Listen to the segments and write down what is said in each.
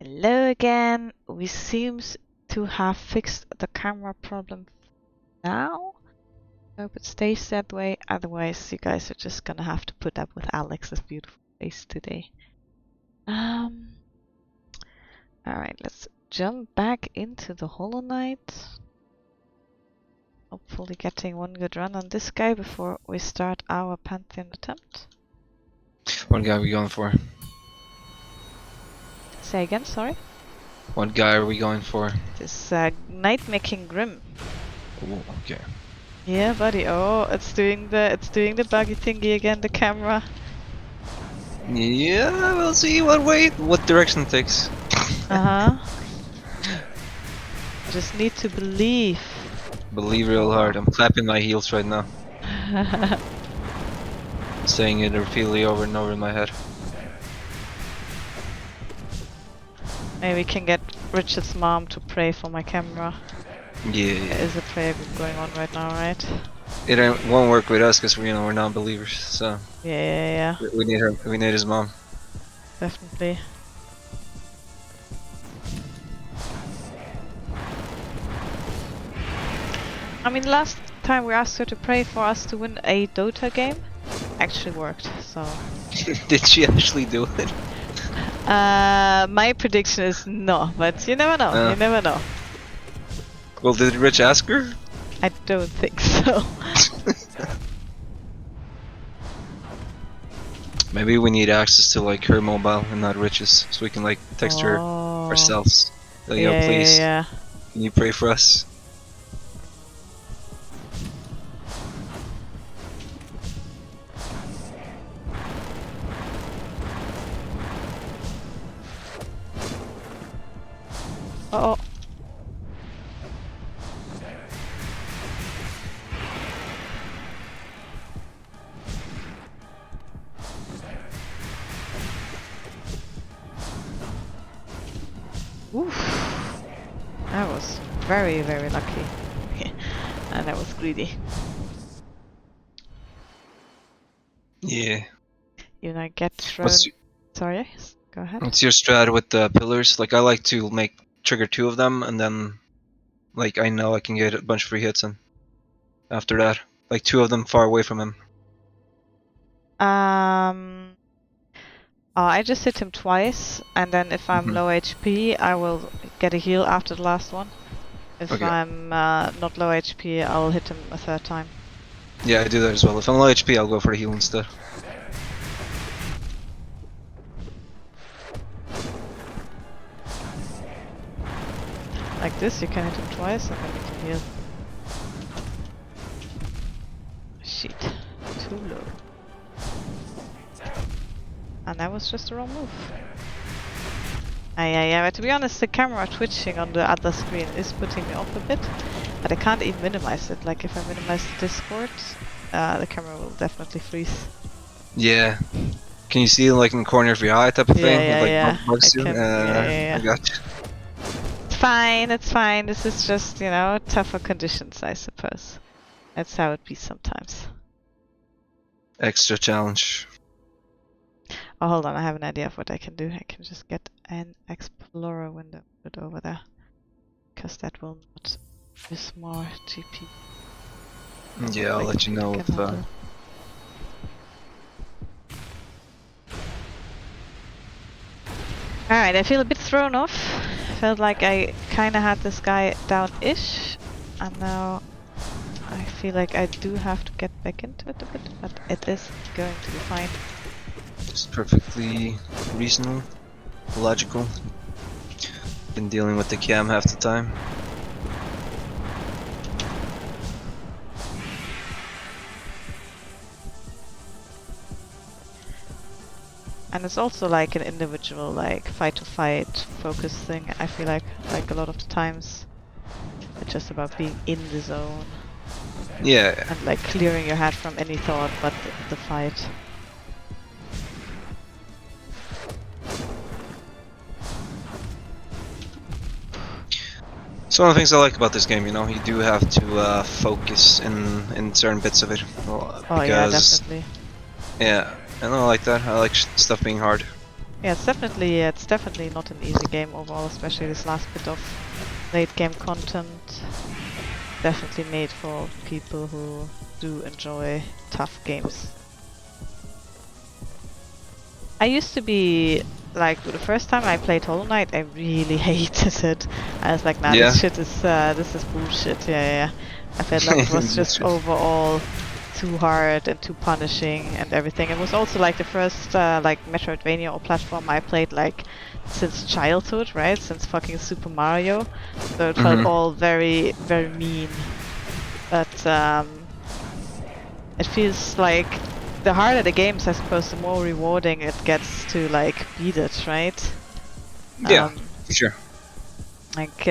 Hello again. We seems to have fixed the camera problem now. Hope it stays that way. Otherwise, you guys are just gonna have to put up with Alex's beautiful face today. Alright, let's jump back into the Hollow Knight. Hopefully getting one good run on this guy before we start our Pantheon attempt. What guy are we going for? Say again, sorry? What guy are we going for? This Knight making Grim. Ooh, okay. Yeah, buddy. Oh, it's doing the buggy thingy again, the camera. Yeah, we'll see what direction it takes. Uh-huh. Just need to believe. Believe real hard. I'm clapping my heels right now. Saying it repeatedly over and over in my head. Maybe we can get Richard's mom to pray for my camera. Yeah. There is a prayer group going on right now, right? It won't work with us because we're non-believers. So Yeah. we need her. We need his mom. Definitely. I mean, last time we asked her to pray for us to win a Dota game, actually worked, so... Did she actually do it? My prediction is no, but you never know, you never know. Well, did Rich ask her? I don't think so. Maybe we need access to like her mobile and not Rich's, so we can like text her ourselves. Like, yo, please, Yeah. can you pray for us? Uh-oh. Oof. That was very, very lucky. And that was greedy. Yeah. You know, get thrown... Sorry, go ahead. What's your strat with the pillars? Like, I like to trigger 2 of them, and then, like, I know I can get a bunch of free hits in. After that, like 2 of them far away from him. Oh, I just hit him twice, and then if I'm low HP, I will get a heal after the last one. If I'm not low HP, I'll hit him a 3rd time. Yeah, I do that as well. If I'm low HP, I'll go for the heal instead. Like this, you can hit him twice, and then you can heal. Shit, too low. And that was just the wrong move. Yeah, but to be honest, the camera twitching on the other screen is putting me off a bit. But I can't even minimize it. Like, if I minimize the Discord, the camera will definitely freeze. Yeah. Can you see it, like, in the corner of your eye type of thing? Yeah. Bugs you? Yeah. I got you. It's fine. This is just, you know, tougher conditions, I suppose. That's how it be sometimes. Extra challenge. Oh, hold on, I have an idea of what I can do. I can just get an Explorer window put over there. Because that will not use more GP. Yeah, I'll let you know if... Alright, I feel a bit thrown off. Felt like I kinda had this guy down-ish. And now I feel like I do have to get back into it a bit, but it is going to be fine. It's perfectly reasonable, logical. Been dealing with the cam half the time. And it's also like an individual, like, fight-to-fight focus thing. I feel like a lot of the times it's just about being in the zone. Yeah. And like clearing your head from any thought but the fight. It's one of the things I like about this game, you know, you do have to focus in certain bits of it. Oh yeah, definitely. Yeah, I don't like that. I like stuff being hard. Yeah, it's definitely not an easy game overall, especially this last bit of late game content. Definitely made for people who do enjoy tough games. I used to be like the first time I played Hollow Knight, I really hated it. I was like, nah, Yeah. this is bullshit. Yeah. I felt like it was That's just true. overall too hard and too punishing and everything. It was also like the first like Metroidvania or platform I played like since childhood, right? Since fucking Super Mario. So it felt all very, very mean. But it feels like the harder the games, I suppose, the more rewarding it gets to like beat it, right? Yeah, for sure. Like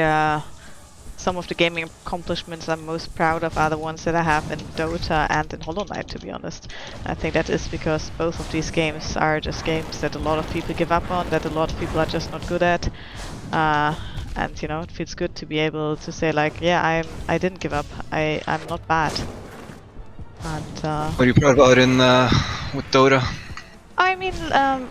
some of the gaming accomplishments I'm most proud of are the ones that I have in Dota and in Hollow Knight, to be honest. I think that is because both of these games are just games that a lot of people give up on, that a lot of people are just not good at. And you know, it feels good to be able to say like, yeah, I didn't give up. I'm not bad. And What are you proud about in with Dota? I mean,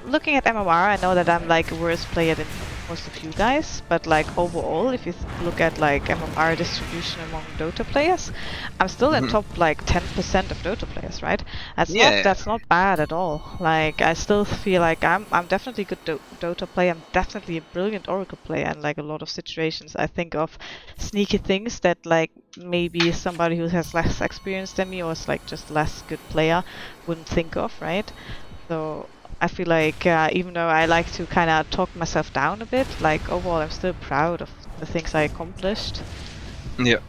looking at MMR, I know that I'm like a worse player than most of you guys, but like overall, if you look at like MMR distribution among Dota players, I'm still in top like 10% of Dota players, right? Yeah. That's not bad at all. Like I still feel like I'm definitely a good Dota player. I'm definitely a brilliant Oracle player, and like a lot of situations, I think of sneaky things that like maybe somebody who has less experience than me or is like just less good player wouldn't think of, right? So I feel like even though I like to kind of talk myself down a bit, like overall I'm still proud of the things I accomplished. Yeah.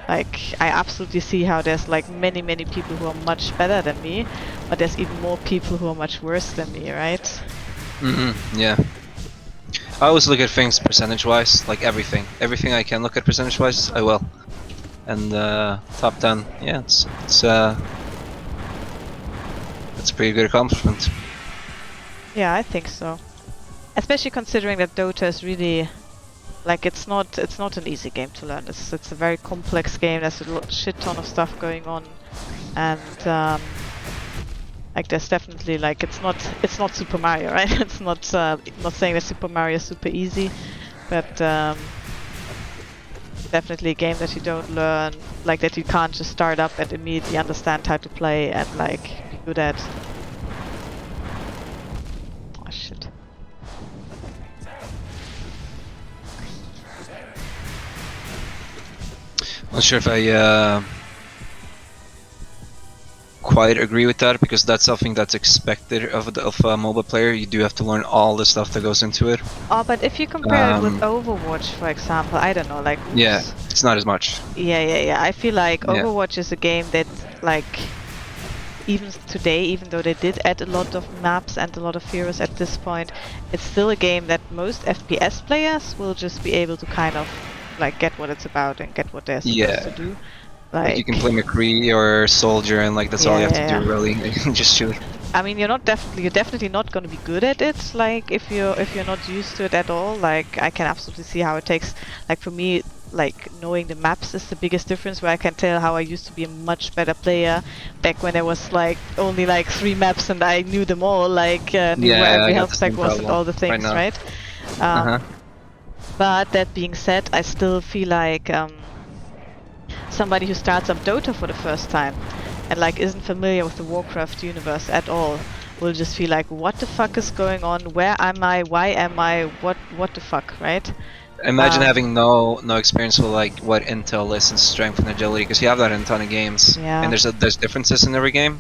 Like I absolutely see how there's like many people who are much better than me, but there's even more people who are much worse than me, right? Yeah. I always look at things percentage-wise, like everything. Everything I can look at percentage-wise, I will. And top 10, yeah, it's a pretty good accomplishment. Yeah, I think so. Especially considering that Dota is really like it's not an easy game to learn. It's a very complex game. There's a shit ton of stuff going on, and like there's definitely like it's not Super Mario, right? It's not saying that Super Mario is super easy, but definitely a game that you don't learn, like that you can't just start up and immediately understand how to play and like be good at. Oh shit. Not sure if I quite agree with that, because that's something that's expected of a mobile player. You do have to learn all the stuff that goes into it. Oh, but if you compare it with Overwatch, for example, I don't know, like oops. Yeah, it's not as much. Yeah. I feel like Yeah. Overwatch is a game that like even today, even though they did add a lot of maps and a lot of heroes at this point, it's still a game that most FPS players will just be able to kind of like get what it's about and get what they're supposed to do. Like you can play McCree or Soldier, and like that's all you have to do, really. Just shoot. I mean, you're definitely not going to be good at it. Like if you're not used to it at all. Like I can absolutely see how it takes. Like for me, like knowing the maps is the biggest difference. Where I can tell how I used to be a much better player back when there was like only like 3 maps and I knew them all. Like knew where every health pack was and all the things, right? But that being said, I still feel like somebody who starts up Dota for the first time and like isn't familiar with the Warcraft universe at all will just feel like, what the fuck is going on? Where am I? Why am I? What the fuck, right? Imagine having no experience with like what intel is and strength and agility, because you have that in a ton of games. Yeah. And there's differences in every game,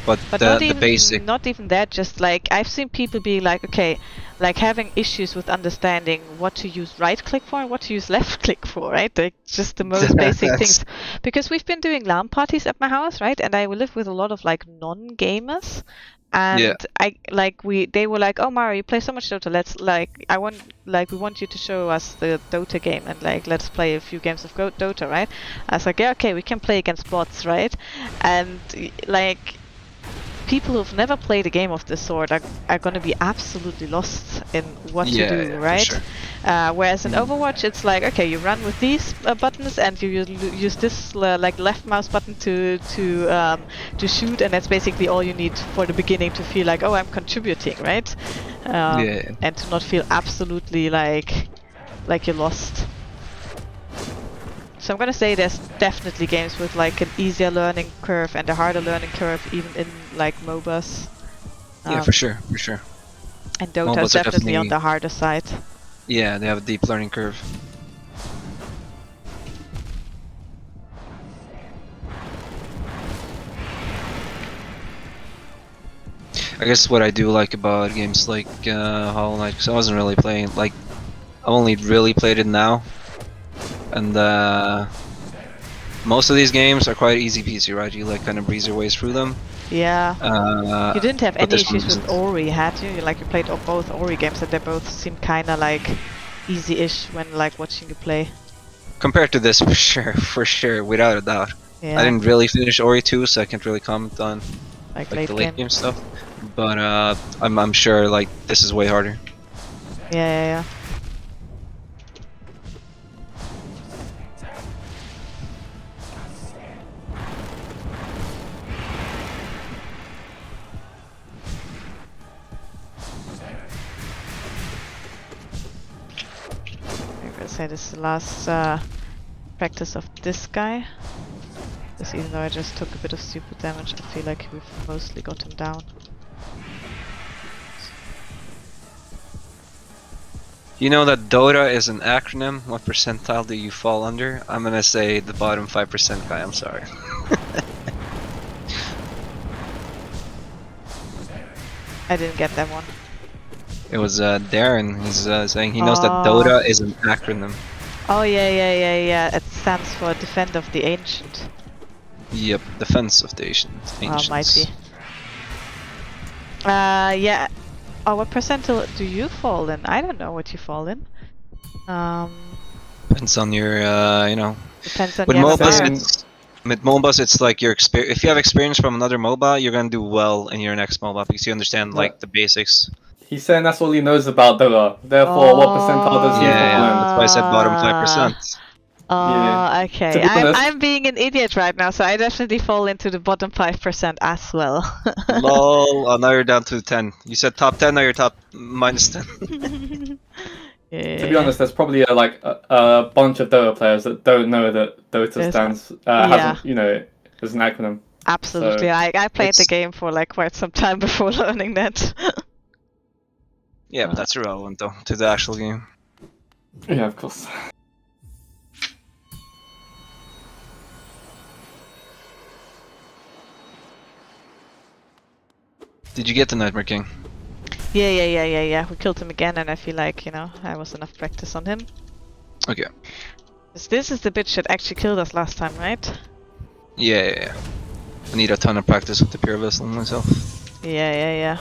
but the basic. Not even that. Just like I've seen people be like, okay, like having issues with understanding what to use right click for and what to use left click for, right? Like just the most basic things. Because we've been doing LAN parties at my house, right? And I live with a lot of like non-gamers. And they were like, oh Mario, you play so much Dota, we want you to show us the Dota game and like let's play a few games of Dota, right? I was like, yeah, okay, we can play against bots, right? And like people who've never played a game of this sort are going to be absolutely lost in what to do, yeah, right? for sure. Whereas in Overwatch, it's like, okay, you run with these buttons and you use this like left mouse button to shoot, and that's basically all you need for the beginning to feel like, oh, I'm contributing, right? Yeah. And to not feel absolutely like you're lost. So I'm gonna say there's definitely games with like an easier learning curve and a harder learning curve, even in like MOBAs. Yeah, for sure, for sure. And Dota MOBAs is are definitely on definitely- the harder side. Yeah, they have a deep learning curve. I guess what I do like about games like Hollow Knight, because I wasn't really playing, like, I only really played it now, and most of these games are quite easy peasy, right? You like kind of breeze your ways through them. Yeah. You didn't have but any this one issues with isn't. Ori, had you? Like you played both Ori games, and they both seem kind of like easy-ish when like watching you play. Compared to this, for sure, without a doubt. Yeah. I didn't really finish Ori 2, so I can't really comment on like the late game stuff. But I'm sure like this is way harder. Yeah. I'm gonna say this is the last practice of this guy. Because even though I just took a bit of stupid damage, I feel like we've mostly got him down. You know that Dota is an acronym. What percentile do you fall under? I'm gonna say the bottom 5% guy. I'm sorry. I didn't get that one. It was Darren. He's saying he knows that Dota is an acronym. Oh yeah. It stands for Defend of the Ancient. Yep, Defense of the Ancients. Oh, might be. Yeah. Oh, what percentile do you fall in? I don't know what you fall in. Depends on your, you know. Depends on With your MOBAs, it's like your experience. If you have experience from another MOBA, you're gonna do well in your next MOBA because you understand like the basics. He's saying that's all he knows about Dota. Therefore, what percentile does he fall in? That's why I said bottom 5%. Yeah. Okay. To be honest- I'm being an idiot right now, so I definitely fall into the bottom 5% as well. Lol. Oh, now you're down to 10. You said top 10, now you're top minus 10. Yeah. To be honest, there's probably a bunch of Dota players that don't know that Dota stands hasn't, you know, as an acronym. Absolutely. So I played the it's- game for like quite some time before learning that. Yeah, but that's irrelevant though to the actual game. Yeah, of course. Did you get the Nightmare King? Yeah. We killed him again, and I feel like, you know, I was enough practice on him. Okay. 'Cause this is the bitch that actually killed us last time, right? Yeah. I need a ton of practice with the Pure Vessel myself. Yeah.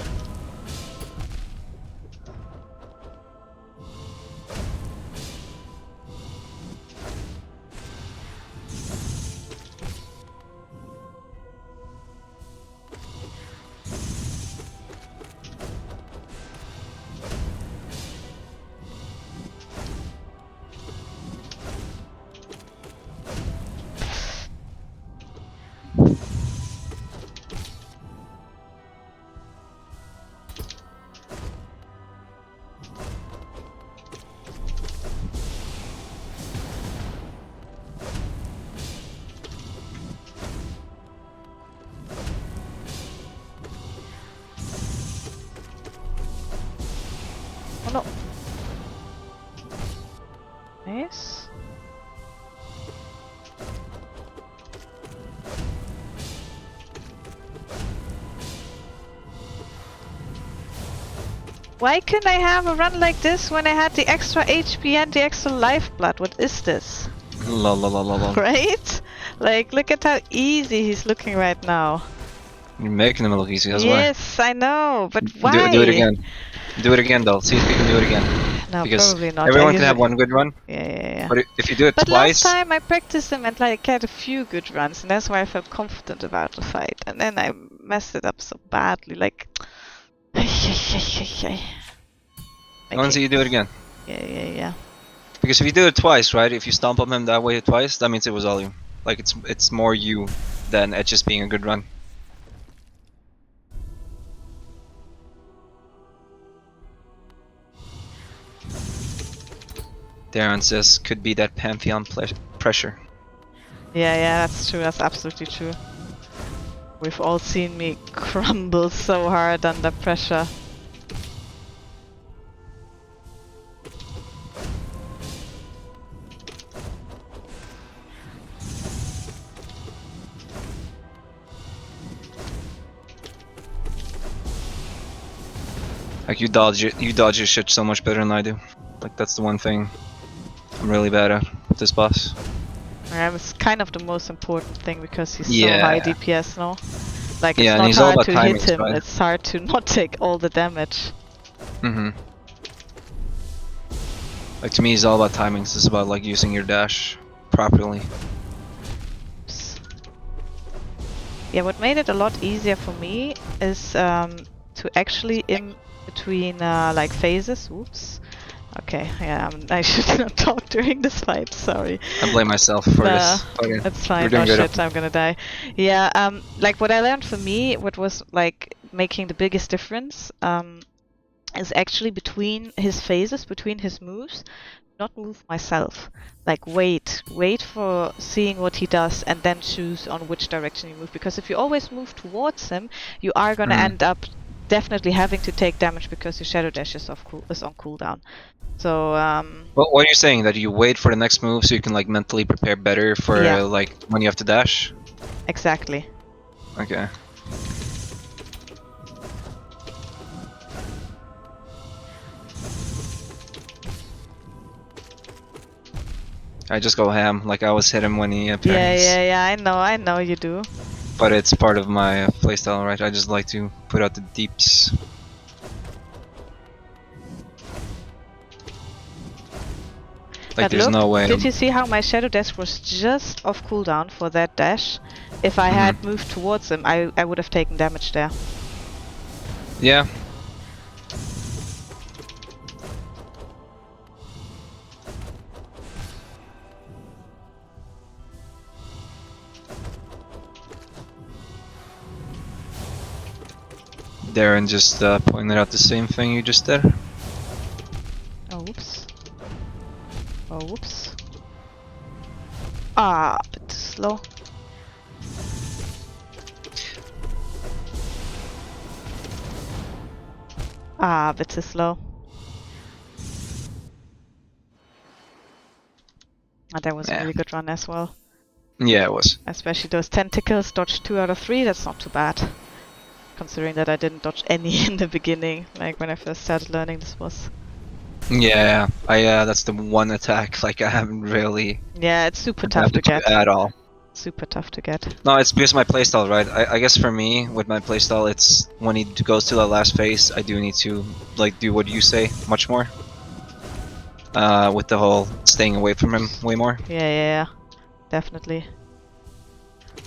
Oh no. Nice. Why couldn't I have a run like this when I had the extra HP and the extra lifeblood? What is this? Lol. Right? Like, look at how easy he's looking right now. You're making him look easy, that's Yes, I know, but why? Do it again. Do it again though. See if you can do it again. No, Because probably not. everyone I can have usually- one good run. Yeah. But if you do it But twice, last time I practiced him and like had a few good runs, and that's why I felt confident about the fight. And then I messed it up so badly. Like, I want to see you do it again. Yeah. Because if you do it twice, right? If you stomp on him that way twice, that means it was all you. Like it's more you than it just being a good run. Darren says could be that Pantheon pressure. Yeah, that's true. That's absolutely true. We've all seen me crumble so hard under pressure. Like you dodge your shit so much better than I do. Like that's the one thing I'm really bad at with this boss. Yeah, it's kind of the most important thing because he's Yeah. so high DPS now. Like it's Yeah, and not he's all hard about to timings, hit him, right? it's hard to not take all the damage. Like to me, it's all about timings. It's about like using your dash properly. Yeah, what made it a lot easier for me is to actually in between like phases. Oops. Okay, yeah, I should not talk during this fight. Sorry. I blame myself for this. Okay. It's fine. We're doing Oh good. shit, I'm gonna die. Yeah, like what I learned for me, what was like making the biggest difference, is actually between his phases, between his moves, not move myself. Like wait for seeing what he does and then choose on which direction you move. Because if you always move towards him, you are gonna end up definitely having to take damage because your Shadow Dash is on cooldown. So Well, what are you saying? That you wait for the next move so you can like mentally prepare better for like when you have to dash? Exactly. Okay. I just go ham, like I always hit him when he appears. Yeah, I know you do. But it's part of my playstyle, right? I just like to put out the deeps. Like But there's look, no way. did you see how my Shadow Dash was just off cooldown for that dash? If I had moved towards him, I would have taken damage there. Yeah. Darren just pointed out the same thing you just did. Oh, whoops. Oh, whoops. Ah, a bit slow. Ah, a bit too slow. And that was a really good run as well. Yeah, it was. Especially those tentacles, dodged 2 out of 3, that's not too bad. Considering that I didn't dodge any in the beginning, like when I first started learning this boss. Yeah, that's the one attack, like I haven't really... Yeah, it's super tough to get. At all. Super tough to get. No, it's because of my playstyle, right? I guess for me, with my playstyle, it's when he goes to the last phase, I do need to like do what you say much more. With the whole staying away from him way more. Yeah, definitely.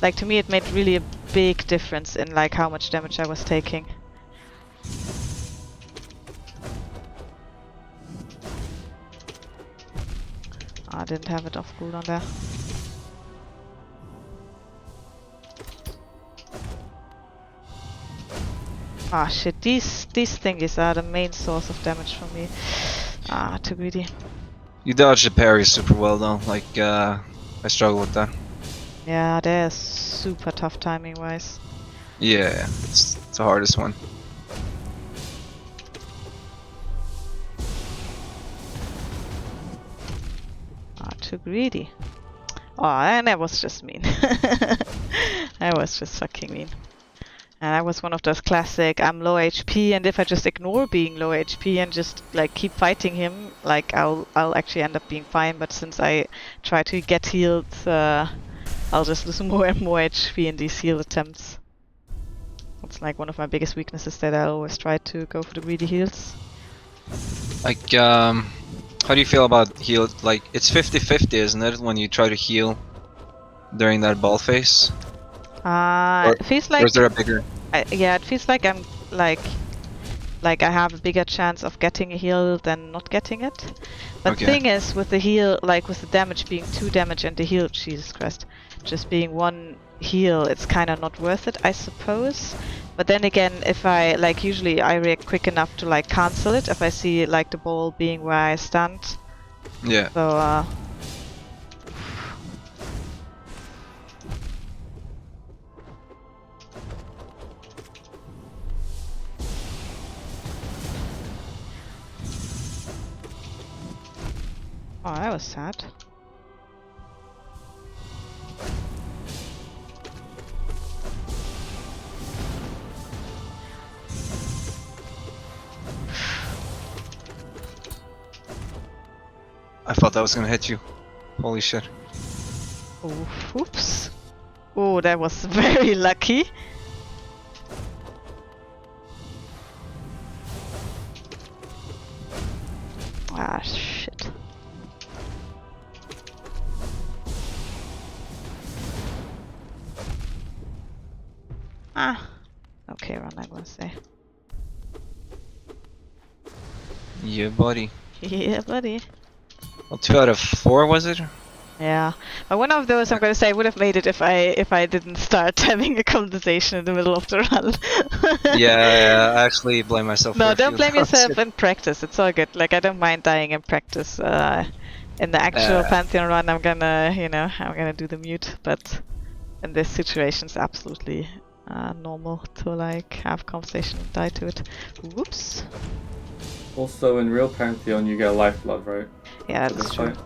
Like to me, it made really a big difference in like how much damage I was taking. I didn't have it off cooldown there. Ah shit, these thingies are the main source of damage for me. Ah, too greedy. You dodged the parry super well though, like I struggle with that. Yeah, they're super tough timing wise. Yeah, it's the hardest one. Ah, too greedy. Oh, and that was just mean. That was just fucking mean. And I was one of those classic, I'm low HP, and if I just ignore being low HP and just like keep fighting him, like I'll actually end up being fine. But since I try to get healed, I'll just lose more and more HP in these heal attempts. It's like one of my biggest weaknesses that I always try to go for the greedy heals. Like, how do you feel about heal? Like, it's 50-50, isn't it, when you try to heal during that ball phase? It feels like... Or is there a bigger... Yeah, it feels like I'm like I have a bigger chance of getting a heal than not getting it. But Okay. thing is, with the heal, like with the damage being 2 damage and the heal, Jesus Christ, just being 1 heal, it's kind of not worth it, I suppose. But then again, if I like, usually I react quick enough to like cancel it if I see like the ball being where I stand. Yeah. So oh, that was sad. I thought that was gonna hit you. Holy shit. Oh, oops. Oh, that was very lucky. Ah, shit. Ah, okay, run, I'm gonna say. Yeah, buddy. Yeah, buddy. Well, 2 out of 4 was it? Yeah, but one of those I'm gonna say I would have made it if I didn't start having a conversation in the middle of the run. Yeah, I actually blame myself for No, a don't few blame rounds. yourself in practice. It's all good. Like I don't mind dying in practice. In the actual Pantheon run, I'm gonna, I'm gonna do the mute. But in this situation, it's absolutely normal to like have conversation and die to it. Whoops. Also, in real Pantheon, you get lifeblood, right? Yeah, For that's this true. fight.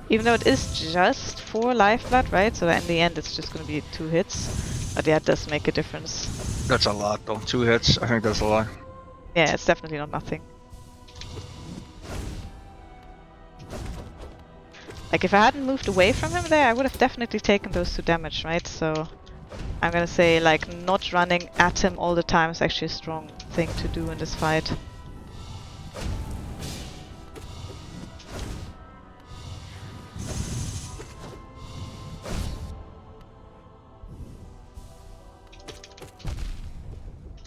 Even though it is just 4 lifeblood, right? So in the end, it's just gonna be 2 hits. But yeah, it does make a difference. That's a lot though. 2 hits, I think that's a lot. Yeah, it's definitely not nothing. Like if I hadn't moved away from him there, I would have definitely taken those 2 damage, right? So I'm gonna say like not running at him all the time is actually a strong thing to do in this fight.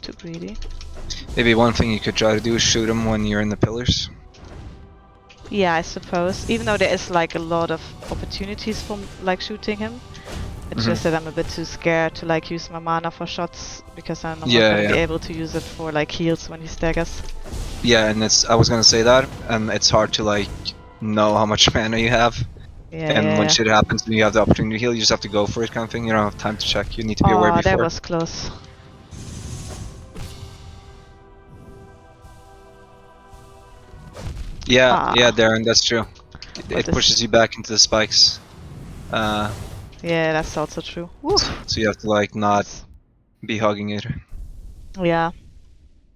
Too greedy. Maybe one thing you could try to do is shoot him when you're in the pillars. Yeah, I suppose. Even though there is like a lot of opportunities for like shooting him. It's just that I'm a bit too scared to like use my mana for shots because I'm not gonna be able to use it for like heals when he staggers. Yeah, and I was gonna say that, and it's hard to like know how much mana you have. And when shit happens and you have the opportunity to heal, you just have to go for it kind of thing. You don't have time to check. You need to be aware before. That was close. Yeah, Darren, that's true. It pushes you back into the spikes. Yeah, that's also true. Woo. So you have to like not be hugging it. Yeah.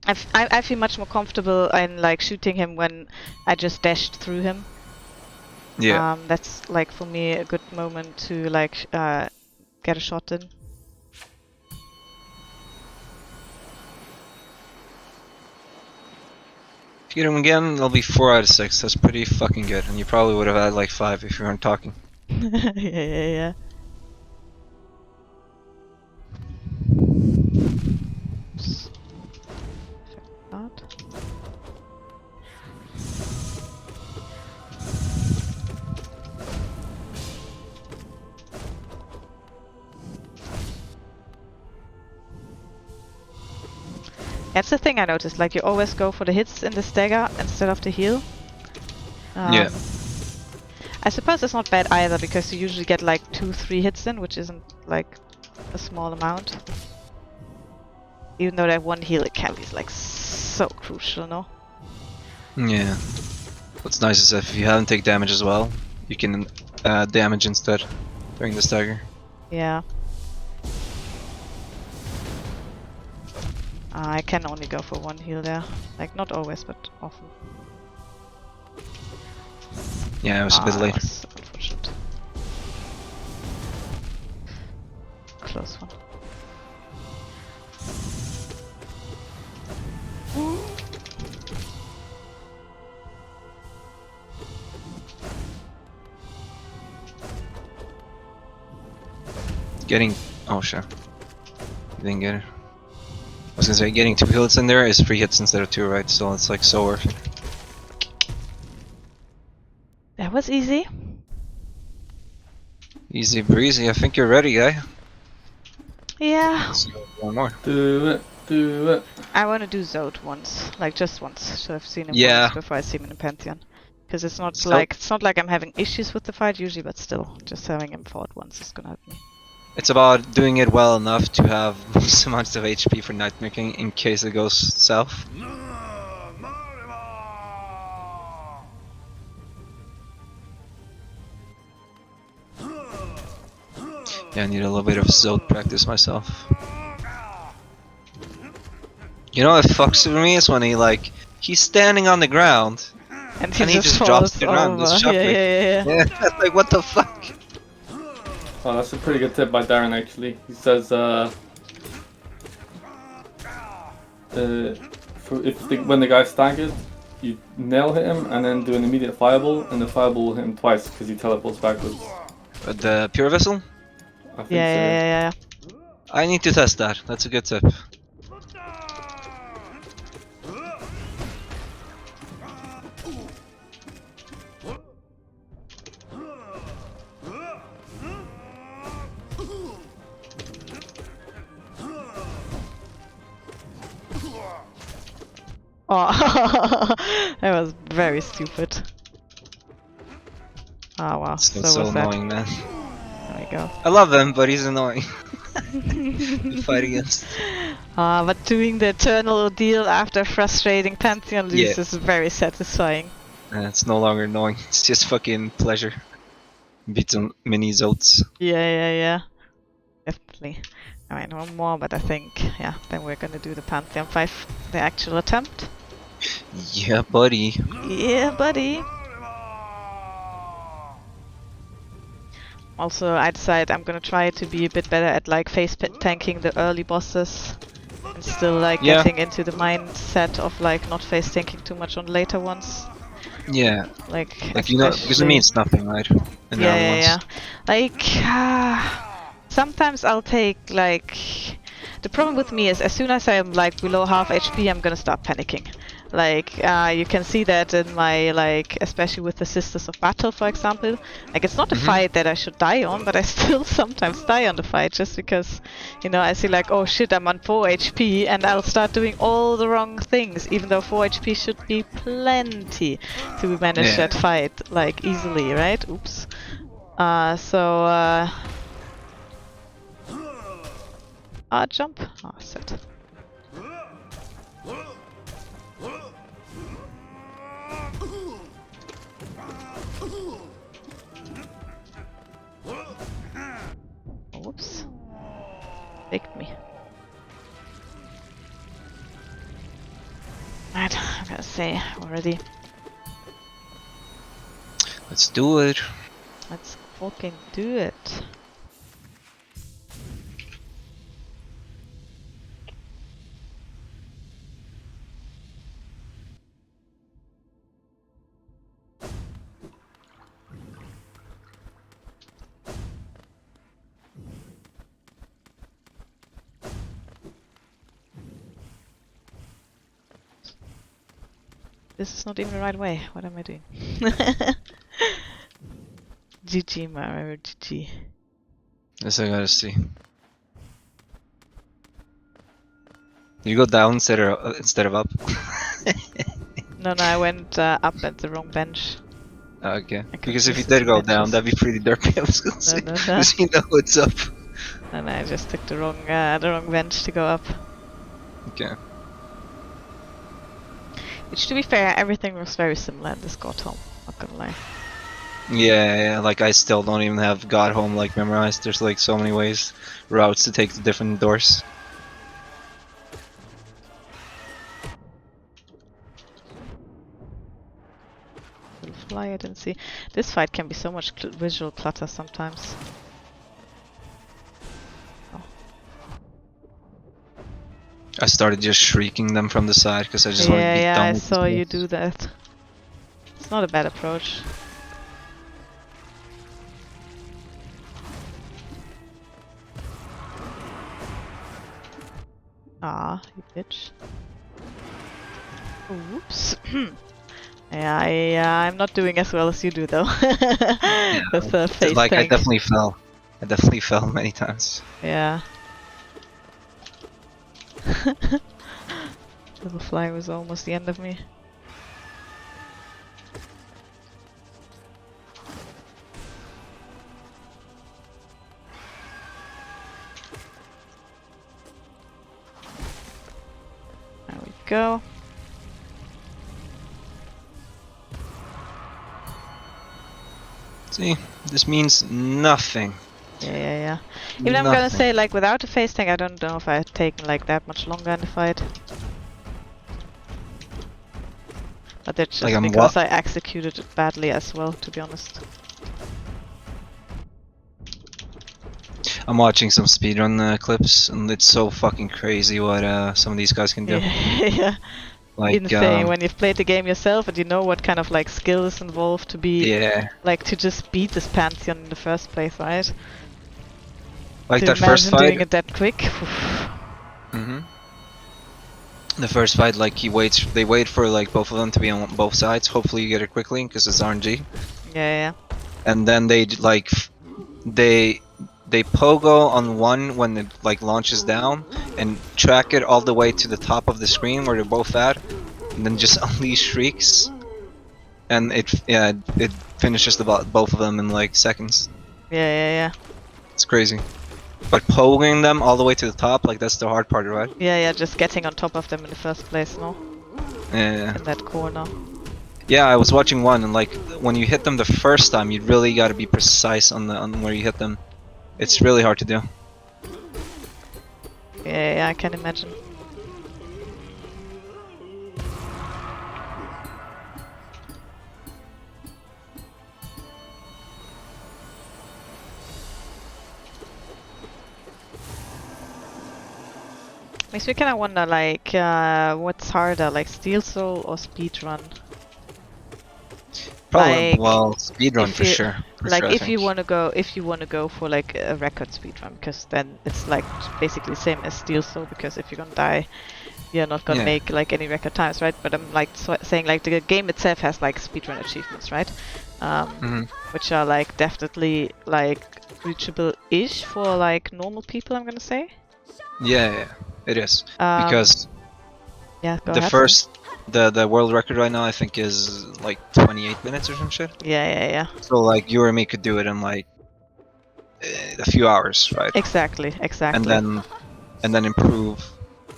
I feel much more comfortable in like shooting him when I just dashed through him. Yeah. That's like for me a good moment to like get a shot in. If you get him again, it'll be 4 out of 6. That's pretty fucking good. And you probably would have had like 5 if you weren't talking. Yeah. Oops. Not. That's the thing I noticed, like you always go for the hits in the stagger instead of the heal. Yeah. I suppose it's not bad either because you usually get like 2-3 hits in, which isn't like a small amount. Even though that 1 heal it can be like so crucial, no? Yeah. What's nice is if you haven't take damage as well, you can damage instead during the stagger. Yeah. I can only go for 1 heal there. Like not always, but often. Yeah, it was a bit late. That's unfortunate. Close one. Getting... oh shit. Didn't get it. I was gonna say, getting 2 hits in there is 3 hits instead of 2, right? So it's like so worth it. That was easy. Easy breezy. I think you're ready, guy. Yeah. Let's go one more. Do it, do it. I want to do Zod once, like just once, so I've seen him Yeah. once before I see him in a Pantheon. Because it's not So- like I'm having issues with the fight usually, but still, just having him fought once is gonna help me. It's about doing it well enough to have most amounts of HP for nightmaking in case it goes south. Yeah, I need a little bit of Zod practice myself. You know what fucks with me is when he's standing on the ground And and he just drops to the ground. This yeah, yeah. Yeah, like what the fuck? Oh, that's a pretty good tip by Darren actually. He says, when the guy staggered, you nail hit him and then do an immediate fireball, and the fireball will hit him twice because he teleports backwards. The pure vessel? I think Yeah. I need to test that. That's a good tip. Oh, that was very stupid. Oh wow, It's so so was that. annoying, man. There we go. I love him, but he's annoying. to fight against. But doing the eternal ordeal after frustrating Pantheon lose Yeah. is very satisfying. It's no longer annoying. It's just fucking pleasure. Beat some mini Zotes. Yeah. Definitely. I mean, one more, but I think, yeah, then we're gonna do the Pantheon 5, the actual attempt. Yeah, buddy. Yeah, buddy. Also, I decided I'm gonna try to be a bit better at like face tanking the early bosses and still like Yeah. getting into the mindset of like not face tanking too much on later ones. Yeah. Like you know, because it especially- means nothing, right? In the other ones. Yeah. Like, sometimes I'll take like. The problem with me is as soon as I'm like below half HP, I'm gonna start panicking. Like, you can see that in my like, especially with the Sisters of Battle, for example. Like, it's not a fight that I should die on, but I still sometimes die on the fight just because, you know, I see like, oh shit, I'm on 4 HP, and I'll start doing all the wrong things, even though 4 HP should be plenty to manage that fight like easily, right? Oops. Jump. Oh, set. Whoops. Picked me. Right, I'm gonna say already. Let's do it. Let's fucking do it. This is not even the right way. What am I doing? GG, Mario, GG. This I gotta see. You go down instead of up. No, I went up at the wrong bench. Okay. I Because if you confused did go the down, benches. that'd be pretty derpy. I was gonna say. No. Because you know what's up. And I just took the wrong bench to go up. Okay. Which, to be fair, everything was very similar in this God Home. Not gonna lie. Yeah, like I still don't even have God Home like memorized. There's like so many routes to take to different doors. Fly, I didn't see. This fight can be so much visual clutter sometimes. I started just shrieking them from the side because I just want to be done I with saw this you place. do that. It's not a bad approach. Ah, you bitch. Oops. Yeah, I'm not doing as well as you do though. Yeah, With the face like I tank. definitely fell. I definitely fell many times. Yeah. Little fly was almost the end of me. There we go. See, this means nothing. Yeah. Even I'm gonna Nothing. say, like, without a face tank, I don't know if I had taken like that much longer in the fight. But that's Like just I'm because what? I executed it badly as well, to be honest. I'm watching some speedrun clips, and it's so fucking crazy what some of these guys can do. Yeah. Like, Insane when you've played the game yourself and you know what kind of like skill is involved to be yeah, like to just beat this pantheon in the first place, right? like To that first imagine fight. doing it that quick. hmm The first fight, like they wait for like both of them to be on both sides. Hopefully you get it quickly because it's RNG. Yeah. And then they pogo on one when it like launches down and track it all the way to the top of the screen where they're both at, and then just unleash shrieks, and it finishes both of them in like seconds. Yeah. It's crazy. But pogoing them all the way to the top, like that's the hard part, right? Yeah, just getting on top of them in the first place, no? Yeah. In that corner. Yeah, I was watching one, and like when you hit them the first time, you really got to be precise on where you hit them. It's really hard to do. Yeah, I can imagine. Makes me kind of wonder, like, what's harder, like Steel Soul or Speedrun? Probably, Like, well, speedrun if for you sure. For like sure, I if you think. want to go for like a record speedrun, because then it's like basically same as Steel Soul, because if you're gonna die, you're not gonna Yeah. make like any record times, right? But I'm like saying like the game itself has like speedrun achievements, right? hmm Which are like definitely like reachable-ish for like normal people, I'm gonna say. Yeah, it is. Um, Because yeah, go the ahead, sorry. first, the world record right now, I think is like 28 minutes or some shit. Yeah. So like you or me could do it in like a few hours, right? Exactly. And then improve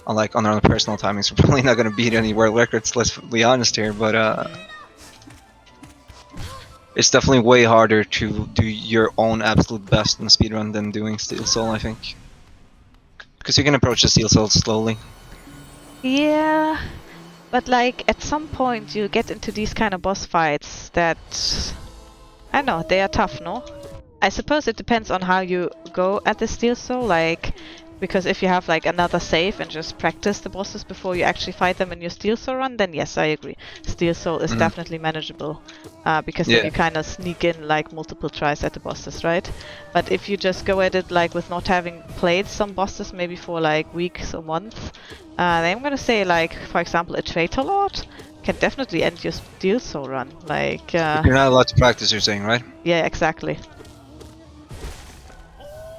on like on our own personal timings. We're probably not gonna beat any world records. Let's be honest here, but it's definitely way harder to do your own absolute best in speedrun than doing Steel Soul, I think. Because you can approach the Steel Soul slowly. Yeah, but like at some point you get into these kind of boss fights that I don't know, they are tough, no? I suppose it depends on how you go at the Steel Soul, like because if you have like another save and just practice the bosses before you actually fight them in your Steel Soul run, then yes, I agree. Steel Soul is Mhm. definitely manageable, because then Yeah. you kind of sneak in like multiple tries at the bosses, right? But if you just go at it like with not having played some bosses maybe for like weeks or months, then I'm gonna say like, for example, a Traitor Lord can definitely end your Steel Soul run. Like, If you're not allowed to practice, you're saying, right? yeah, exactly.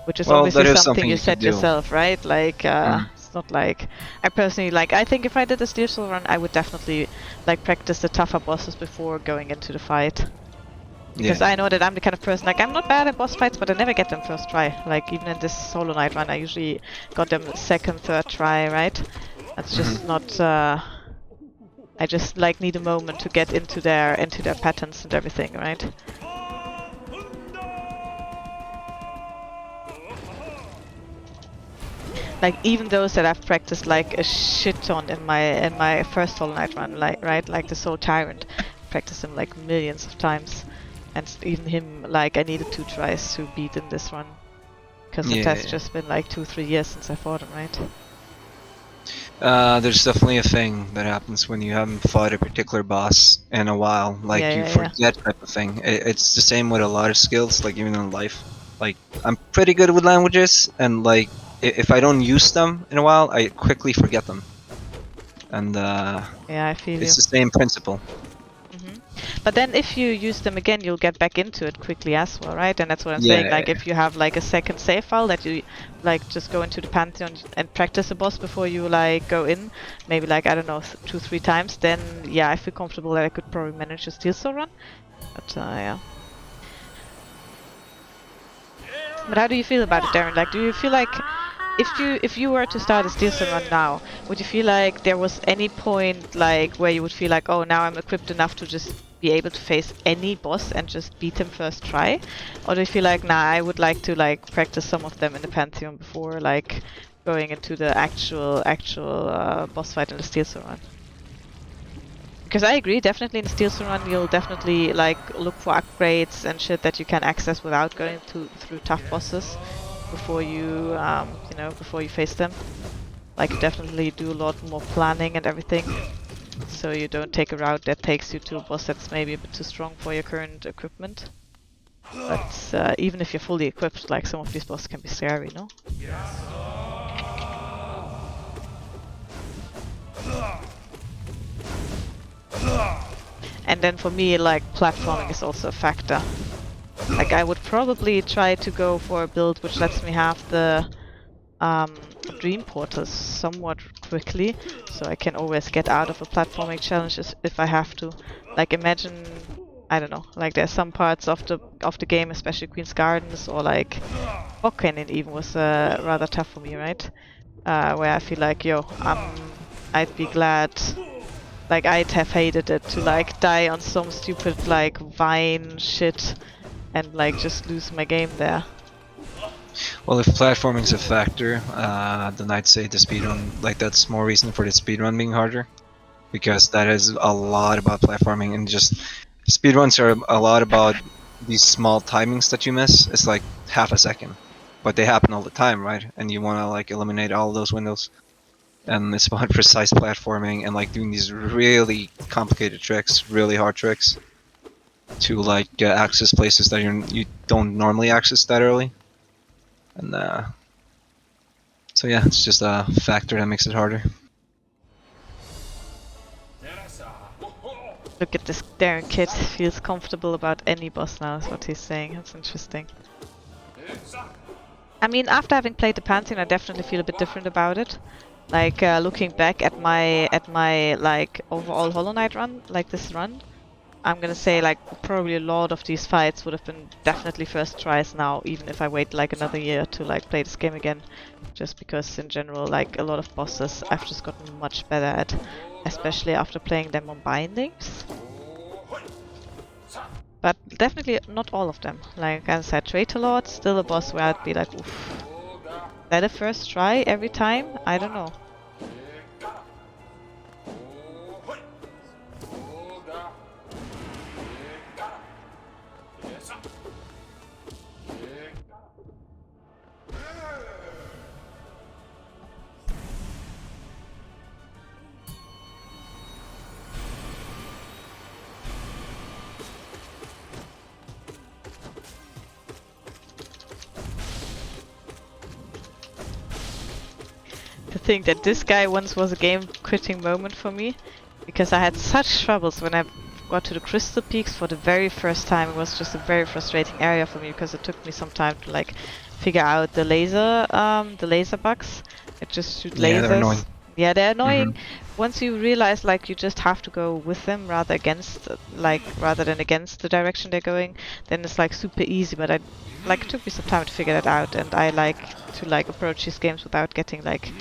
Which is Well, obviously that is something something you you could said do. yourself, right? Like, Mm. it's not like I personally like. I think if I did a Steel Soul run, I would definitely like practice the tougher bosses before going into the fight, because Yeah. I know that I'm the kind of person like I'm not bad at boss fights, but I never get them first try. Like even in this Solo Knight run, I usually got them second, third try, right? That's just hmm not. I just like need a moment to get into their patterns and everything, right? Like even those that I've practiced like a shit ton in my first Hollow Knight run, like right, like the Soul Tyrant, practiced him like millions of times, and even him like I needed 2 tries to beat in this run, because it has Yeah. just been like 2-3 years since I fought him, right? There's definitely a thing that happens when you haven't fought a particular boss in a while. Like you Yeah. forget type of thing. It's the same with a lot of skills. Like even in life. Like I'm pretty good with languages, and like if I don't use them in a while, I quickly forget them. And Yeah, I feel it's you. the same principle. But then if you use them again, you'll get back into it quickly as well, right? And that's what I'm saying. Yeah. Like if you have like a second save file that you like just go into the Pantheon and practice a boss before you like go in, maybe like I don't know 2-3 times, then yeah, I feel comfortable that I could probably manage a Steel Soul run. But yeah. But how do you feel about it, Darren? Like, do you feel like if you were to start a Steel Soul run now, would you feel like there was any point like where you would feel like, oh, now I'm equipped enough to just be able to face any boss and just beat him first try? Or do you feel like, nah, I would like to like practice some of them in the Pantheon before like going into the actual boss fight in the Steel Soul run? Because I agree, definitely in the Steel Soul run you'll definitely like look for upgrades and shit that you can access without going through tough bosses before you before you face them. Like you definitely do a lot more planning and everything, so you don't take a route that takes you to a boss that's maybe a bit too strong for your current equipment. But even if you're fully equipped, like some of these bosses can be scary, no? And then for me, like platforming is also a factor. Like I would probably try to go for a build which lets me have the dream portals somewhat quickly, so I can always get out of a platforming challenge if I have to. Like imagine, I don't know, like there's some parts of the game, especially Queen's Gardens or like Fog Canyon even was rather tough for me, right? Where I feel like, yo, I'd be glad. Like I'd have hated it to like die on some stupid like vine shit and like just lose my game there. Well, if platforming's a factor, then I'd say the speedrun, like that's more reason for the speedrun being harder. Because that is a lot about platforming, and just speedruns are a lot about these small timings that you miss. It's like half a second. But they happen all the time, right? And you wanna like eliminate all those windows. And it's about precise platforming and like doing these really complicated tricks, really hard tricks, to like access places that you don't normally access that early. And so yeah, it's just a factor that makes it harder. Look at this Darren kid, feels comfortable about any boss now is what he's saying. That's interesting. I mean, after having played the Pantheon, I definitely feel a bit different about it. Like looking back at my like overall Hollow Knight run, like this run, I'm gonna say like probably a lot of these fights would have been definitely first tries now, even if I wait like another year to like play this game again. Just because in general, like a lot of bosses I've just gotten much better at, especially after playing them on bindings. But definitely not all of them. Like as I said, Traitor Lord, still a boss where I'd be like, oof. Is that a first try every time? I don't know. To think that this guy once was a game quitting moment for me, because I had such troubles when I got to the Crystal Peaks for the very first time. It was just a very frustrating area for me because it took me some time to like figure out the laser bugs. It just shoot lasers. Yeah, they're annoying. Yeah, they're annoying. Once you realize like you just have to go with them rather than against the direction they're going, then it's like super easy. But it took me some time to figure that out, and I like to like approach these games without getting like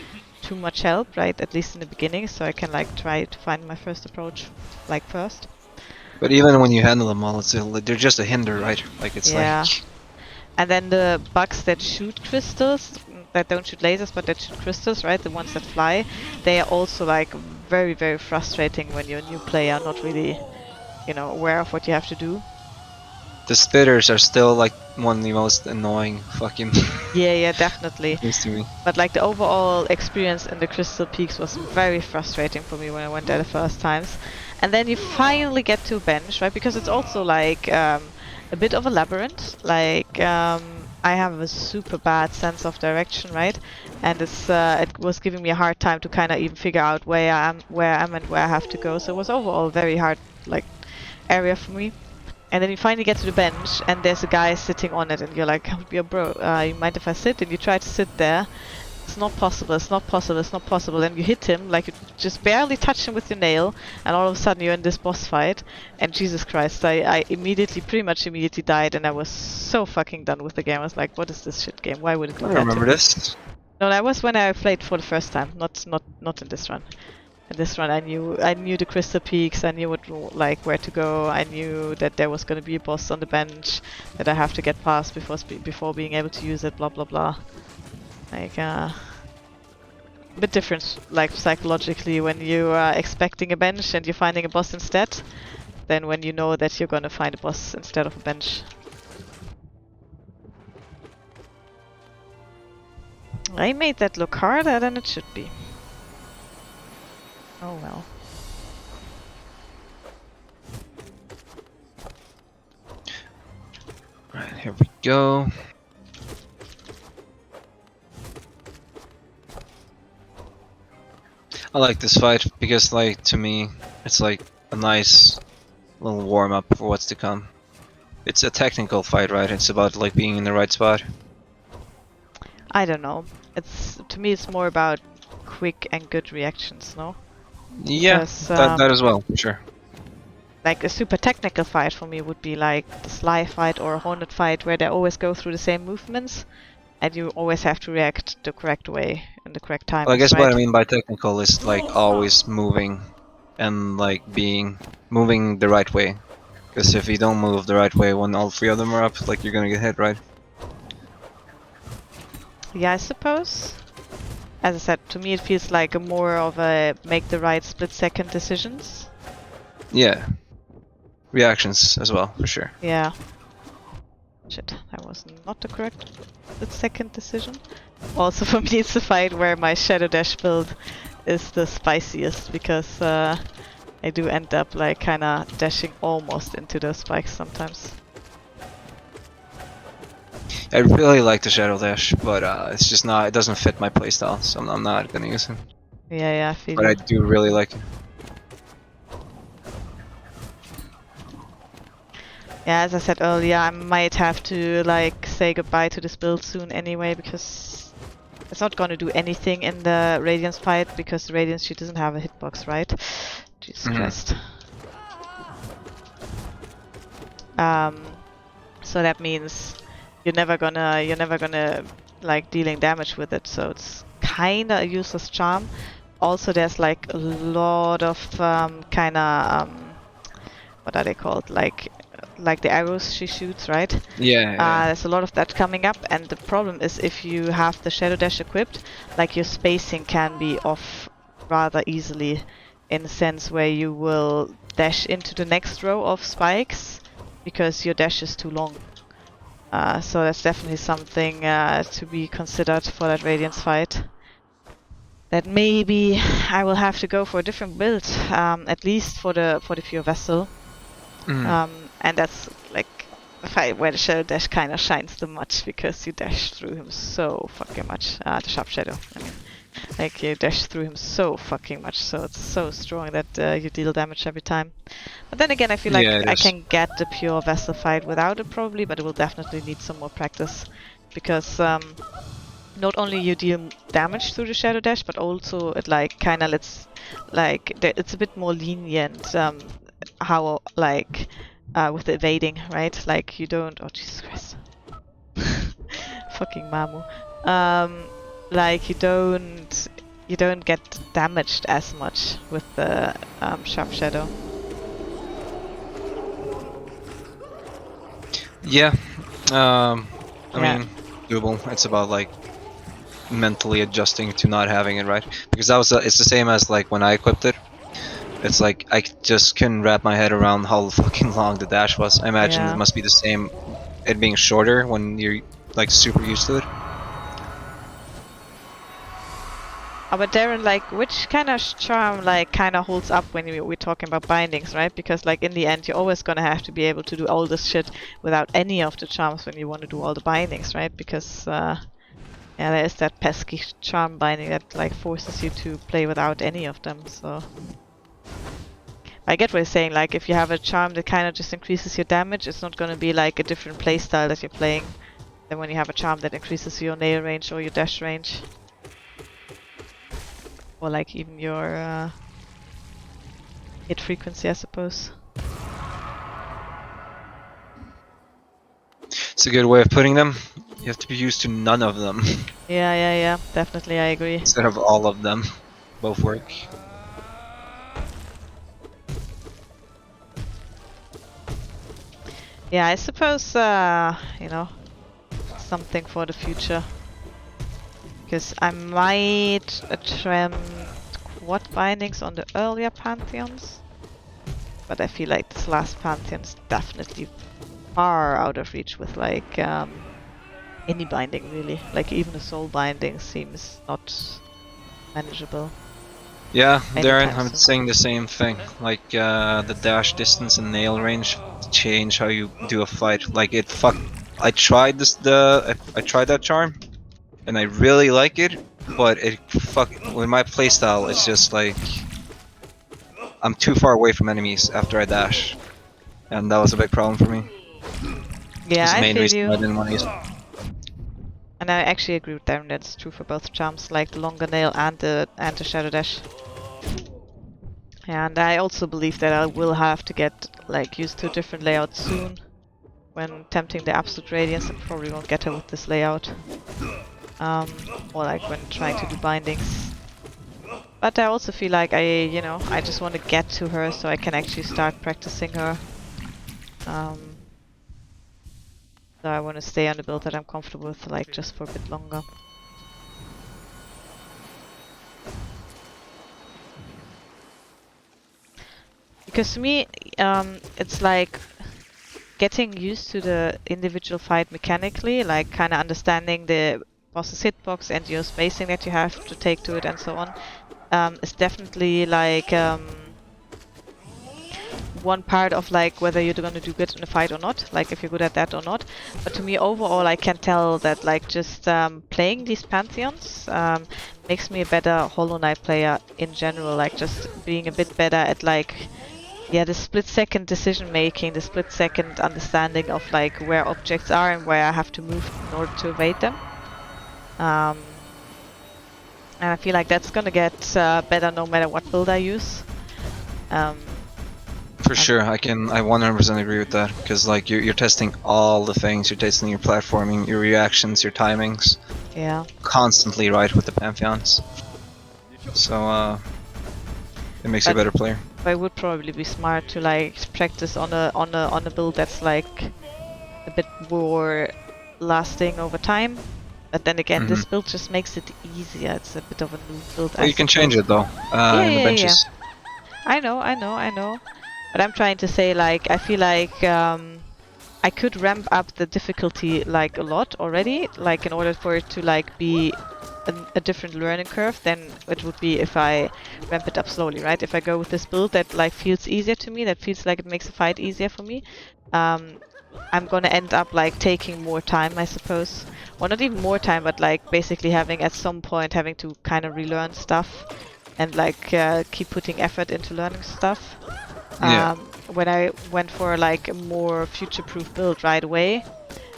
too much help, right? At least in the beginning, so I can like try to find my first approach like first. But even when you handle them all, they're just a hinder, right? Like it's like. And then the bugs that shoot crystals, that don't shoot lasers but that shoot crystals, right? The ones that fly, they are also like very, very frustrating when you're a new player, not really, aware of what you have to do. The spitters are still like one of the most annoying fucking. Yeah, definitely. things to me. But like the overall experience in the Crystal Peaks was very frustrating for me when I went there the first times. And then you finally get to a bench, right? Because it's also like a bit of a labyrinth. Like I have a super bad sense of direction, right? And it was giving me a hard time to kind of even figure out where I am and where I have to go. So it was overall a very hard like area for me. And then you finally get to the bench, and there's a guy sitting on it, and you're like, "Yo, bro, you mind if I sit?" And you try to sit there. It's not possible. It's not possible. It's not possible. And you hit him, like you just barely touch him with your nail, and all of a sudden you're in this boss fight. And Jesus Christ, I pretty much immediately died, and I was so fucking done with the game. I was like, "What is this shit game? Why would it do I that to remember me?" this. No, that was when I played for the first time. Not in this run. In this run, I knew the crystal peaks. I knew where to go. I knew that there was going to be a boss on the bench that I have to get past before being able to use it. Blah blah blah. Like a bit different, like psychologically, when you are expecting a bench and you're finding a boss instead, than when you know that you're going to find a boss instead of a bench. I made that look harder than it should be. Oh well. Right, here we go. I like this fight because, like, to me, it's like a nice little warm up for what's to come. It's a technical fight, right? It's about like being in the right spot. I don't know. To me, it's more about quick and good reactions, no? Yeah, Because, that as well, for sure. like a super technical fight for me would be like the Sly fight or a Hornet fight, where they always go through the same movements, and you always have to react the correct way in the correct time. Well, I guess right? what I mean by technical is like always moving and like moving the right way. Because if you don't move the right way when all three of them are up, like you're gonna get hit, right? Yeah, I suppose. As I said, to me it feels like a more of a make the right split-second decisions. Yeah. Reactions as well, for sure. Yeah. Shit, that was not the correct split-second decision. Also for me it's a fight where my Shadow Dash build is the spiciest, because I do end up like kinda dashing almost into those spikes sometimes. I really like the Shadow Dash, but it's just not. It doesn't fit my playstyle, so I'm not gonna use it. Yeah, I feel But you. I do really like it. Yeah, as I said earlier, I might have to like say goodbye to this build soon anyway, because it's not gonna do anything in the Radiance fight, because the Radiance she doesn't have a hitbox, right? Jesus Christ. So that means you're never gonna like dealing damage with it, so it's kinda a useless charm. Also, there's like a lot of what are they called? Like the arrows she shoots, right? Yeah. There's a lot of that coming up, and the problem is if you have the Shadow Dash equipped, like your spacing can be off rather easily, in the sense where you will dash into the next row of spikes because your dash is too long. So that's definitely something to be considered for that Radiance fight. That maybe I will have to go for a different build, at least for the pure vessel. And that's like the fight where the Shadow Dash kind of shines the much, because you dash through him so fucking much. The Sharp Shadow, I mean. Like, you dash through him so fucking much, so it's so strong that you deal damage every time. But then again, I feel like I can get the pure vessel fight without it probably, but it will definitely need some more practice. Because not only you deal damage through the Shadow Dash, but also it like kinda lets, like, it's a bit more lenient how, like, with the evading, right? Like, you don't... Oh, Jesus Christ. Fucking Mamu. Like, you don't get damaged as much with the Sharp Shadow. Yeah. I mean, doable. It's about like mentally adjusting to not having it, right? Because that was it's the same as like when I equipped it. It's like I just couldn't wrap my head around how fucking long the dash was. I imagine it must be the same, it being shorter when you're like super used to it. But Darren, like, which kind of charm, like, kind of holds up when we're talking about bindings, right? Because, like, in the end, you're always gonna have to be able to do all this shit without any of the charms when you want to do all the bindings, right? Because, yeah, there is that pesky charm binding that, like, forces you to play without any of them, so... I get what you're saying, like, if you have a charm that kind of just increases your damage, it's not gonna be, like, a different playstyle that you're playing than when you have a charm that increases your nail range or your dash range. Or like even your hit frequency, I suppose. It's a good way of putting them. You have to be used to none of them Yeah, definitely, I agree. instead of all of them. Both work. Yeah, I suppose, you know, something for the future. Because I might attempt quad bindings on the earlier Pantheons. But I feel like this last Pantheon is definitely far out of reach with, like, any binding, really. Like, even a soul binding seems not manageable. Yeah, Darren, Anytime I'm soon. saying the same thing. Like, the dash distance and nail range change how you do a fight. Like, I tried I tried that charm, and I really like it, but with my playstyle, it's just like I'm too far away from enemies after I dash, and that was a big problem for me. Yeah, It's the I main feel reason you. I didn't want to use it. And I actually agree with Darren, that's true for both charms, like the longer nail and the shadow dash. And I also believe that I will have to get like used to a different layout soon. When attempting the Absolute Radiance, I probably won't get her with this layout. Or like when trying to do bindings. But I also feel like I just want to get to her so I can actually start practicing her. So I want to stay on the build that I'm comfortable with, like, just for a bit longer. Because to me, it's like getting used to the individual fight mechanically, like kind of understanding the boss's hitbox and your spacing that you have to take to it and so on, is definitely like one part of like whether you're going to do good in a fight or not, like if you're good at that or not. But to me overall I can tell that like just playing these Pantheons makes me a better Hollow Knight player in general, like just being a bit better at like, yeah, the split-second decision making, the split-second understanding of like where objects are and where I have to move in order to evade them. And I feel like that's gonna get better no matter what build I use. For sure, I 100% agree with that, because like you're testing all the things, you're testing your platforming, your reactions, your timings, Yeah. constantly right with the Pantheons. So it makes you a better player. But it would probably be smart to like practice on a build that's like a bit more lasting over time. But then again, this build just makes it easier. It's a bit of a new build. Well, you can change it though in the benches. I know. But I'm trying to say, like, I feel like I could ramp up the difficulty like a lot already, like in order for it to like be a different learning curve than it would be if I ramp it up slowly, right? If I go with this build that like feels easier to me, that feels like it makes the fight easier for me, I'm gonna end up like taking more time, I suppose. Well, not even more time, but like basically having at some point having to kind of relearn stuff and like keep putting effort into learning stuff. Yeah. When I went for like a more future-proof build right away,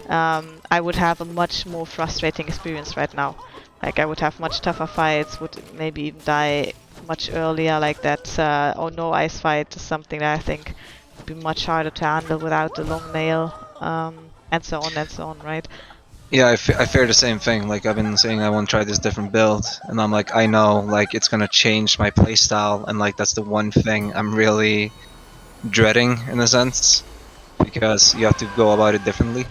I would have a much more frustrating experience right now. Like I would have much tougher fights, would maybe even die much earlier, like that oh no ice fight is something that I think would be much harder to handle without the long nail, and so on, right? Yeah, I fear the same thing. Like I've been saying I want to try this different build, and I'm like, I know like it's gonna change my playstyle, and like that's the one thing I'm really dreading in a sense, because you have to go about it differently.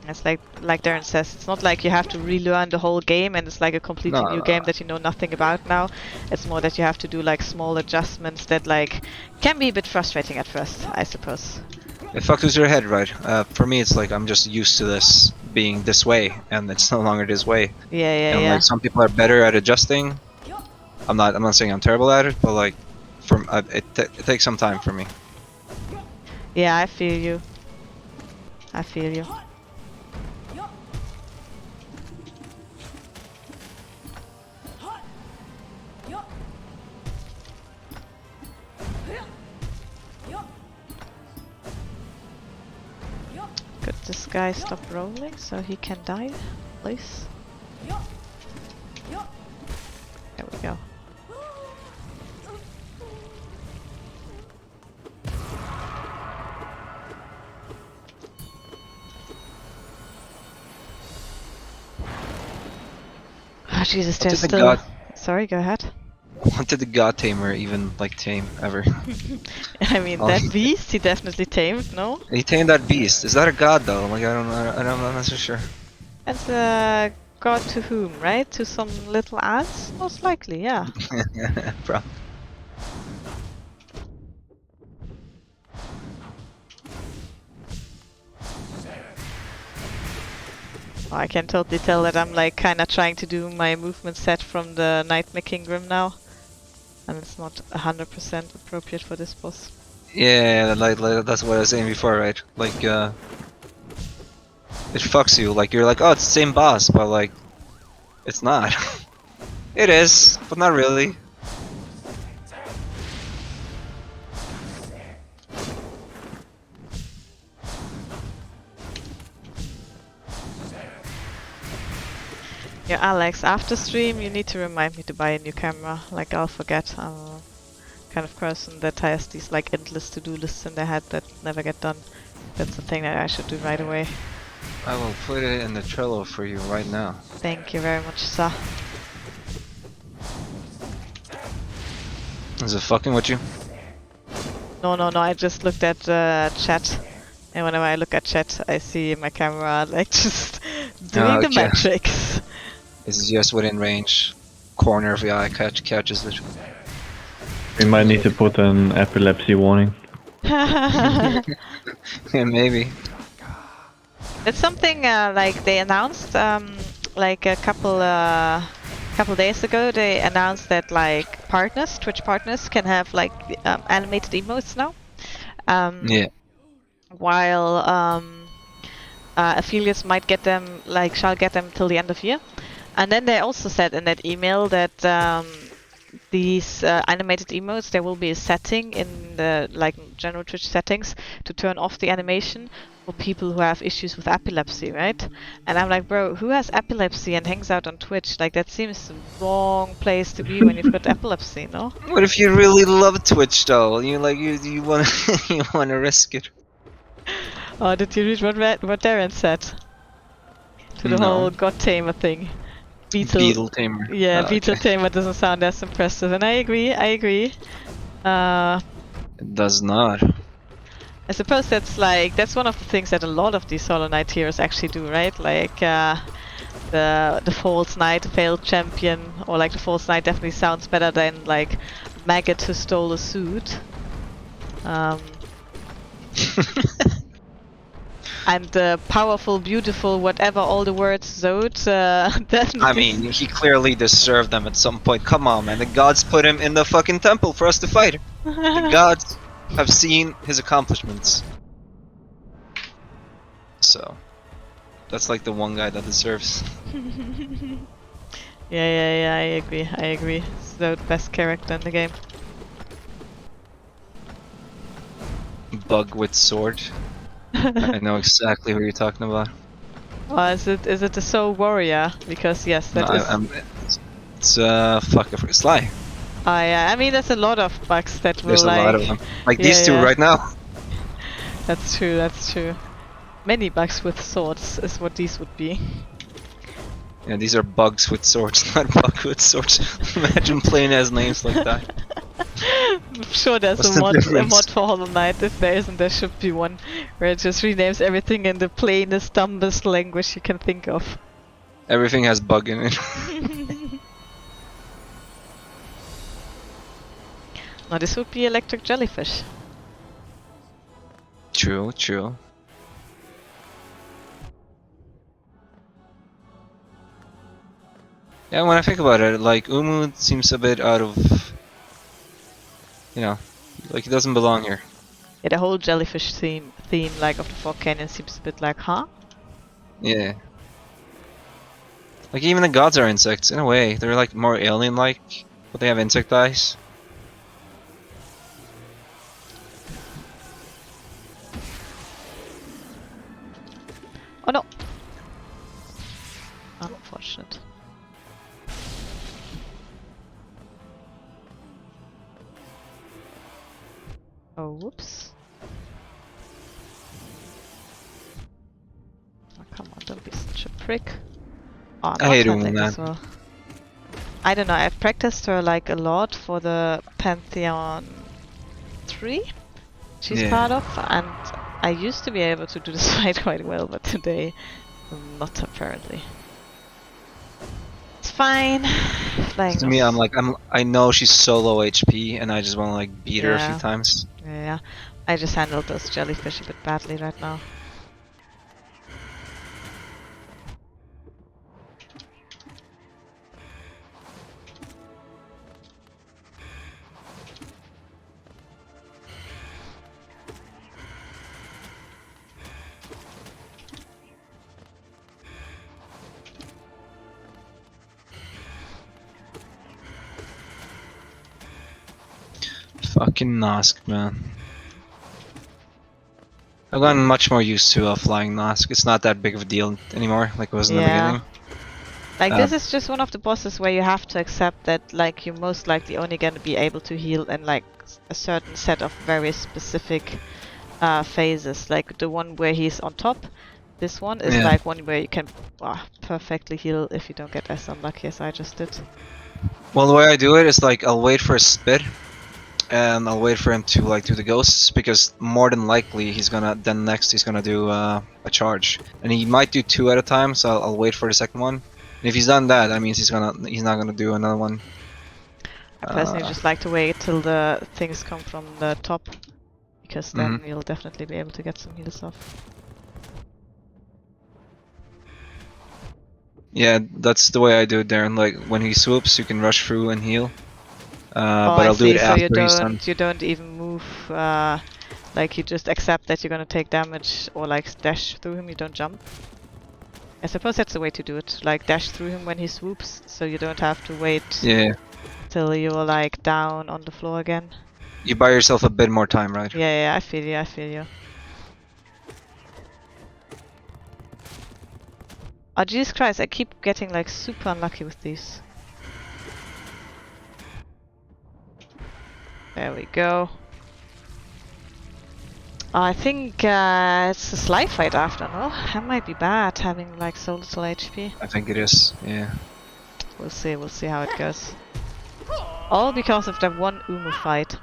It's like Darren says, it's not like you have to relearn the whole game and it's like a completely new game that you know nothing about now. It's more that you have to do like small adjustments that like can be a bit frustrating at first, I suppose. It fucked with your head, right? For me, it's like I'm just used to this being this way, and it's no longer this way. Yeah, And yeah. like some people are better at adjusting. I'm not saying I'm terrible at it, but like, it takes some time for me. Yeah, I feel you. I feel you. Could this guy stop rolling so he can die, please? There we go. Oh Jesus, there's still... Sorry, go ahead. What did the God Tamer even like tame ever? I mean, Oh, that beast he definitely tamed, no? He tamed that beast. Is that a god though? Like I don't know. I'm not so sure. That's a god to whom, right? To some little ants? Most likely, yeah. Bro. Oh, I can totally tell that I'm like kinda trying to do my movement set from the Nightmare Kingdom now. And it's not 100% appropriate for this boss. Yeah, like that's what I was saying before, right? Like it fucks you. Like you're like, oh, it's the same boss, but like, it's not. It is, but not really. Yeah, Alex, after stream you need to remind me to buy a new camera. Like I'll forget. I'm a kind of person that has these like endless to-do lists in their head that never get done. That's the thing that I should do right away. I will put it in the Trello for you right now. Thank you very much, sir. Is it fucking with you? No, I just looked at chat. And whenever I look at chat, I see my camera like just doing the okay. metrics. It's just within range. Corner of the eye catches it. We might need to put an epilepsy warning. Yeah, maybe. It's something like they announced like a couple days ago. They announced that like partners, Twitch partners, can have like animated emotes now. Yeah. While affiliates might get them, like shall get them till the end of year. And then they also said in that email that these animated emotes, there will be a setting in the like general Twitch settings to turn off the animation for people who have issues with epilepsy, right? And I'm like, bro, who has epilepsy and hangs out on Twitch? Like that seems the wrong place to be when you've got epilepsy, no? What if you really love Twitch though? You like you want you want to risk it? Oh, did you read what Darren said to the whole God Tamer thing? Beetle Tamer. Yeah, Oh, Beetle okay. Tamer doesn't sound as impressive, and I agree. It does not. I suppose that's one of the things that a lot of these Hollow Knight heroes actually do, right? Like the False Knight, failed champion, or like the False Knight definitely sounds better than like Maggot who stole a suit. And the powerful, beautiful, whatever all the words Zod. I mean, he clearly deserved them at some point. Come on, man. The gods put him in the fucking temple for us to fight. The gods have seen his accomplishments. So, that's like the one guy that deserves. Yeah, I agree. Zod, best character in the game. Bug with sword. I know exactly who you're talking about. Oh, is it the Soul Warrior? Because yes, that is. It's fuck, Sly. Oh yeah, I mean there's a lot of bugs that will There's a lot of them. Like these two right now. That's true. Many bugs with swords is what these would be. Yeah, these are bugs with swords, not bugs with swords. Imagine playing as names like that. I'm sure there's What's a the mod for Hollow Knight. If there isn't, there should be one where it just renames everything in the plainest, dumbest language you can think of. Everything has bug in it. Now this would be electric jellyfish. True, true. Yeah, when I think about it, like Umu seems a bit out of, you know, like he doesn't belong here. Yeah, the whole jellyfish theme like of the Fog Canyon seems a bit like, huh? Yeah. Like even the gods are insects in a way. They're like more alien-like, but they have insect eyes. Oh no! Unfortunate. Oh, whoops. Oh, come on, don't be such a prick. Oh, I'm I hate Umu, handling man. as well. I don't know, I've practiced her like a lot for the Pantheon 3 she's Yeah. part of, and I used to be able to do this fight quite well, but today, not apparently. It's fine. Flying To me, I'm was- like, I know she's so low HP, and I just want to like beat her a few Yeah. times. Yeah, I just handled those jellyfish a bit badly right now. Fucking Nosk, man. I've gotten much more used to flying Nosk. It's not that big of a deal anymore, like it was in the Yeah. beginning. Like this is just one of the bosses where you have to accept that like you're most likely only gonna be able to heal in like a certain set of very specific phases. Like the one where he's on top, this one is Yeah. like one where you can perfectly heal if you don't get as unlucky as I just did. Well, the way I do it is like I'll wait for a spit, and I'll wait for him to like do the ghosts, because more than likely he's gonna next he's gonna do a charge, and he might do 2 at a time. So I'll wait for the second one. And if he's done that, that means he's not gonna do another one. I personally just like to wait till the things come from the top, because then you'll definitely be able to get some heals off. Yeah, that's the way I do it, Darren. Like when he swoops, you can rush through and heal. Oh, But I I'll do see. it So after he's done. you don't even move. Like you just accept that you're gonna take damage, or like dash through him. You don't jump. I suppose that's the way to do it. Like dash through him when he swoops, so you don't have to wait Yeah, till you're like down on the floor again. you buy yourself a bit more time, right? Yeah, I feel you. I feel you. Oh Jesus Christ! I keep getting like super unlucky with these. There we go. I think it's a slide fight after, no? That might be bad, having like so little HP. I think it is. Yeah. We'll see how it goes. All because of that one Umu fight.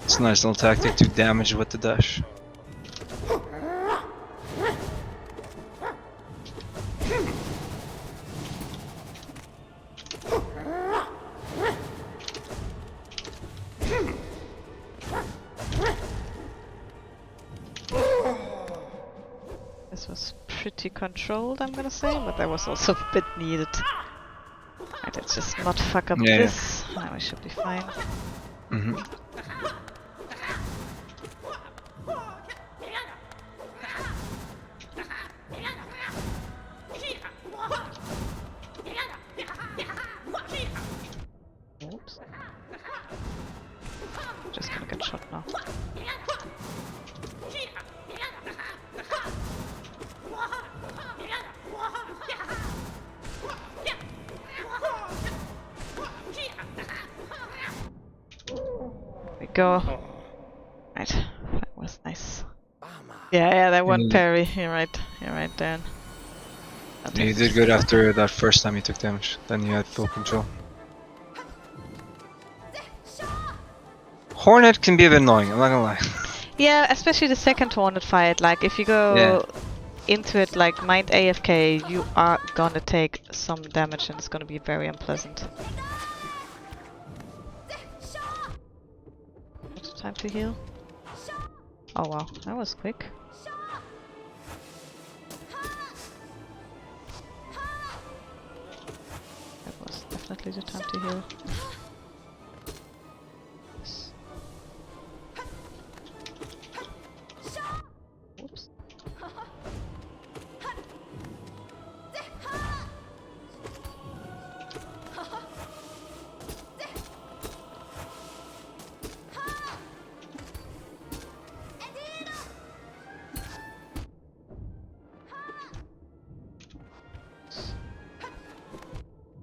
It's a nice little tactic to damage with the dash. This was pretty controlled, I'm gonna say, but that was also a bit needed. Right, let's just not fuck up Yeah. this. Now we should be fine. Mm-hmm. Oops. Just gonna get shot now. We go. Right, that was nice. Yeah, that one parry. You're right, Dan. Yeah, you did good after that first time you took damage. Then you had full control. Hornet can be a bit annoying, I'm not gonna lie. Yeah, especially the second Hornet fight. Like, if you go into it like mind AFK, you are gonna take some damage and it's gonna be very unpleasant. What's the time to heal? Oh wow, that was quick. That was definitely the time to heal. Oops.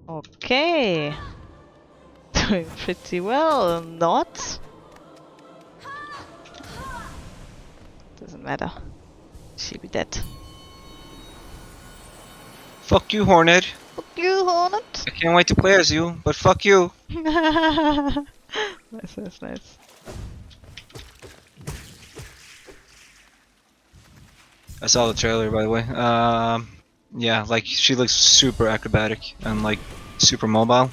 Okay. Doing pretty well, not? Doesn't matter. She'll be dead. Fuck you, Hornet. Fuck you, Hornet! I can't wait to play as you, but fuck you. Nice. I saw the trailer, by the way. Yeah, like she looks super acrobatic and like super mobile,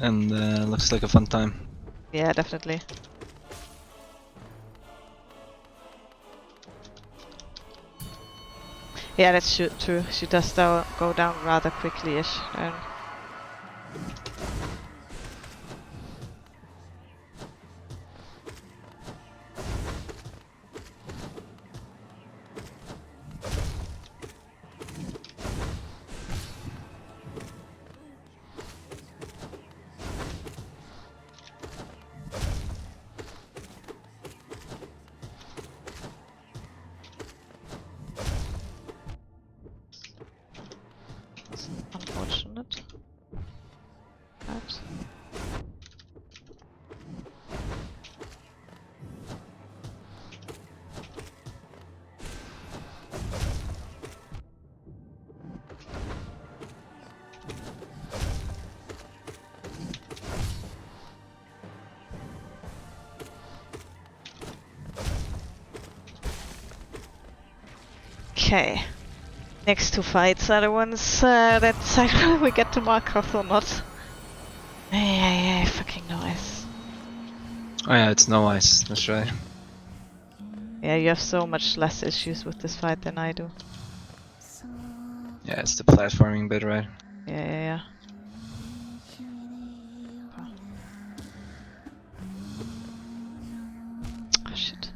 and looks like a fun time. Yeah, definitely. Yeah, that's true. She does go down rather quickly-ish. It's unfortunate. But okay. Next two fights are the ones that decide whether we get to Markov or not. Yeah, fucking no ice. Oh yeah, it's no ice. That's right. Yeah, you have so much less issues with this fight than I do. Yeah, it's the platforming bit, right? Yeah. Oh shit.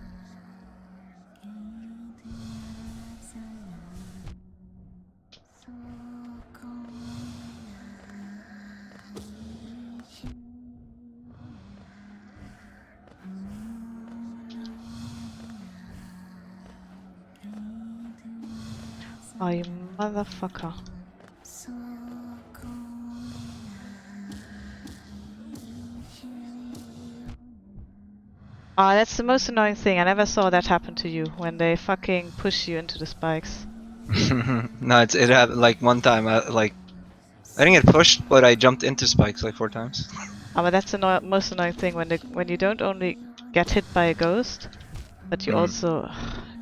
Oh, you motherfucker. Ah, that's the most annoying thing. I never saw that happen to you, when they fucking push you into the spikes. No, it happened like one time. I didn't get pushed, but I jumped into spikes like 4 times. Ah, but that's the most annoying thing, when you don't only get hit by a ghost, but you also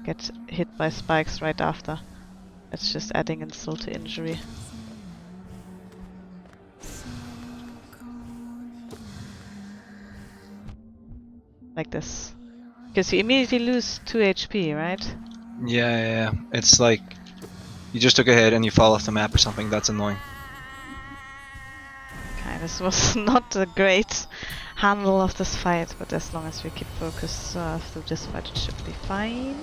get hit by spikes right after. It's just adding insult to injury. Like this. Because you immediately lose 2 HP, right? Yeah. It's like you just took a hit and you fall off the map or something. That's annoying. Okay, this was not a great handle of this fight, but as long as we keep focused through this fight, it should be fine.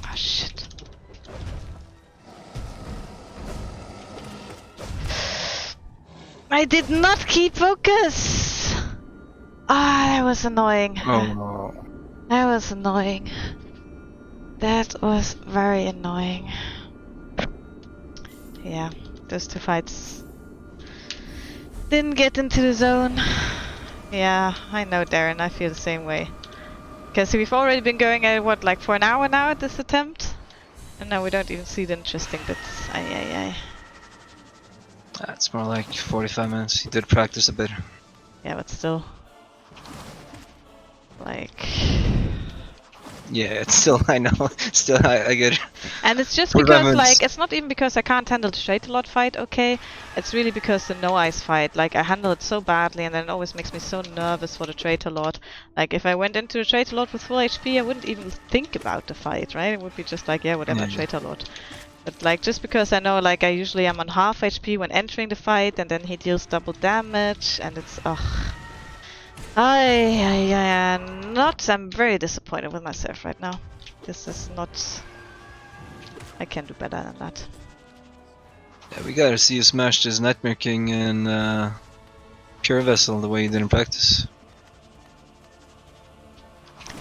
Oh shit. I did not keep focus! Ah, that was annoying. Oh no. That was annoying. That was very annoying. Yeah, those two fights didn't get into the zone. Yeah, I know, Darren, I feel the same way. Because we've already been going at what, like for an hour now at this attempt? And now we don't even see the interesting bits. Ay. That's more like 45 minutes. You did practice a bit. Yeah, but still. Like... Yeah, it's still, I know. Still, I get it. And it's just 45 because, minutes. like, it's not even because I can't handle the straight a lot fight, okay? It's really because the no ice fight, like, I handle it so badly and then it always makes me so nervous for the traitor lord. Like, if I went into the traitor lord with full HP, I wouldn't even think about the fight, right? It would be just like, yeah, whatever, Yeah. traitor lord. But, like, just because I know, like, I usually am on half HP when entering the fight and then he deals double damage and it's, ugh. I'm very disappointed with myself right now. This is not... I can do better than that. Yeah, we gotta see you smash this Nightmare King and Pure Vessel the way you did in practice.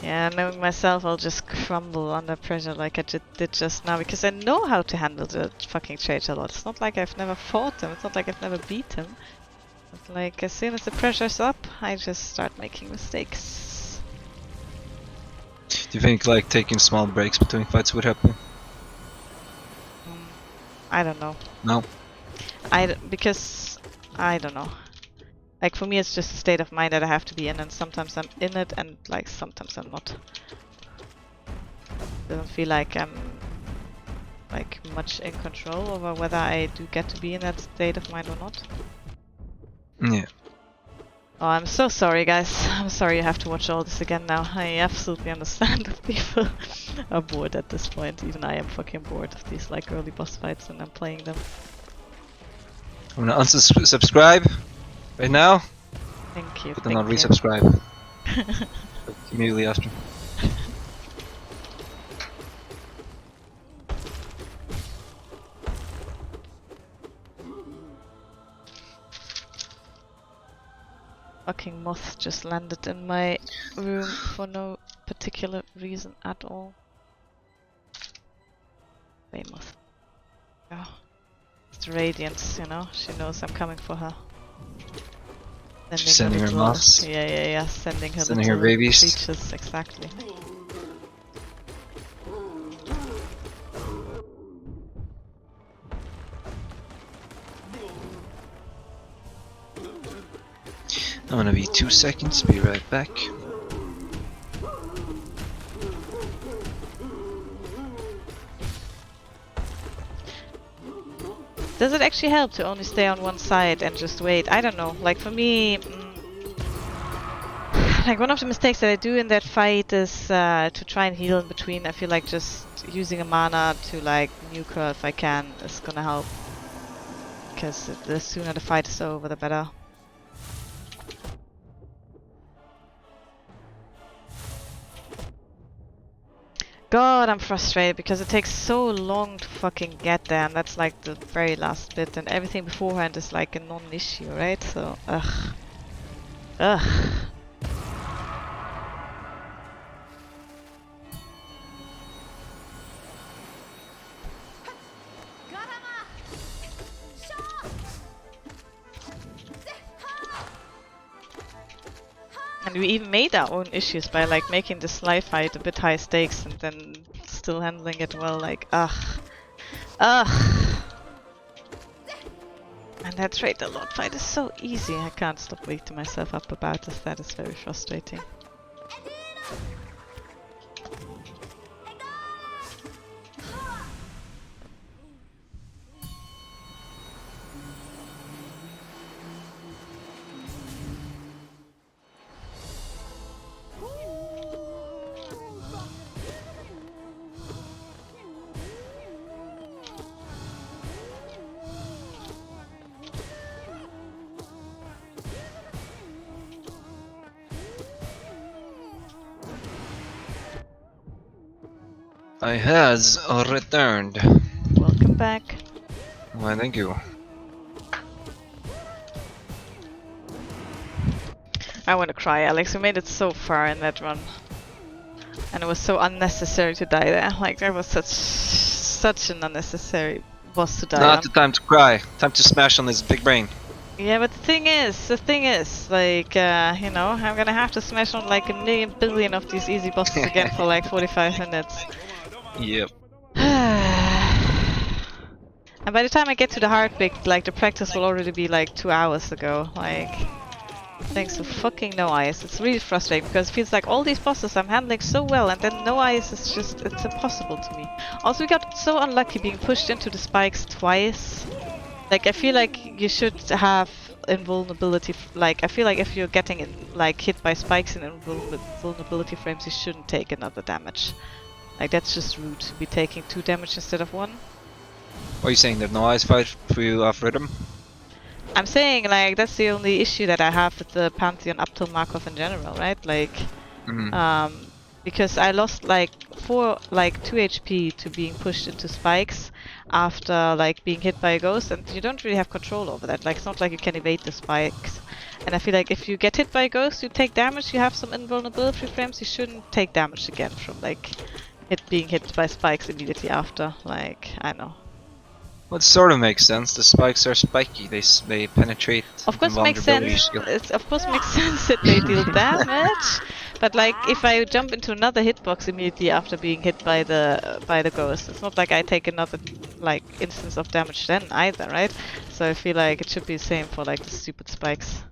Yeah, knowing myself, I'll just crumble under pressure like I did just now, because I know how to handle the fucking traitor lord. It's not like I've never fought him, it's not like I've never beat him. But like, as soon as the pressure's up, I just start making mistakes. Do you think like taking small breaks between fights would help you? I don't know. No? Because, I don't know. Like, for me it's just a state of mind that I have to be in, and sometimes I'm in it and like sometimes I'm not. Doesn't feel like I'm like much in control over whether I do get to be in that state of mind or not. Yeah. Oh, I'm so sorry, guys. I'm sorry you have to watch all this again now. I absolutely understand if people are bored at this point. Even I am fucking bored of these like early boss fights and I'm playing them. I'm gonna unsubscribe right now, Thank you. but then I'll Thank you. resubscribe immediately after. Fucking moth just landed in my room for no particular reason at all. Hey, moth. Oh. It's the Radiance, you know? She knows I'm coming for her. She's sending her little- moths? Yeah. Sending her Sending her little babies? creatures, exactly. I'm gonna be 2 seconds, be right back. Does it actually help to only stay on one side and just wait? I don't know. Like for me, like one of the mistakes that I do in that fight is to try and heal in between. I feel like just using a mana to like nuke her if I can is gonna help. Because the sooner the fight is over, the better. God, I'm frustrated because it takes so long to fucking get there, and that's like the very last bit, and everything beforehand is like a non-issue, right? So, ugh. And we even made our own issues by like making the Sly fight a bit high stakes and then still handling it well, like, ugh. And that traitor lord fight is so easy, I can't stop beating myself up about this, that is very frustrating. I has returned. Welcome back. Why, thank you. I want to cry, Alex. We made it so far in that run. And it was so unnecessary to die there. Like, that was such an unnecessary boss to die Not on. the time to cry. Time to smash on his big brain. Yeah, but the thing is, like, you know, I'm gonna have to smash on like a million billion of these easy bosses again for like 45 minutes. Yep. And by the time I get to the hard bit, like, the practice will already be like 2 hours ago. Like, thanks to fucking no ice. It's really frustrating because it feels like all these bosses I'm handling so well, and then no ice is just, it's impossible to me. Also, we got so unlucky being pushed into the spikes twice. Like, I feel like you should have invulnerability. Like, I feel like if you're getting like hit by spikes in invulnerability frames, you shouldn't take another damage. Like, that's just rude to be taking 2 damage instead of 1. What are you saying? There's no ice fight for you off rhythm? I'm saying, like, that's the only issue that I have with the Pantheon up till Markov in general, right? Like, because I lost like 2 HP to being pushed into spikes after like being hit by a ghost, and you don't really have control over that. Like, it's not like you can evade the spikes. And I feel like if you get hit by a ghost, you take damage, you have some invulnerability frames, you shouldn't take damage again from like being hit by spikes immediately after. Like, I know. Well, it sort of makes sense. The spikes are spiky. They penetrate. Of course, it makes sense. It of course makes sense that they deal damage. But like, if I jump into another hitbox immediately after being hit by the ghost, it's not like I take another like instance of damage then either, right? So I feel like it should be the same for like the stupid spikes.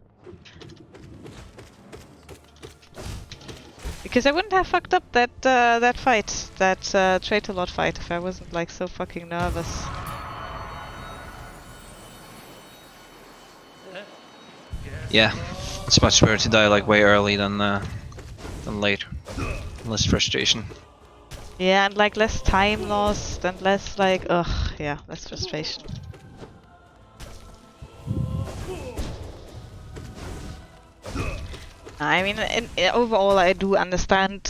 Because I wouldn't have fucked up that that fight, that traitor lord fight, if I wasn't like so fucking nervous. Yeah, it's much better to die like way early than late. Less frustration. Yeah, and like less time lost and less like, ugh, yeah, less frustration. I mean, overall, I do understand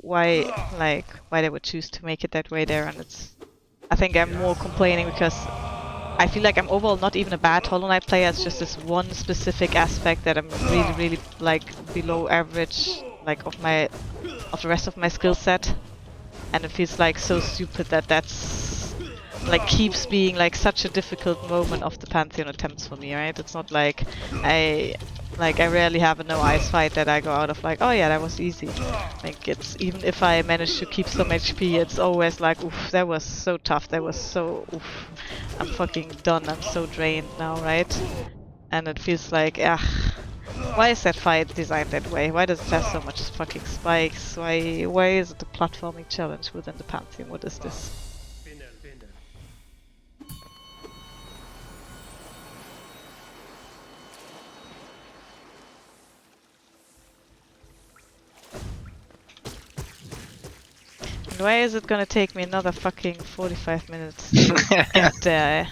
why they would choose to make it that way there, and I think I'm more complaining because I feel like I'm overall not even a bad Hollow Knight player. It's just this one specific aspect that I'm really like below average, like of the rest of my skill set, and it feels like so stupid that that's like keeps being like such a difficult moment of the Pantheon attempts for me, right? It's not like I rarely have a no ice fight that I go out of like, oh yeah, that was easy. Like, it's even if I manage to keep some HP, it's always like, oof, that was so tough, that was so, oof, I'm fucking done, I'm so drained now, right? And it feels like, why is that fight designed that way? Why does it have so much fucking spikes? Why is it a platforming challenge within the Pantheon? What is this? And why is it gonna take me another fucking 45 minutes to get there?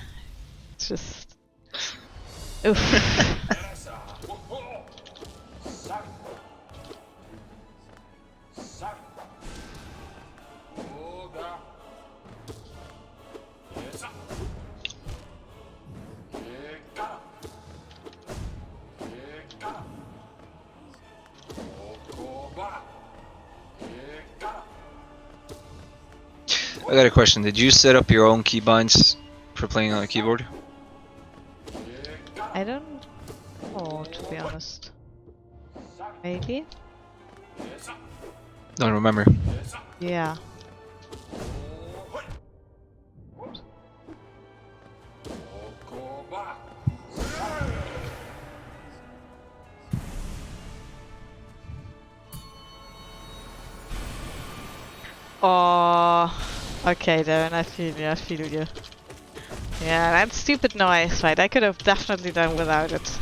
It's just... oof. I got a question. Did you set up your own keybinds for playing on a keyboard? I don't know, to be honest. Maybe? Don't remember. Yeah. Oh, okay, Darren, I feel you. Yeah, that stupid noise fight. I could have definitely done without it.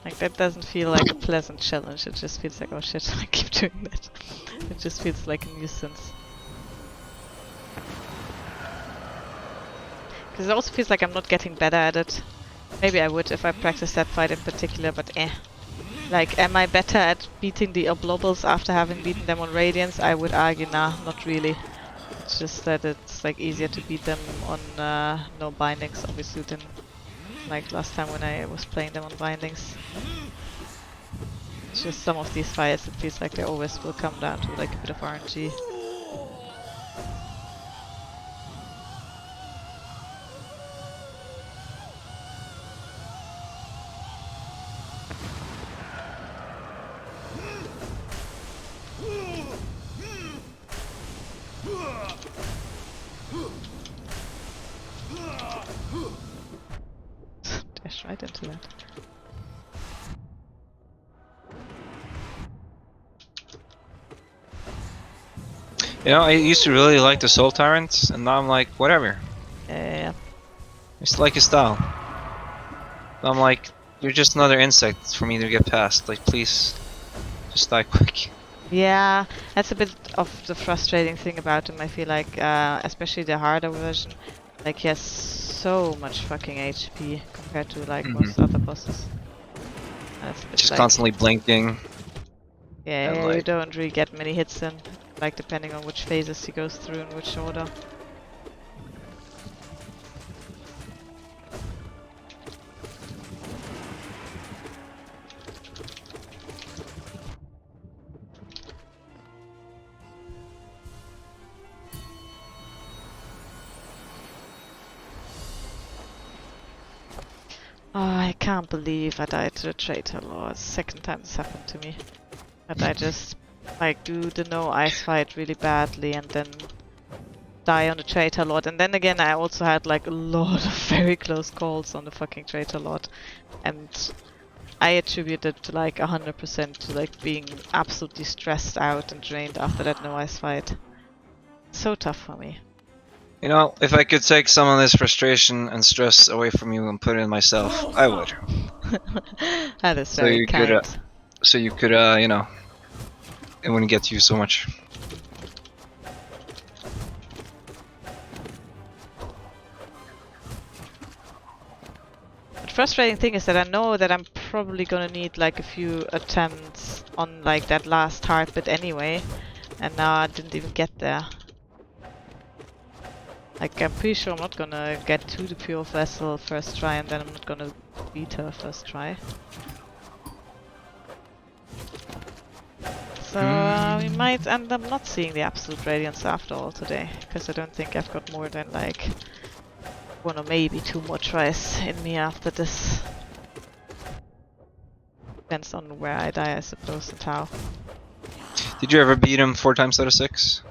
Like, that doesn't feel like a pleasant challenge. It just feels like, oh shit, I keep doing that. It just feels like a nuisance. Because it also feels like I'm not getting better at it. Maybe I would if I practiced that fight in particular, but eh. Like, am I better at beating the Oblobbles after having beaten them on Radiance? I would argue, nah, not really. It's just that it's like easier to beat them on no bindings, obviously, than like last time when I was playing them on bindings. It's just some of these fights, it feels like they always will come down to like a bit of RNG. Dash right into that. You know, I used to really like the Soul Tyrants, and now I'm like, whatever. Yeah. It's like his style. I'm like, you're just another insect for me to get past. Like, please, just die quick. Yeah, that's a bit of the frustrating thing about him, I feel like, especially the harder version. Like, he has so much fucking HP compared to, like, most other bosses. That's a bit Just like, constantly blinking. yeah, and, you like- don't really get many hits in, like, depending on which phases he goes through in which order. Oh, I can't believe I died to the Traitor Lord. Second time this happened to me. That I just, like, do the no ice fight really badly and then die on the Traitor Lord. And then again, I also had, like, a lot of very close calls on the fucking Traitor Lord. And I attribute it to, like, 100% to, like, being absolutely stressed out and drained after that no ice fight. So tough for me. You know, if I could take some of this frustration and stress away from you and put it in myself, I would. That is So very you could, kind. So you could, you know, it wouldn't get to you so much. The frustrating thing is that I know that I'm probably gonna need like a few attempts on like that last hard bit anyway, and now I didn't even get there. Like, I'm pretty sure I'm not gonna get to the pure vessel first try, and then I'm not gonna beat her first try. So we might end up not seeing the Absolute Radiance after all today, because I don't think I've got more than like one or maybe two more tries in me after this. Depends on where I die, I suppose, and how. Did you ever beat him 4 times out of 6?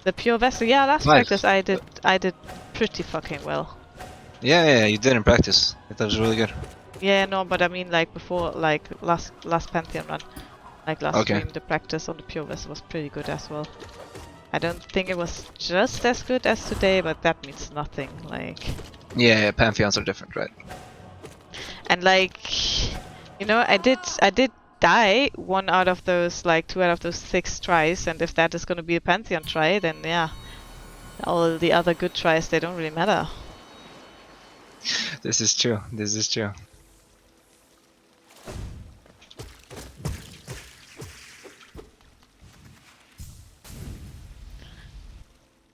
The pure vessel, yeah, last Nice. practice I did pretty fucking well. Yeah, you did in practice. I thought it was really good. Yeah, no, but I mean like before, like last Pantheon run, like last Okay. stream, the practice on the pure vessel was pretty good as well. I don't think it was just as good as today, but that means nothing. Like, Yeah, Pantheons are different, right? and like, you know, I did die 1 out of those, like 2 out of those 6 tries, and if that is going to be a Pantheon try, then yeah, all the other good tries, they don't really matter. This is true. This is true.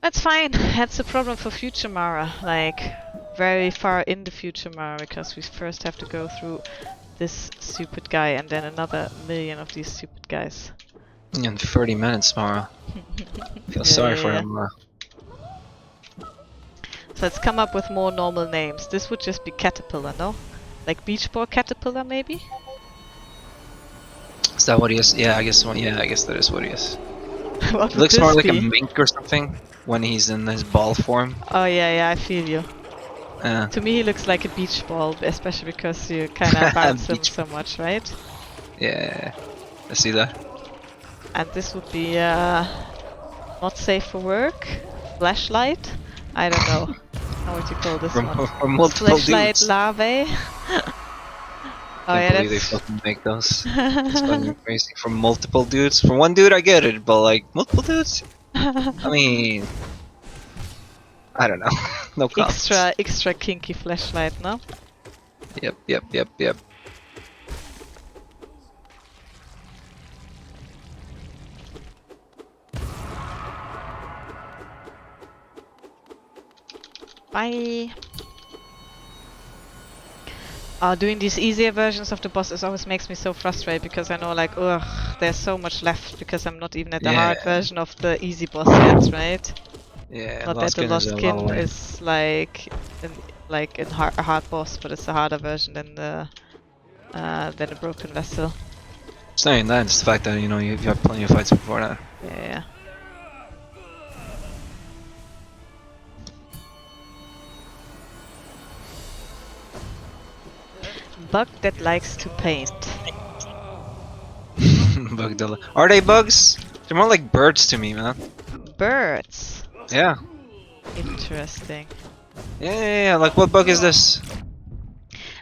That's fine. That's a problem for future Mara, like very far in the future Mara, because we first have to go through this stupid guy and then another million of these stupid guys. In 30 minutes, Mara. Feel sorry for Yeah. him. So let's come up with more normal names. This would just be Caterpillar, no? Like Beach Ball Caterpillar, maybe? Is that what he is? Yeah, I guess. Yeah, I guess that is what he is. What He would looks this more like a be? mink or something when he's in his ball form. Oh yeah, I feel you. Yeah. To me he looks like a beach ball, especially because you kinda bounce him Beach- so much, right? Yeah, I see that. And this would be not safe for work, flashlight. I don't know. How would you call this From, one? from multiple Flashlight dudes. larvae. Oh Can't yeah, believe they that's. fucking make those. It's fucking crazy. From multiple dudes. From one dude, I get it, but like multiple dudes. I mean, I don't know. No comments. extra kinky flashlight, no? Yep. Bye. Doing these easier versions of the bosses always makes me so frustrated because I know like, ugh, there's so much left because I'm not even at the hard Yeah. version of the easy boss yet, right? Yeah, Not that the Lostkin is a Lost long Kin way. is like a hard boss, but it's a harder version than the Broken Vessel. It's not even that, it's the fact that, you know, you have plenty of fights before that. Yeah. Bug that likes to paint. Are they bugs? They're more like birds to me, man. Birds. Yeah. Interesting. Yeah, like what bug is this?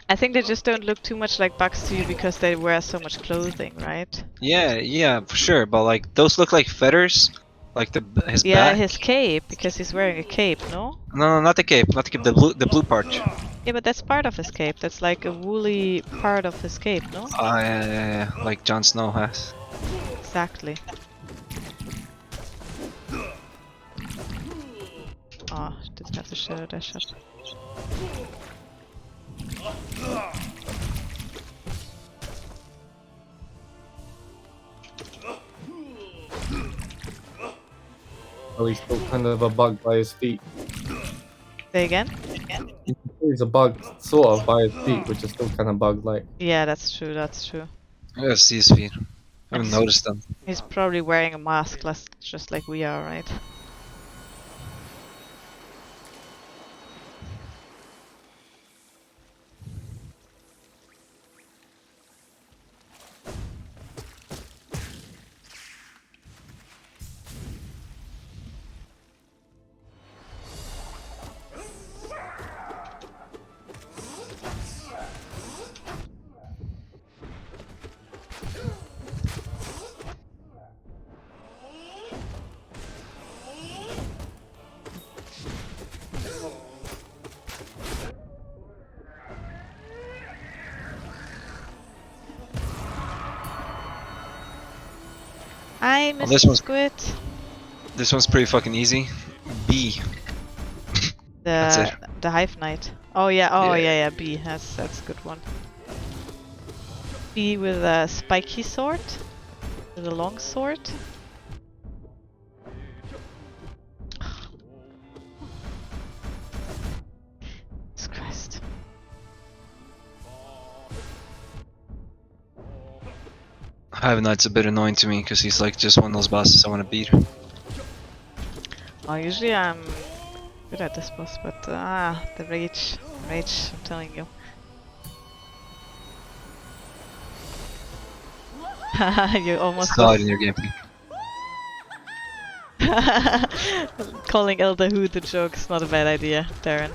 I think they just don't look too much like bugs to you because they wear so much clothing, right? Yeah, for sure, but like, those look like feathers. Like his Yeah, back. his cape, because he's wearing a cape, no? No, not the cape, the blue part. Yeah, but that's part of his cape. That's like a woolly part of his cape, no? Yeah, like Jon Snow has. Exactly. Oh, didn't have to shadow dash up. Oh, he's still kind of a bug by his feet. Say again? He's a bug sort of by his feet, which is still kind of bug-like. Yeah, that's true, that's true. I gotta see his feet. I haven't Yes. noticed them. He's probably wearing a mask, just like we are, right? Hi, Oh, Mr. this one's- Squid. This one's pretty fucking easy. B. That's it. The Hive Knight. Oh yeah, Yeah. yeah, B. That's a good one. B with a spiky sword, with a long sword. Jesus Christ. Hive Knight's a bit annoying to me because he's like just one of those bosses I want to beat. Oh, usually I'm good at this boss, but the rage, I'm telling you. You almost Saw it in your gameplay. calling Elder Who the joke's not a bad idea, Darren.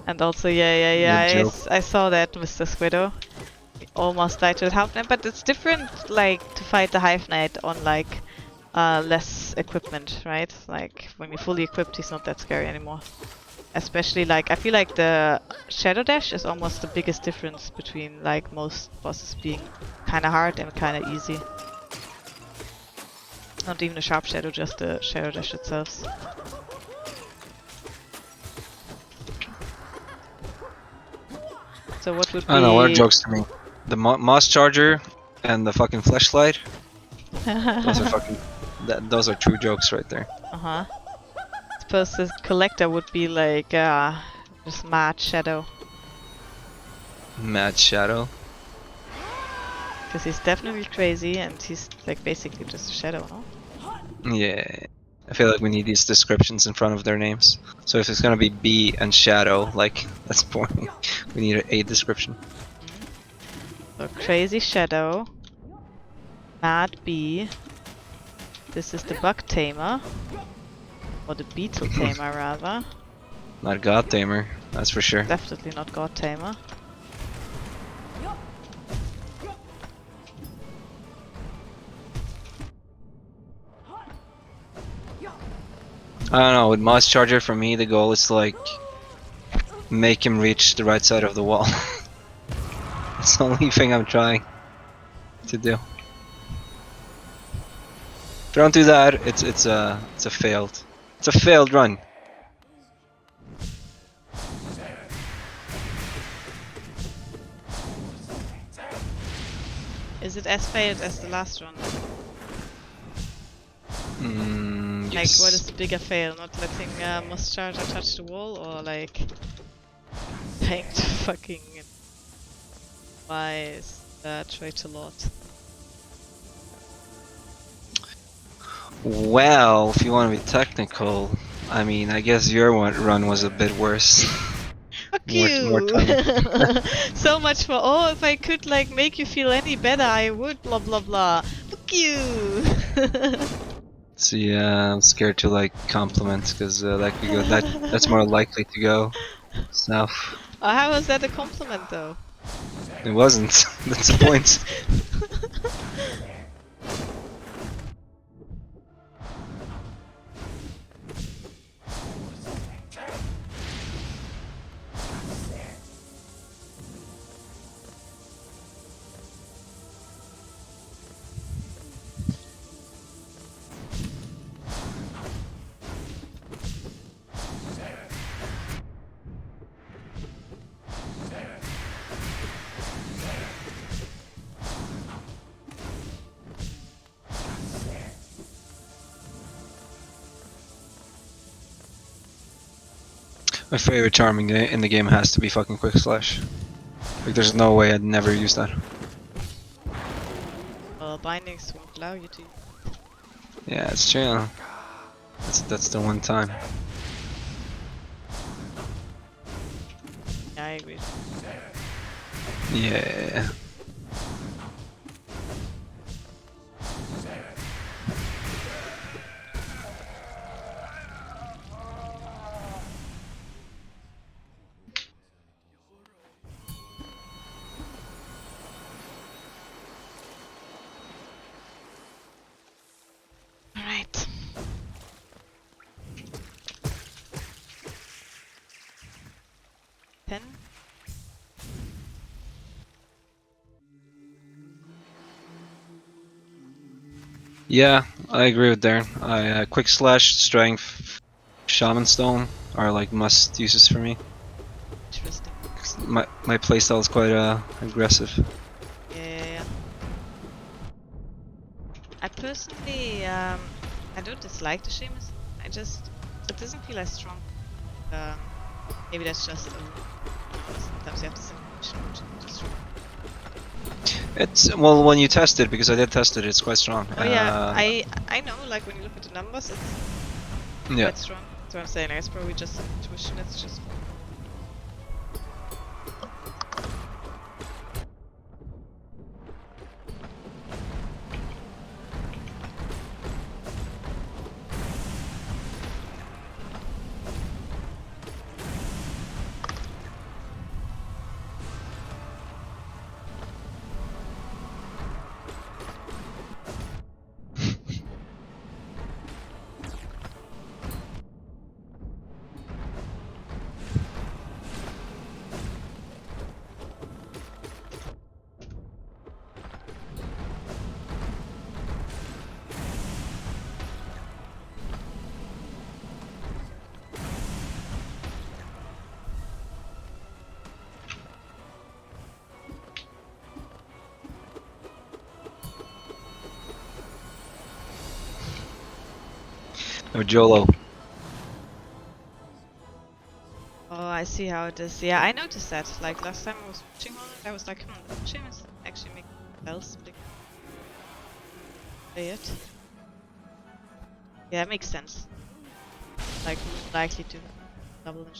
And also, yeah, Good joke. I saw that, Mr. Squiddo. Almost died to the Hive Knight, but it's different, like, to fight the Hive Knight on, like, less equipment, right? Like, when you're fully equipped, he's not that scary anymore. Especially, like, I feel like the Shadow Dash is almost the biggest difference between, like, most bosses being kinda hard and kinda easy. Not even a Sharp Shadow, just the Shadow Dash itself. So what would be... I don't know, what are jokes to me? The Moss Charger and the fucking Fleshlight? Those are fucking... those are true jokes right there. Uh-huh. Suppose the collector would be like, just Mad Shadow. Mad Shadow. Because he's definitely crazy and he's like basically just a shadow, no? Yeah. I feel like we need these descriptions in front of their names. So if it's gonna be B and Shadow, like, that's boring. We need an A description. So crazy shadow, Mad Bee. This is the Bug Tamer. Or the Beetle Tamer rather. Not God Tamer, that's for sure. Definitely not God Tamer. I don't know, with Moss Charger for me the goal is to like make him reach the right side of the wall. That's the only thing I'm trying to do. If I don't do that, it's a failed run. Is it as failed as the last one? Like, Yes. what is the bigger fail? Not letting Moss Charger touch the wall, or like trying to fucking wise traitor lord? Well, if you want to be technical, I mean, I guess your run was a bit worse. Fuck more you! time. So much for, oh, if I could like make you feel any better, I would, blah blah blah. Fuck you! So yeah, I'm scared to like compliment because that could go. That's more likely to go south. Oh, how was that a compliment though? It wasn't. That's the point. My favorite charm in the game has to be fucking Quick Slash. Like, there's no way I'd never use that. Well, bindings won't allow you to. Yeah, it's true. That's the one time. Yeah, I agree. Yeah. Alright. Ten? Yeah, I agree with Darren. Quick Slash, Strength, Shaman Stone are like must uses for me. Interesting. 'Cause my playstyle is quite aggressive. Yeah. I personally, I don't dislike the Sheamus. It doesn't feel as strong. Um, maybe that's just sometimes you have to say just It's well when you test it, because I did test it. It's quite strong. Oh yeah, I know. Like when you look at the numbers, it's Yeah. quite strong. That's what I'm saying. It's probably just some intuition. It's just. No Jolo. Oh, I see how it is. Yeah, I noticed that. Like last time I was watching on it, I was like, Sheamus actually making bells play it. Yeah, it makes sense. Like likely to double and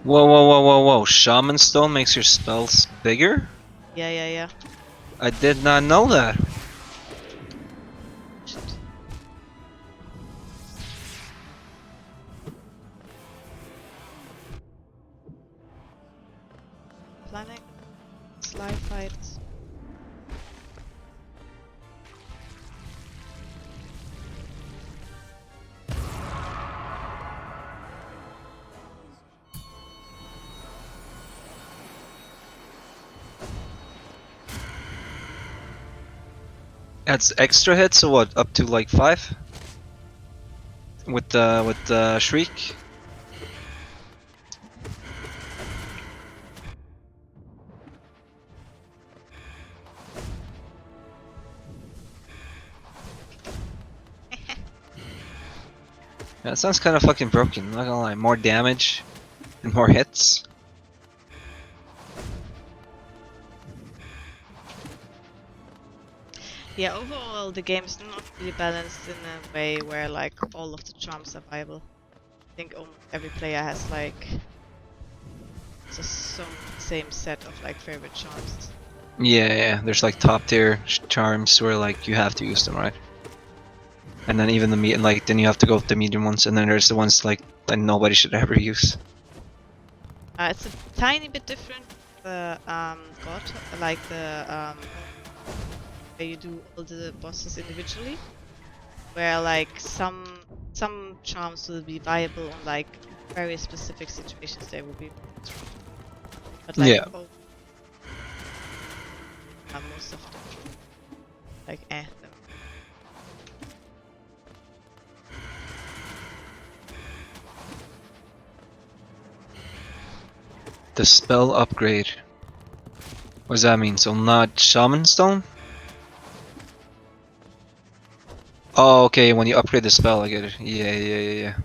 Whoa. Shaman Stone makes your spells bigger? yeah. I did not know that. Shit. Planning. Slide fights. Adds extra hits, so what? Up to like 5? with the shriek. Yeah, it sounds kind of fucking broken. Not gonna lie, more damage and more hits. Yeah, overall the game's not really balanced in a way where like all of the charms are viable. I think almost every player has like just some same set of like favorite charms. Yeah, there's like top tier charms where like you have to use them, right? And then even the like then you have to go with the medium ones, and then there's the ones like that nobody should ever use. It's a tiny bit different. The god, like the where you do all the bosses individually, where like some charms will be viable on like very specific situations. They will be strong, but like Yeah. most of them like them. The spell upgrade. What does that mean? So not Shaman Stone? Oh, okay, when you upgrade the spell, I get it. Yeah.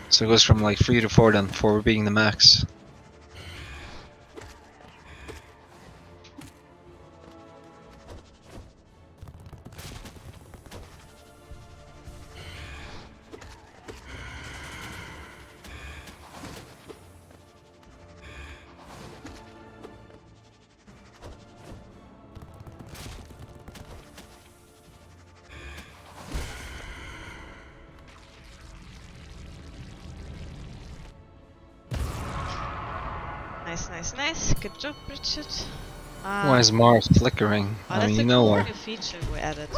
So it goes from like 3 to 4 then, 4 being the max. Nice. Good job, Richard. Why is Mars flickering? I That's mean, a you know cool why. new feature we added.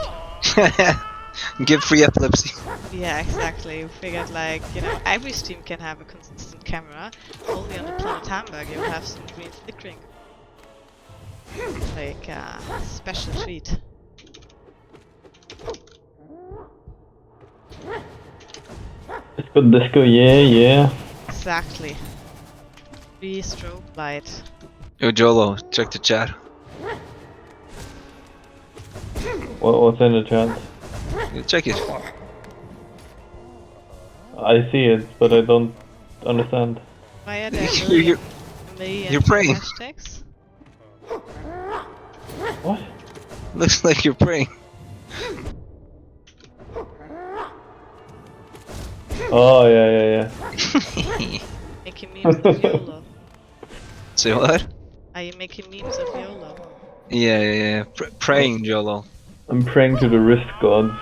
Give free epilepsy. Yeah, exactly. We figured like, you know, every stream can have a consistent camera. Only on the planet Hamburg you will have some green flickering. Like a special treat. Disco, yeah. Exactly. Free strobe light. Yo, Jolo, check the chat. What's in the chat? Yeah, check it. I see it, but I don't understand. Why are there You're- a million you're praying. hashtags? What? Looks like you're praying. Oh, yeah. Making memes of YOLO. Say what? Are you making memes of YOLO? Yeah. Praying, Jolo. I'm praying to the wrist gods.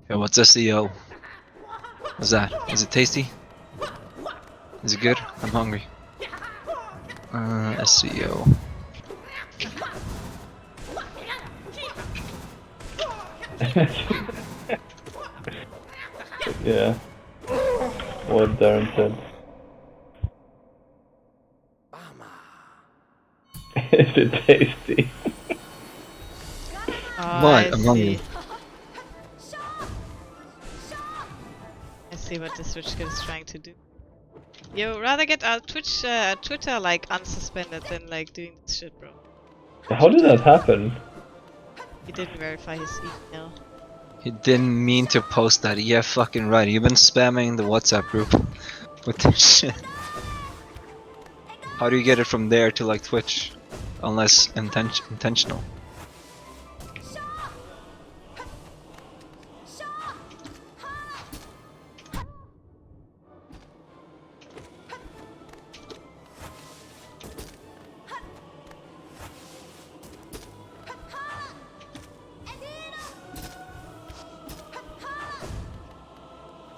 Yo, what's SEO? What's that? Is it tasty? Is it good? I'm hungry. SEO. Yeah. What Darren said. Is it tasty? Oh, What? I I'm hungry. see. I see what the Switch kid is trying to do. Yo, rather get our Twitter like unsuspended than like doing this shit, bro. How did that happen? He didn't verify his email. He didn't mean to post that. Yeah, fucking right. You've been spamming the WhatsApp group with this shit. How do you get it from there to like Twitch? Unless intentional.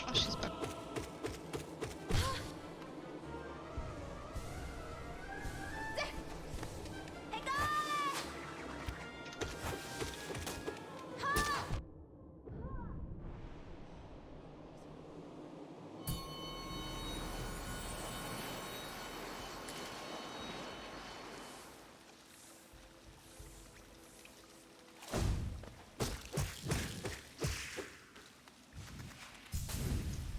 Oh, she's back.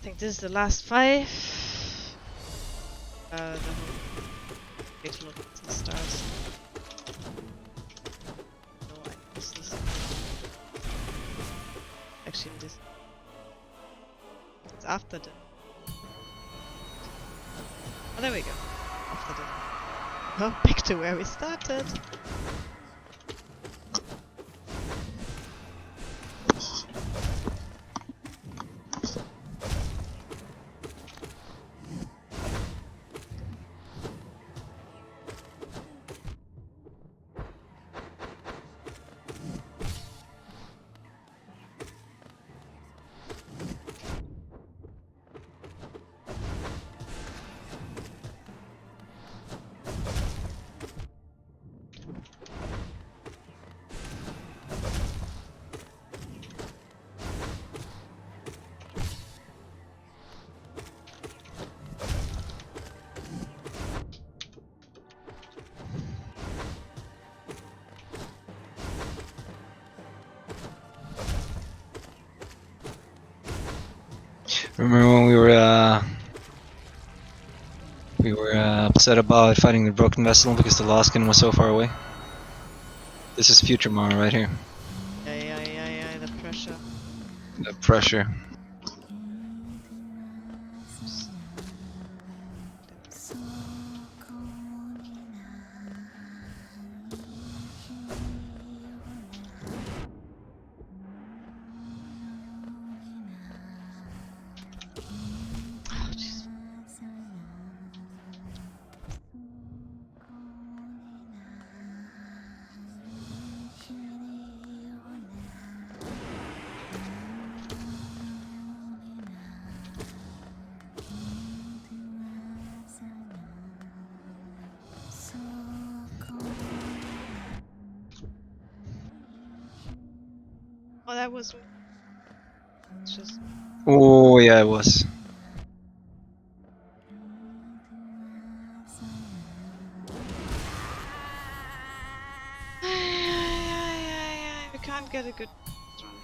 think this is the last fight. The whole fatal of the stars. No, I missed this. Actually, this. It's after the. Oh, there we go. After the. Oh, back to where we started. Remember when we were upset about fighting the broken vessel because the Laskin was so far away? This is future Mara right here. Yeah, the pressure. The pressure. Oh, jeez. Oh, that was. It's just. Oh yeah, it was. We can't get a good round.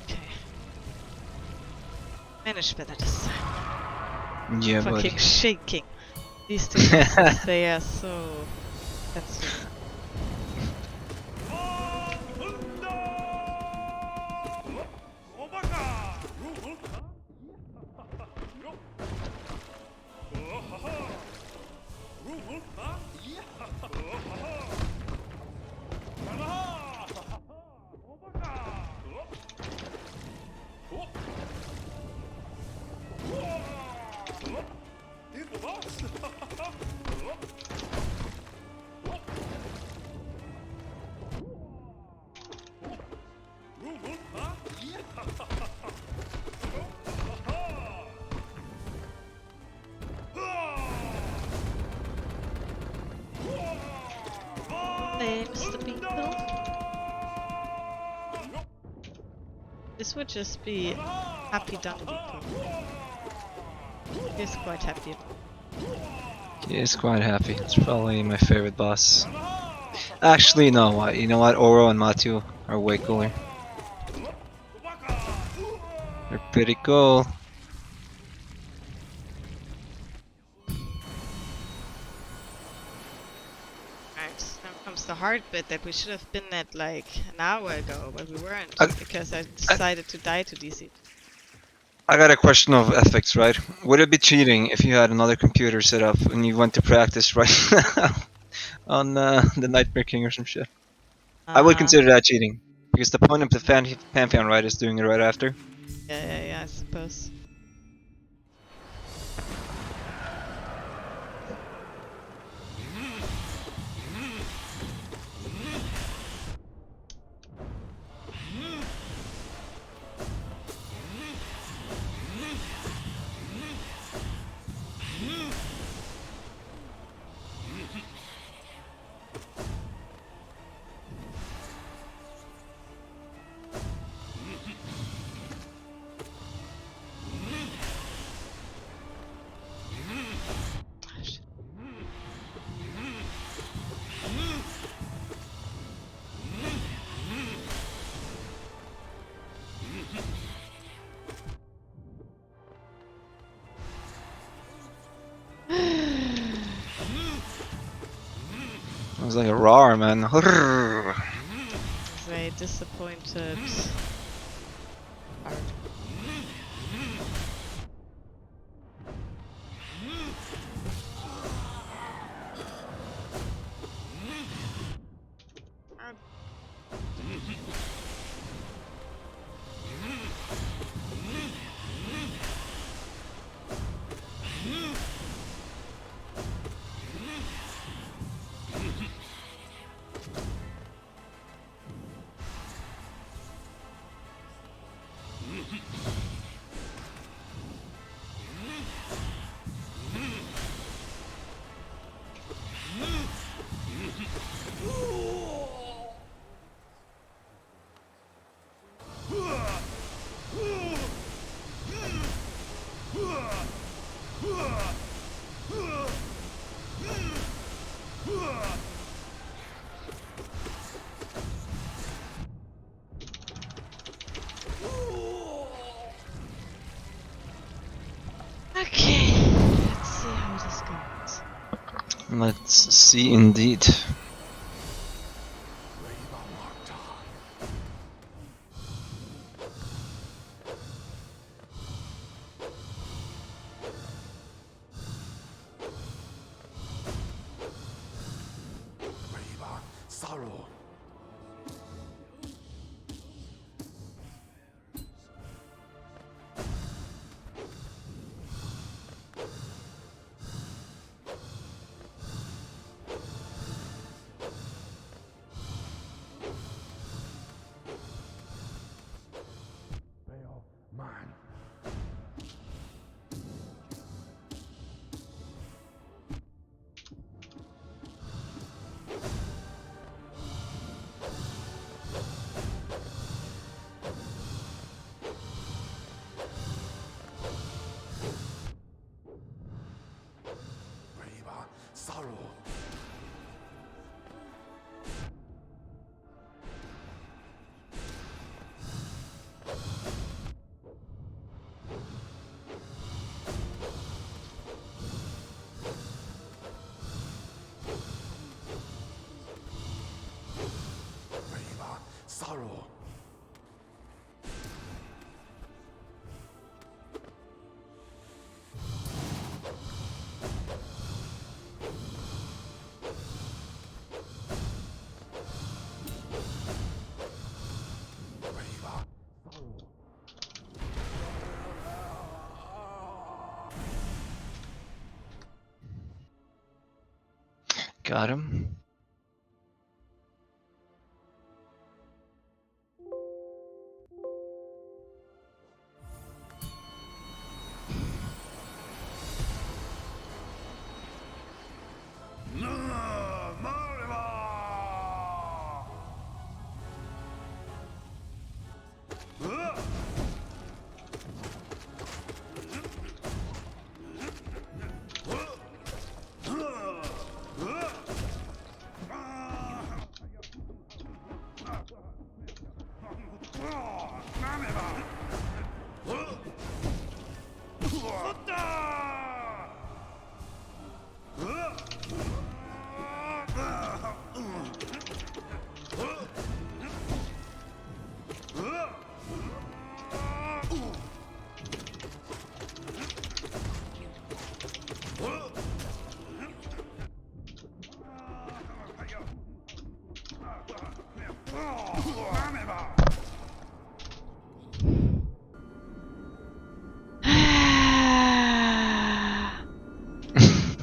Okay. Managed better this time. Yeah, buddy. Fucking shaking. These two monsters, they are so. That's. Hey, Mr. Beetle. This would just be happy Dunny Beetle. He's quite happy. He is quite happy. It's probably my favorite boss. Actually, no. You know what? Oro and Matu are way cooler. They're pretty cool. Right, now comes the hard bit that we should have been at like an hour ago, but we weren't because I decided to die to DC. I got a question of ethics, right? Would it be cheating if you had another computer set up and you went to practice right now on the Nightmare King or some shit? I would consider that cheating because the point of the Pantheon, right, is doing it right after. Yeah, I suppose. It was like a roar, man. They disappointed. Okay, let's see how this goes. Let's see indeed. Sorrow. Mine. Sorrow. Sorrow. Got him.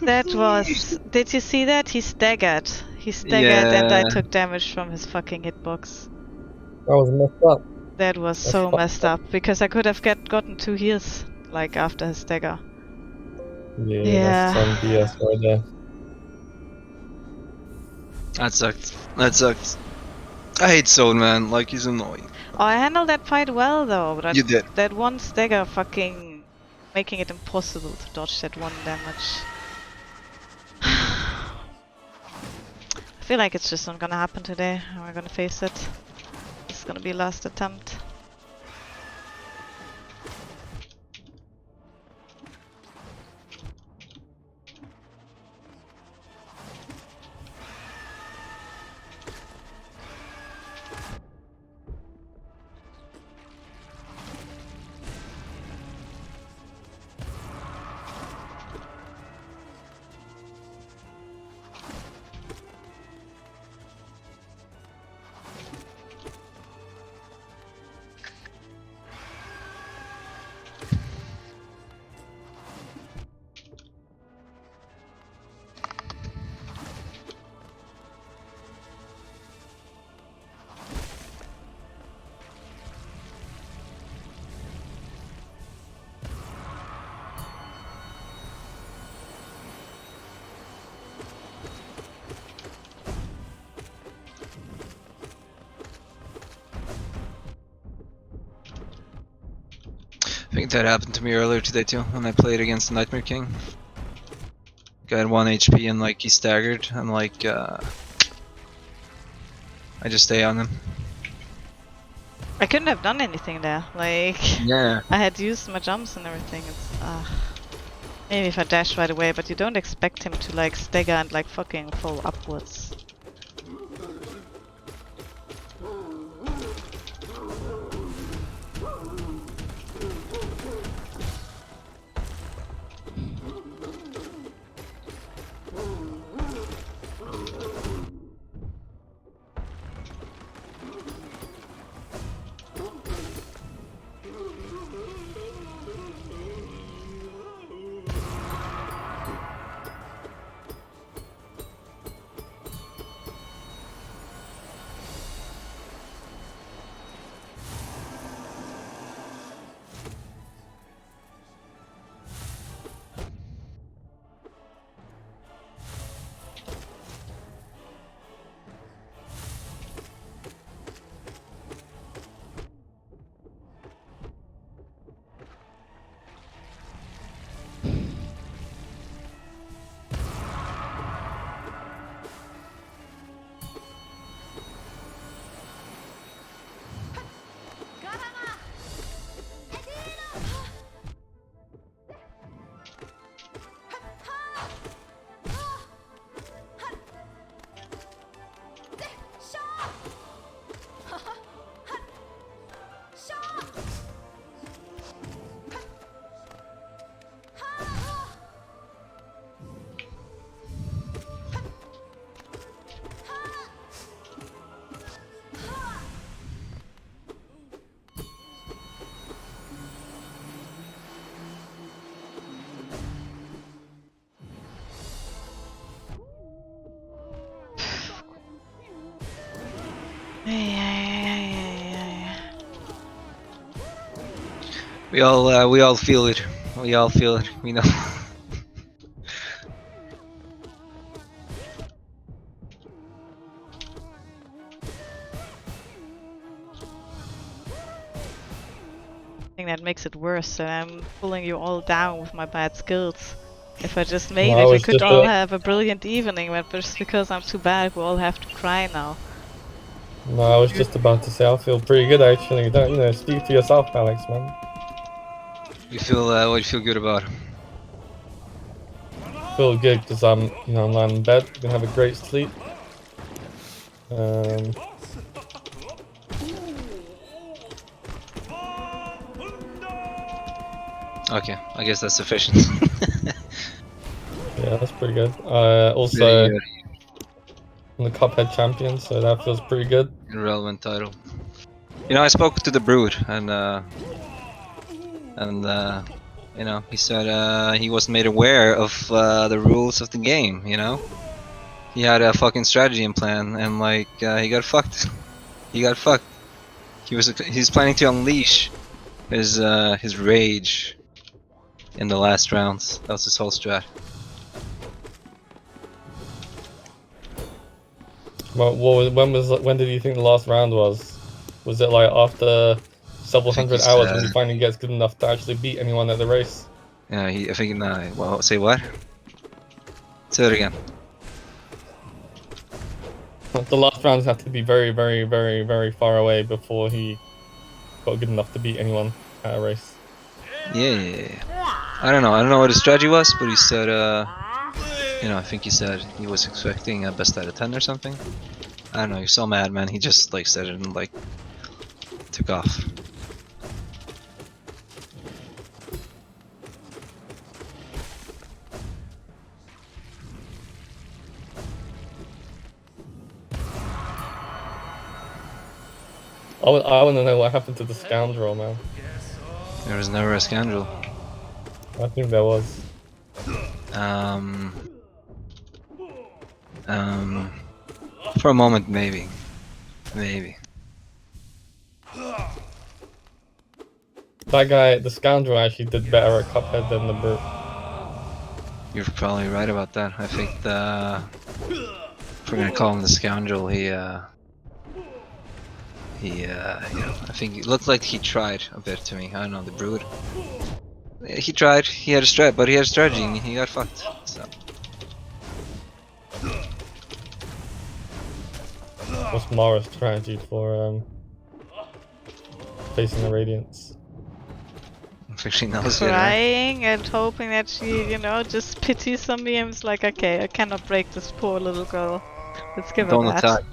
That was. Did you see that? He staggered. He staggered, and I Yeah. took damage from his fucking hitbox. That was messed up. That was That's so fucked messed up because I could have gotten 2 heals like after his stagger. Yeah, Yeah. that's some BS right there. That sucked. That sucked. I hate Zone, man. Like, he's annoying. Oh, I handled that fight well though, but You did. that one stagger fucking making it impossible to dodge that 1 damage. I feel like it's just not gonna happen today, and we're gonna face it. It's gonna be last attempt. think that happened to me earlier today too, when I played against the Nightmare King. Guy had 1 HP and like he staggered, and like I just stay on him. I couldn't have done anything there. Like, Yeah. I had used my jumps and everything. It's maybe if I dash right away, but you don't expect him to like stagger and like fucking fall upwards. We all feel it. We all feel it. We know. Thing that makes it worse, and I'm pulling you all down with my bad skills. If I just made Well, I it, we was could just all have a brilliant evening, but just because I'm too bad, we all have to cry now. No, I was just about to say I feel pretty good actually. Don't, you know, speak for yourself, Alex, man. You feel what you feel good about? Feel good because I'm, you know, I'm lying in bed, gonna have a great sleep. Okay, I guess that's sufficient. Yeah, that's pretty good. Also, I'm the Cuphead champion, so that feels pretty good. Irrelevant title. You know, I spoke to the Brood, and you know, he said he wasn't made aware of the rules of the game. You know, he had a fucking strategy and plan, and like he got fucked. He got fucked. He's planning to unleash his rage in the last rounds. That was his whole strat. Well, when did you think the last round was? Was it like after several I think hundred he's, hours when he finally gets good enough to actually beat anyone at the race? Yeah, I think. Well, say what? Say it again. The last rounds have to be very, very, very, very far away before he got good enough to beat anyone at a race. Yeah. I don't know. I don't know what his strategy was, but he said, you know, I think he said he was expecting a best out of 10 or something. I don't know. He's so mad, man. He just like said it and like took off. I want to know what happened to the scoundrel, man. There was never a scoundrel. I think there was. For a moment, maybe. Maybe. That guy, the scoundrel, actually did better at Cuphead than the brute. You're probably right about that. I think if we're gonna call him the scoundrel, he Yeah, I think it looked like he tried a bit to me. I don't know, the Brood. He tried, he had a strat, but he had a strategy and he got fucked. So. What's Mara's strategy for facing the Radiance? I think she knows it, right? Crying and hoping that she, you know, just pities on me and is like, okay, I cannot break this poor little girl. Let's give Don't her that. attack.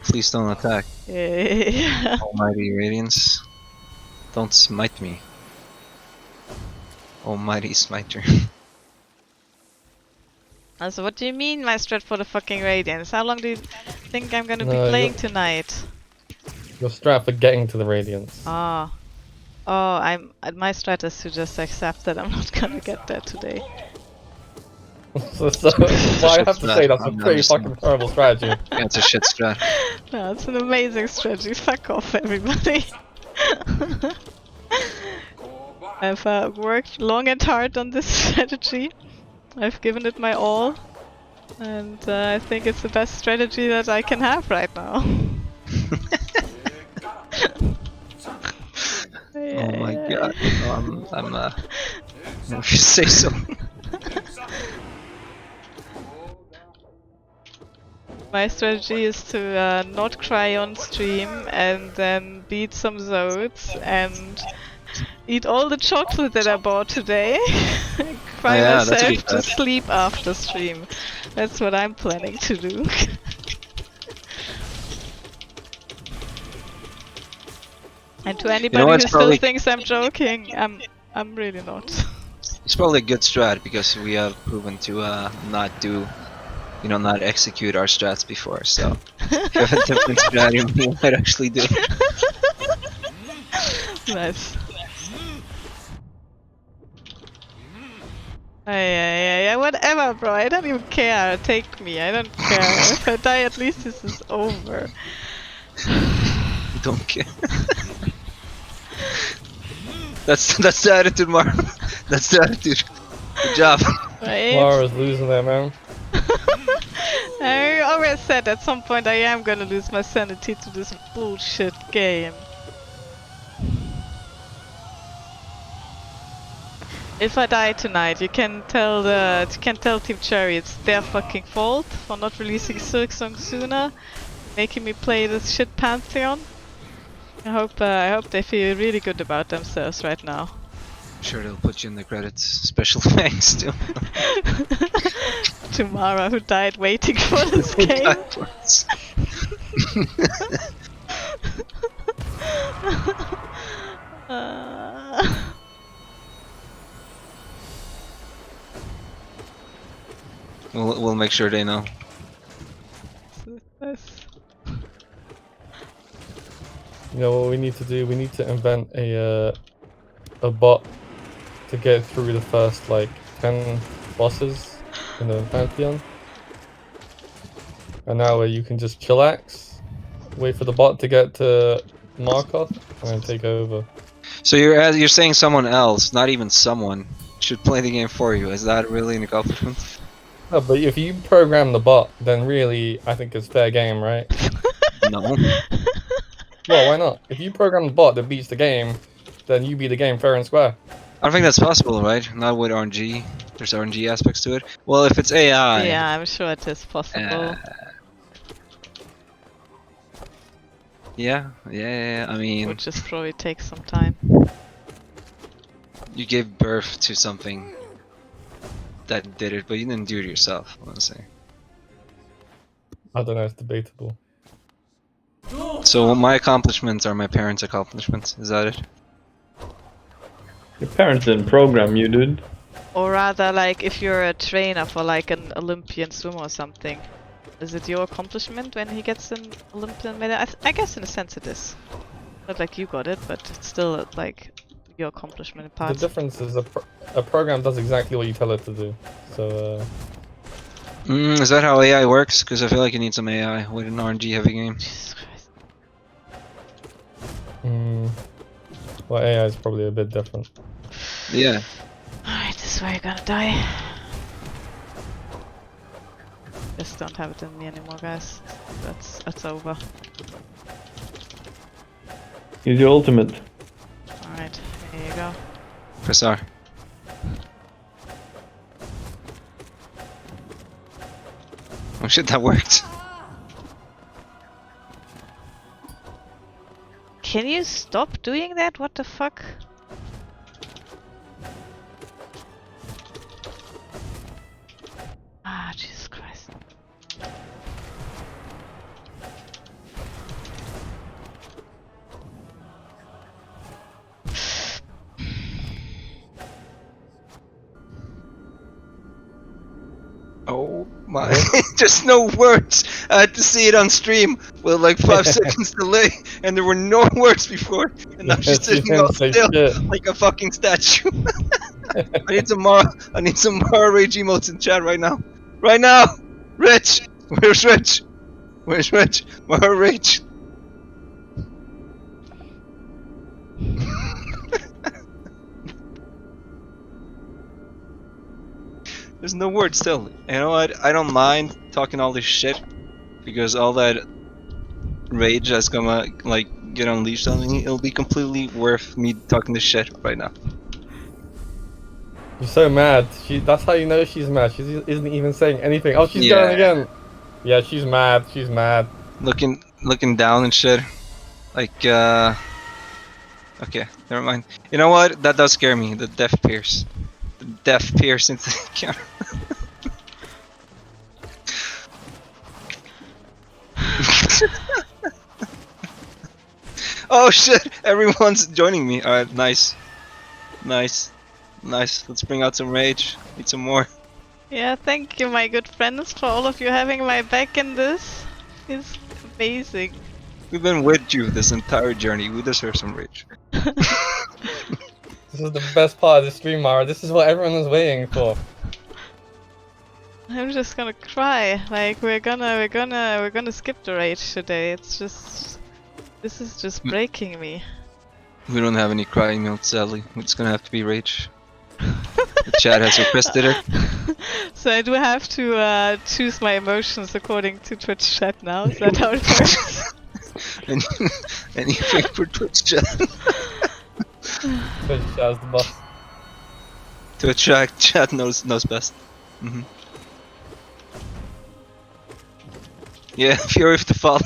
Please don't attack. Yeah. Almighty Radiance. Don't smite me. Almighty Smiter. So what do you mean my strat for the fucking Radiance? How long do you think I'm gonna be No, playing you're- tonight? Your strat for getting to the Radiance. Ah. Oh, my strat is to just accept that I'm not gonna get there today. so well, I have to say that's a pretty fucking terrible strategy. Yeah, it's a shit strat. No, it's an amazing strategy. Fuck off, everybody. I've worked long and hard on this strategy. I've given it my all. And I think it's the best strategy that I can have right now. Oh my god. I'm if you say so. My strategy is to not cry on stream and then beat some Zodes and eat all the chocolate that I bought today. Cry yeah, that's a myself good to plan. sleep after stream. That's what I'm planning to do. And to anybody what, who it's still probably- thinks I'm joking, I'm really not. It's probably a good strat because we have proven to not do, not execute our strats before. So if you have a different strategy, we might actually do. Nice. Yeah, whatever, bro. I don't even care. Take me. I don't care. If I die, at least this is over. Don't care. That's the attitude, Marv. That's the attitude. Good job. Right? Mara's losing there, man. I always said at some point I am gonna lose my sanity to this bullshit game. If I die tonight, you can tell Team Cherry it's their fucking fault for not releasing Silksong sooner, making me play this shit Pantheon. I hope they feel really good about themselves right now. Sure, they'll put you in the credits. Special thanks to To Mara who died waiting for this game. We'll make sure they know. You know what we need to do? We need to invent a bot to get through the first like 10 bosses in the Pantheon. And now where you can just chillax, wait for the bot to get to Markov, and then take over. So you're saying someone else, not even someone, should play the game for you. Is that really an accomplishment? No, but if you program the bot, then really I think it's fair game, right? No. Well, why not? If you program the bot that beats the game, then you beat the game fair and square. I don't think that's possible, right? Not with RNG. There's RNG aspects to it. Well, if it's AI. Yeah, I'm sure it is possible. Yeah. I mean, Would just probably take some time. you gave birth to something that did it, but you didn't do it yourself. I want to say. I don't know, it's debatable. So my accomplishments are my parents' accomplishments. Is that it? Your parents didn't program you, dude. Or rather, like, if you're a trainer for like an Olympian swimmer or something, is it your accomplishment when he gets an Olympian medal? I guess in a sense it is. Not like you got it, but it's still like your accomplishment in The parts. difference is a program does exactly what you tell it to do. So, Is that how AI works? Because I feel like you need some AI with an RNG heavy game. Jesus Christ. well, AI is probably a bit different. Yeah. Alright, this is where you're gonna die. Just don't have it in me anymore, guys. That's over. Use your ultimate. Alright, here you go. Press R. Oh shit, that worked. Can you stop doing that? What the fuck? Ah, Jesus Christ. Oh my, just no words. I had to see it on stream with like 5 seconds delay, and there were no words before, and now she's She sitting all didn't say still shit. like a fucking statue. I need some more rage emotes in chat right now. Right now! Rich! Where's Rich? Where's Rich? More rage! There's no word still. You know what? I don't mind talking all this shit because all that rage that's gonna like get unleashed on me, it'll be completely worth me talking this shit right now. She's so mad. That's how you know she's mad. She isn't even saying anything. Oh, she's Yeah. going again. Yeah, she's mad. She's mad. Looking down and shit. Like okay, never mind. You know what? That does scare me. The death pierce. The death pierce into the camera. Oh shit! Everyone's joining me. Alright, nice. Nice. Nice. Let's bring out some rage. Need some more. Yeah, thank you, my good friends, for all of you having my back in this. It's amazing. We've been with you this entire journey. We deserve some rage. This is the best part of the stream, Mara. This is what everyone is waiting for. I'm just gonna cry. Like we're gonna skip the rage today. It's just this is just breaking me. We don't have any crying emotes, sadly. It's gonna have to be rage. The chat has requested it. So I do have to choose my emotions according to Twitch chat now. Is that how it works? Anything for Twitch chat. Twitch as the boss. Twitch chat knows best. Yeah, Fury of the Fallen.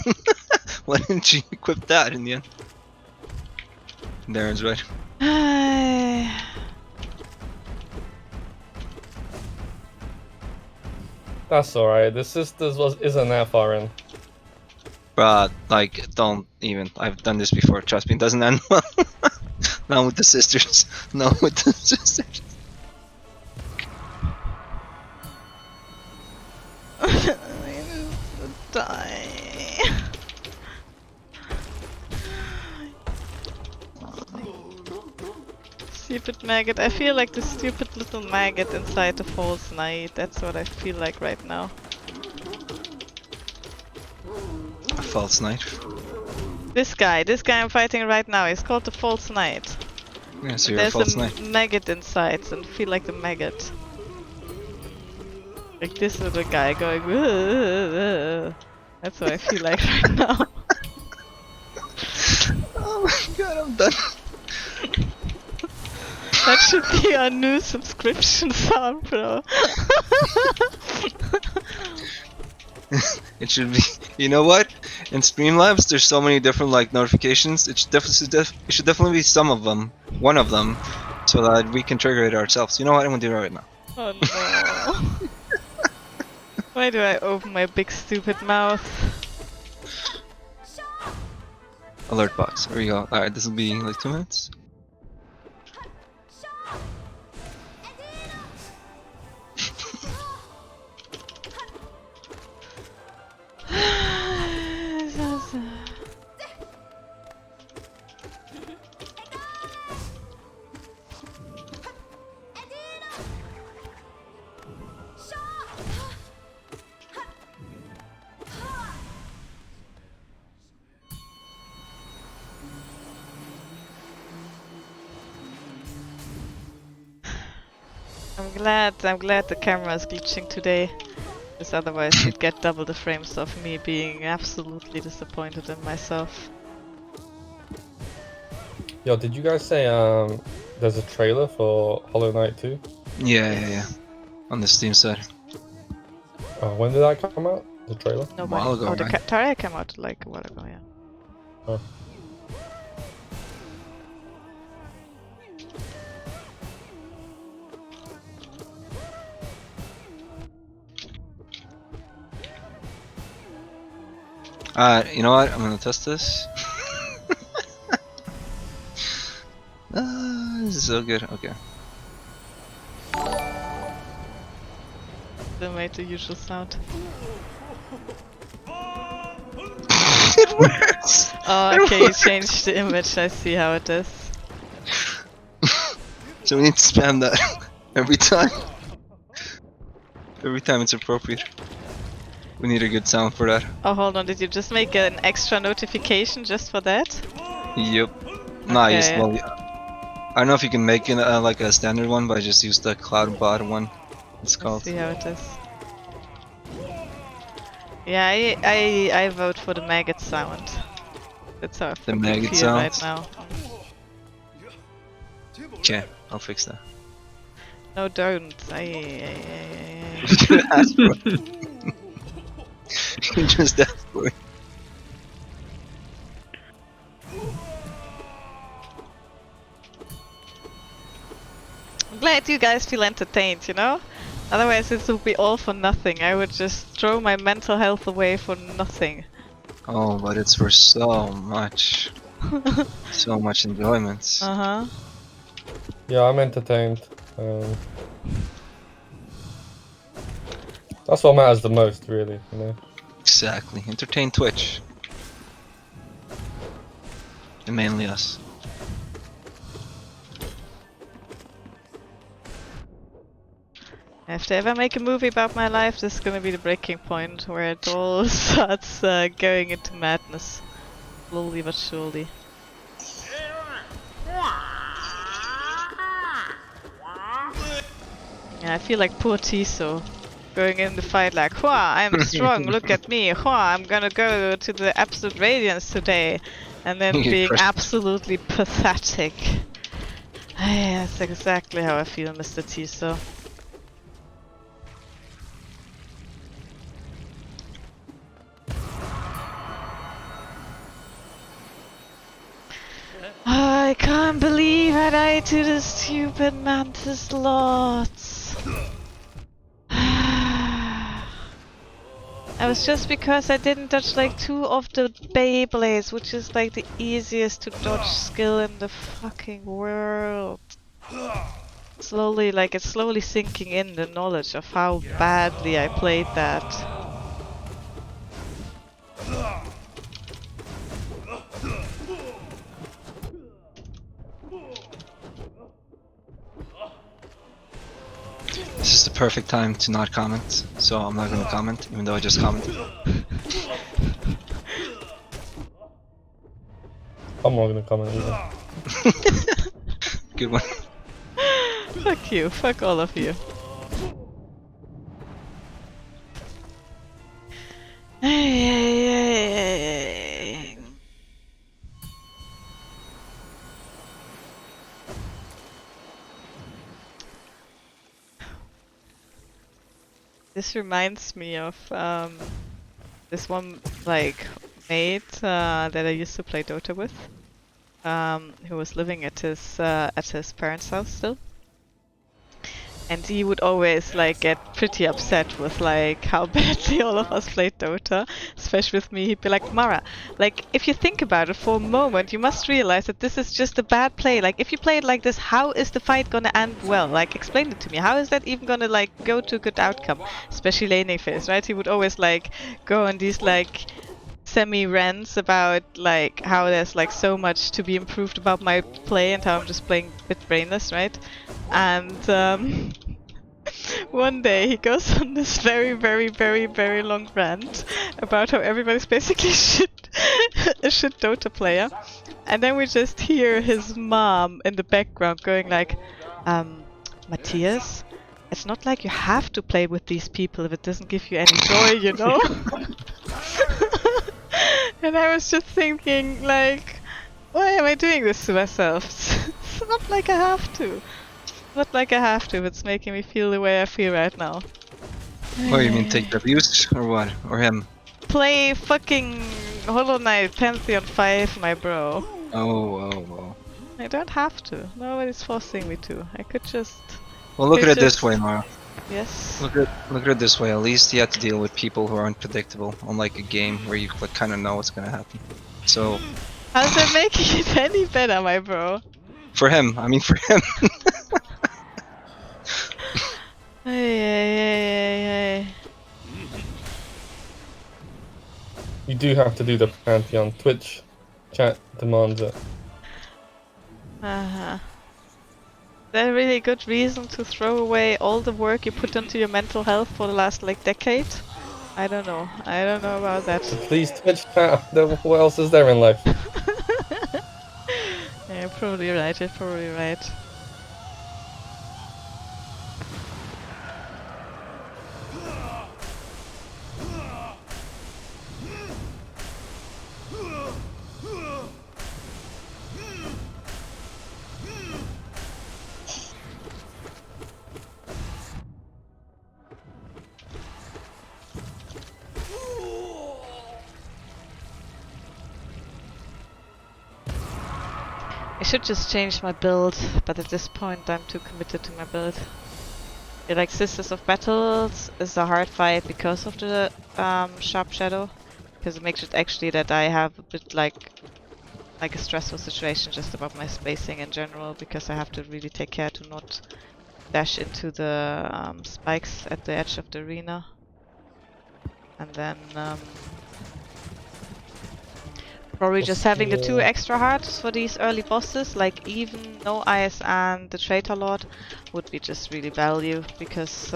Why didn't you equip that in the end? Darren's right. That's alright. The sisters isn't that far in. But like, don't even. I've done this before. Trust me, it doesn't end well. Not with the sisters. No, with the sisters. Die. Stupid maggot. I feel like the stupid little maggot inside the false knight. That's what I feel like right now. A false knight. This guy I'm fighting right now, he's called the false knight. Yeah, so you're a false knight. There's a maggot inside, and I feel like the maggot. Like this little guy going. "Ugh." That's what I feel like right now. Oh my god, I'm done. That should be our new subscription sound, bro. It should be. You know what? In Streamlabs, there's so many different like notifications. It should definitely be some of them, one of them, so that we can trigger it ourselves. You know what? I'm gonna do it right now. Oh no. Why do I open my big stupid mouth? Alert box. Here we go. Alright, this will be like 2 minutes. I'm glad the camera is glitching today, because otherwise you'd get double the frames of me being absolutely disappointed in myself. Yo, did you guys say there's a trailer for Hollow Knight 2? Yeah. On the Steam side. When did that come out? The trailer? No, while ago, the right? trailer came out like a while ago, yeah. Oh. You know what? I'm gonna test this. This is so good. Okay. They made the usual sound. It works. Oh, okay, you changed the image. I see how it is. So we need to spam that every time. Every time it's appropriate. We need a good sound for that. Oh, hold on. Did you just make an extra notification just for that? Yep. Nah, yes. Okay. Well, I don't know if you can make it like a standard one, but I just used the cloud bot one. It's Let's called. see how it is. Yeah, I vote for the maggot sound. That's how I fucking maggot feel sound? right now. Okay, I'll fix that. No, don't. You asked for it. You just asked for it. I'm glad you guys feel entertained, you know? Otherwise it would be all for nothing. I would just throw my mental health away for nothing. Oh, but it's for so much. So much enjoyment. Uh-huh. Yeah, I'm entertained. That's what matters the most, really, you know? Exactly. Entertain Twitch. And mainly us. If they ever make a movie about my life, this is gonna be the breaking point where it all starts going into madness. Slowly but surely. Yeah, I feel like poor Tiso. Going in the fight like, Hua, I'm strong, look at me, Hua, I'm gonna go to the Absolute Radiance today. And then being absolutely pathetic. That's exactly how I feel, Mr. Tiso. I can't believe I died to the stupid Mantis Lords. It was just because I didn't dodge like 2 of the Beyblades, which is like the easiest to dodge skill in the fucking world. Slowly, like it's slowly sinking in the knowledge of how badly I played that. This is the perfect time to not comment, so I'm not gonna comment, even though I just commented. I'm not gonna comment either. Good one. Fuck you, fuck all of you. This reminds me of this one like mate that I used to play Dota with, who was living at his parents' house still. And he would always like get pretty upset with like how badly all of us played Dota, especially with me. He'd be like, Mara, like if you think about it for a moment, you must realize that this is just a bad play. Like if you play it like this, how is the fight gonna end well? Like explain it to me. How is that even gonna like go to a good outcome? Especially laning phase, right? He would always like go on these like semi-rants about like how there's like so much to be improved about my play and how I'm just playing a bit brainless, right? And one day he goes on this very long rant about how everybody's basically a shit Dota player, and then we just hear his mom in the background going like, Matthias, it's not like you have to play with these people if it doesn't give you any joy, you know? And I was just thinking like, Why am I doing this to myself? It's not like I have to. Not like I have to, it's making me feel the way I feel right now. What, you mean take the abuse? Or what? Or him? Play fucking Hollow Knight Pantheon 5, my bro. Oh. I don't have to. Nobody's forcing me to. I could just... Well, look at It's it this just- way, Mara. Yes. Look at it this way. At least you have to deal with people who are unpredictable, unlike a game where you like, kind of know what's gonna happen. So, How's that making it any better, my bro? for him, I mean for him. Hey. You do have to do the Pantheon. Twitch chat demands it. Uh-huh. Is that a really good reason to throw away all the work you put into your mental health for the last, like, decade? I don't know. I don't know about that. Please Twitch chat. What else is there in life? Yeah, you're probably right. You're probably right. I should just change my build, but at this point I'm too committed to my build. Yeah, like Sisters of Battles is a hard fight because of the Sharp Shadow, because it makes it actually that I have a bit like a stressful situation just about my spacing in general, because I have to really take care to not dash into the spikes at the edge of the arena. And then probably just having the 2 extra hearts for these early bosses, like even no eyes and the Traitor Lord, would be just really value, because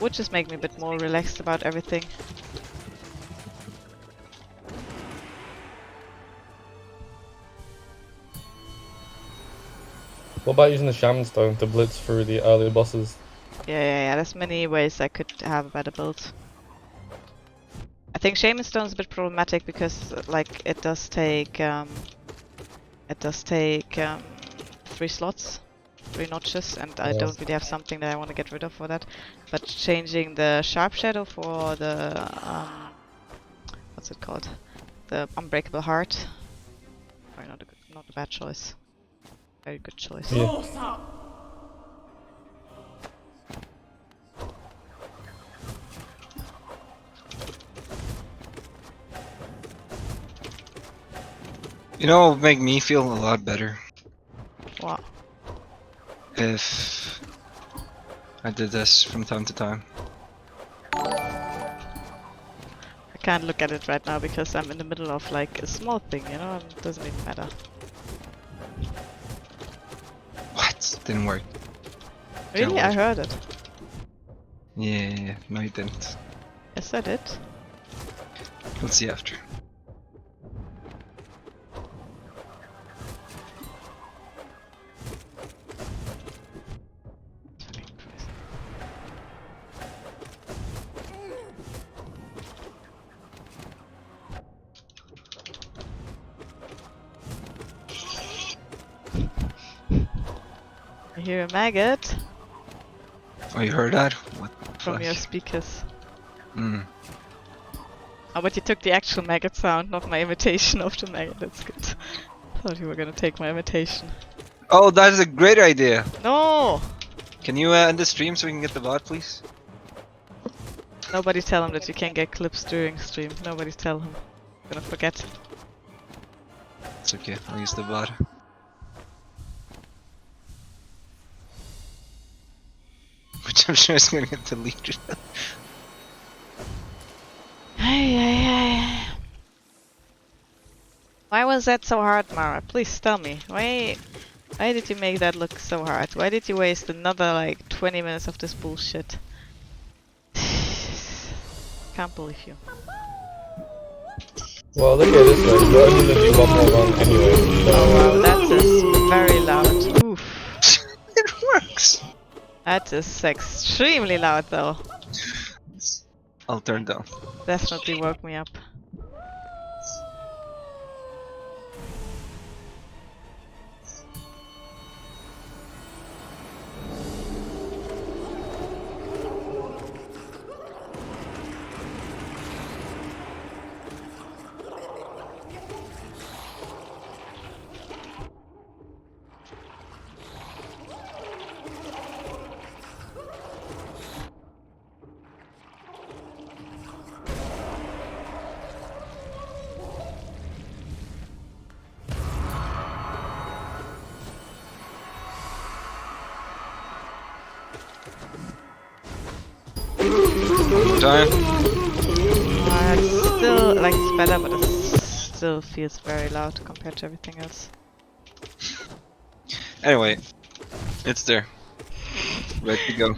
would just make me a bit more relaxed about everything. What about using the Shaman Stone to blitz through the early bosses? Yeah, there's many ways I could have a better build. I think Shaman Stone's a bit problematic because like it does take 3 slots, 3 notches, and I don't really have something that I want to get rid of for that. But changing the Sharp Shadow for the what's it called? The Unbreakable Heart. Probably not a bad choice. Very good choice. Yeah. You know, it would make me feel a lot better What? if I did this from time to time. I can't look at it right now because I'm in the middle of like a small thing, you know, and it doesn't even matter. What? Didn't work. Really? I heard it. Yeah, no you didn't. Yes, I did. Let's see after. I hear a maggot Oh, you heard that? What the from fuck? your speakers. Mm. Oh, but you took the actual maggot sound, not my imitation of the maggot. That's good. Thought you were gonna take my imitation. Oh, that is a great idea! No! Can you end the stream so we can get the bot, please? Nobody tell him that you can't get clips during stream. Nobody tell him. I'm gonna forget. It's okay, I'll use the bot. Which I'm sure is gonna get deleted. Hey. Why was that so hard, Mara? Please tell me. Why did you make that look so hard? Why did you waste another like 20 minutes of this bullshit? Can't believe you. Well, look at this way. You're only gonna do one more run anyway. So Oh wow, that is very loud. Oof. It works! That is extremely loud though. I'll turn down. Definitely woke me up. One more time. It's still, like, it's better, but it still feels very loud compared to everything else. Anyway, it's there. Ready to go.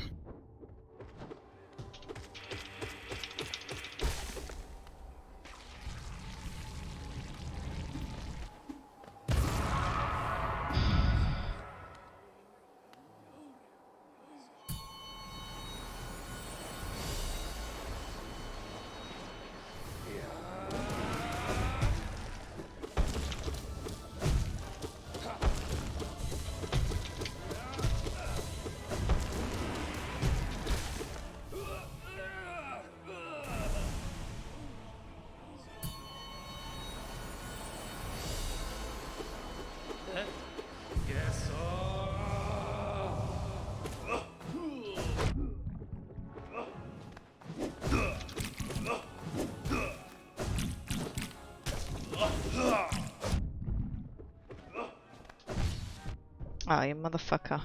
Oh, you motherfucker.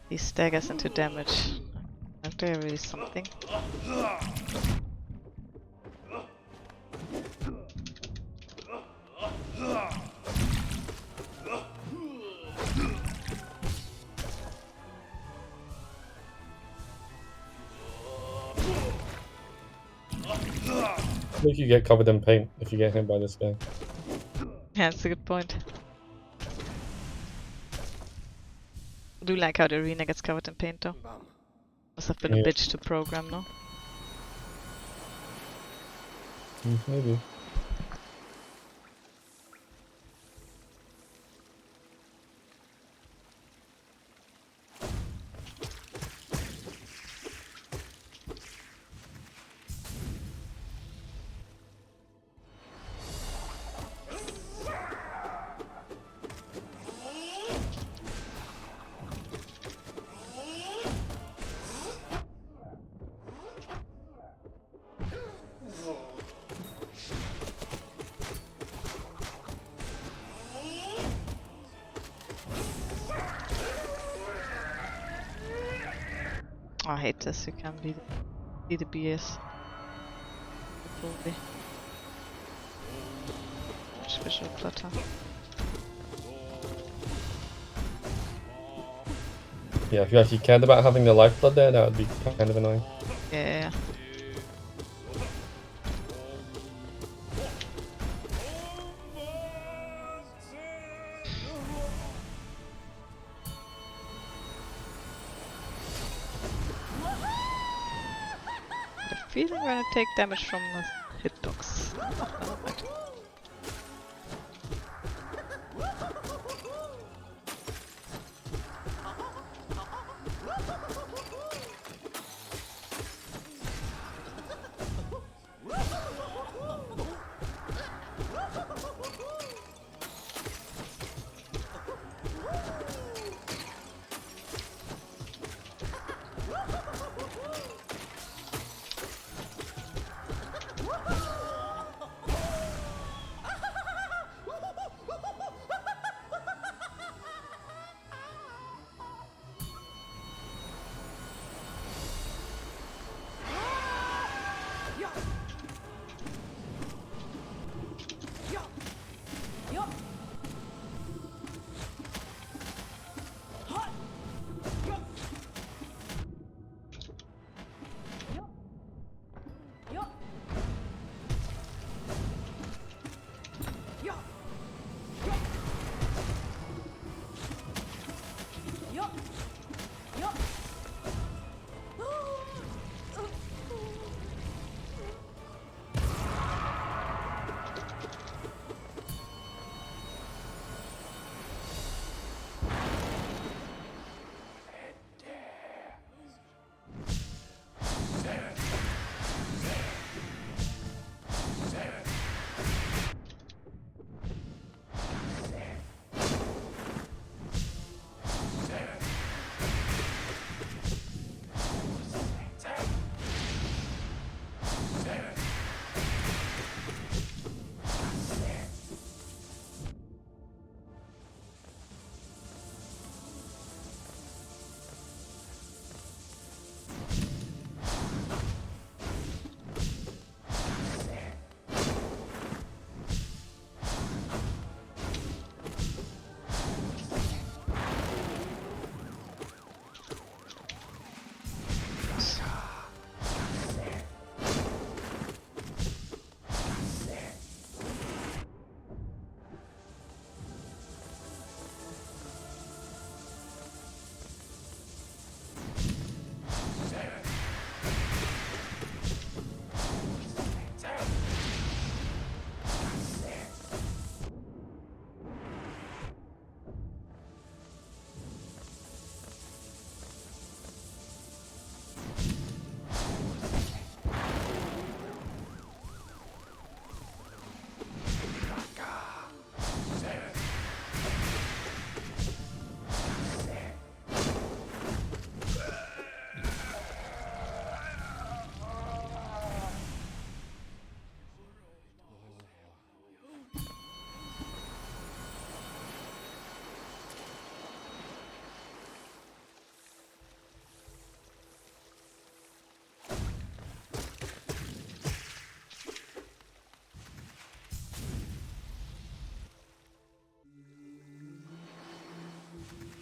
These staggers into damage. Aren't they really something? Make you get covered in paint if you get hit by this guy. Yeah, that's a good point. I do like how the arena gets covered in paint though. Must have been a Yeah. bitch to program, no? Maybe. Oh, I hate this, you can be the BS. Probably. Much visual clutter. Yeah, if you actually cared about having the lifeblood there, that would be kind of annoying. Yeah. The feeling when I take damage from the hitbox. Oh, never mind.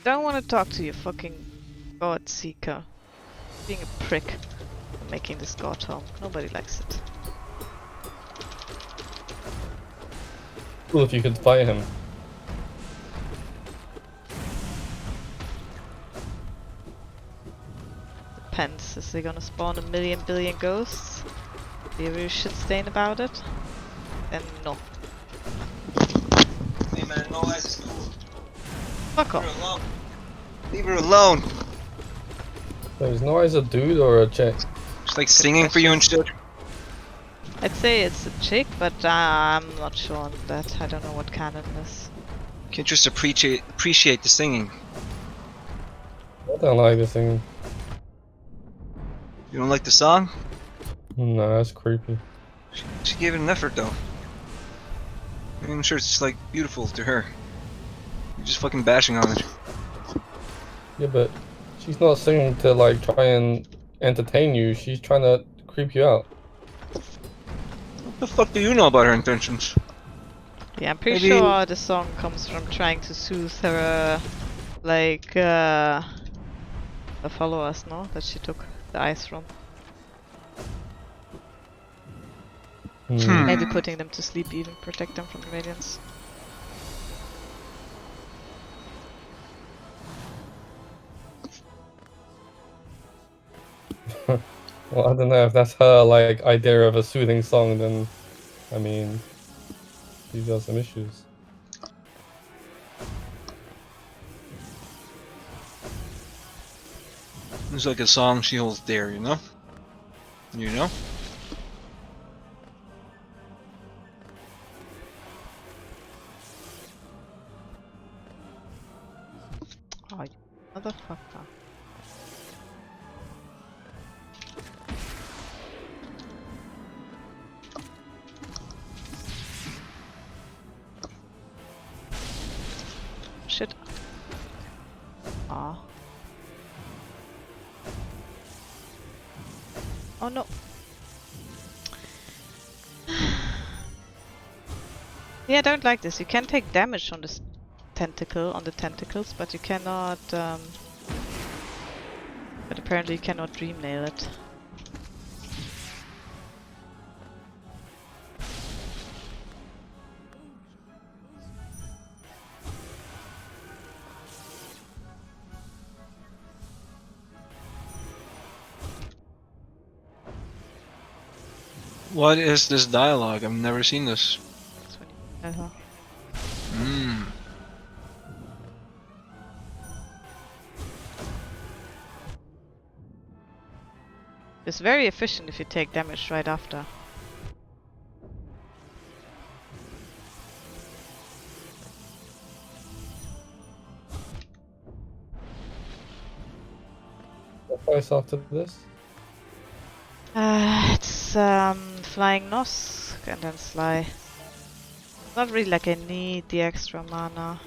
don't want to talk to you, fucking God Seeker. Being a prick for making this god home. Nobody likes it. Cool if you could fight him. Depends. Is he gonna spawn a million billion ghosts? Be a real shit stain about it? Then no. Hey man, no eyes is cool. Fuck Leave her off. alone. Leave her alone. Wait, is Noise a dude or a chick? She's like singing for you and shit. I'd say it's a chick, but I'm not sure on that. I don't know what canon is. Can't just appreciate the singing. I don't like this thing. You don't like the song? No, that's creepy. She gave it an effort though. I'm sure it's just like beautiful to her. You're just fucking bashing on it. Yeah, but she's not singing to like try and entertain you. She's trying to creep you out. What the fuck do you know about her intentions? Yeah, I'm pretty Maybe- sure the song comes from trying to soothe her, like, the followers, no? That she took the eyes from. Hmm. Maybe putting them to sleep even, protect them from the radiance. Well, I don't know if that's her like idea of a soothing song. Then, I mean, she's got some issues. It's like a song she holds dear, you know? You know? Oh, you motherfucker. Shit. Aw. Oh no. Yeah, I don't like this. You can take damage on this tentacle, on the tentacles, but you cannot, but apparently you cannot dream nail it. What is this dialogue? I've never seen this. That's when you nail her. Mmm. It's very efficient if you take damage right after. What price after this? It's Flying Nos and then Sly. Not really like I need the extra mana.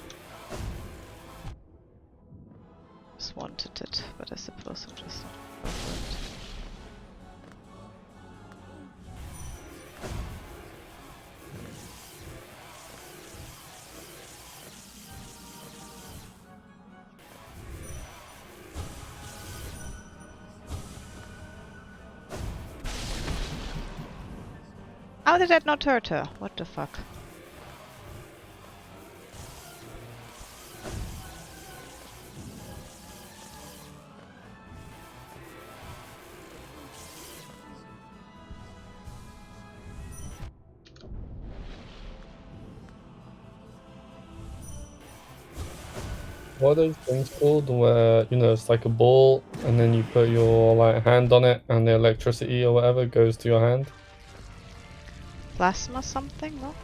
Just wanted it, but I suppose I'm just not go for it. How did that not hurt her? What the fuck? What are those things called where, you know, it's like a ball and then you put your like hand on it and the electricity or whatever goes to your hand? Plasma something? No?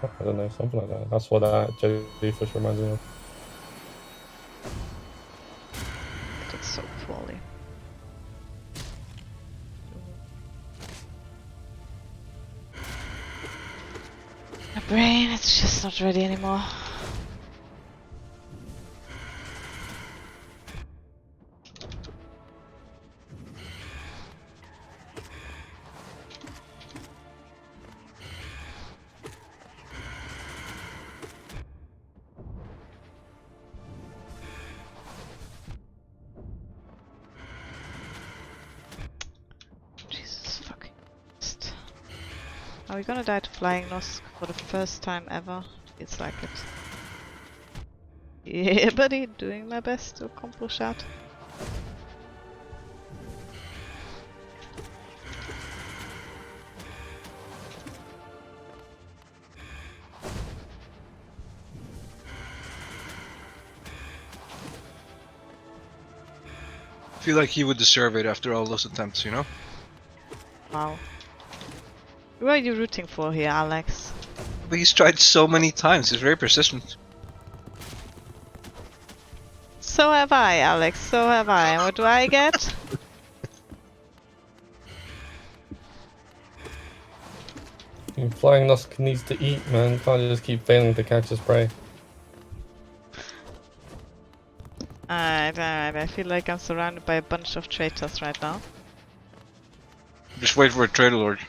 I don't know, something like that. That's what that jellyfish reminds me of. I did so poorly. My brain, it's just not ready anymore. Are we gonna die to Flying Nosk for the first time ever? It's like it. Yeah, buddy, doing my best to accomplish that. I feel like he would deserve it after all those attempts, you know? Wow. Who are you rooting for here, Alex? But he's tried so many times, he's very persistent. So have I, Alex, so have I. And what do I get? Flying Nosk needs to eat, man. Can't just keep failing to catch his prey. Alright, I feel like I'm surrounded by a bunch of traitors right now. Just wait for a traitor lord.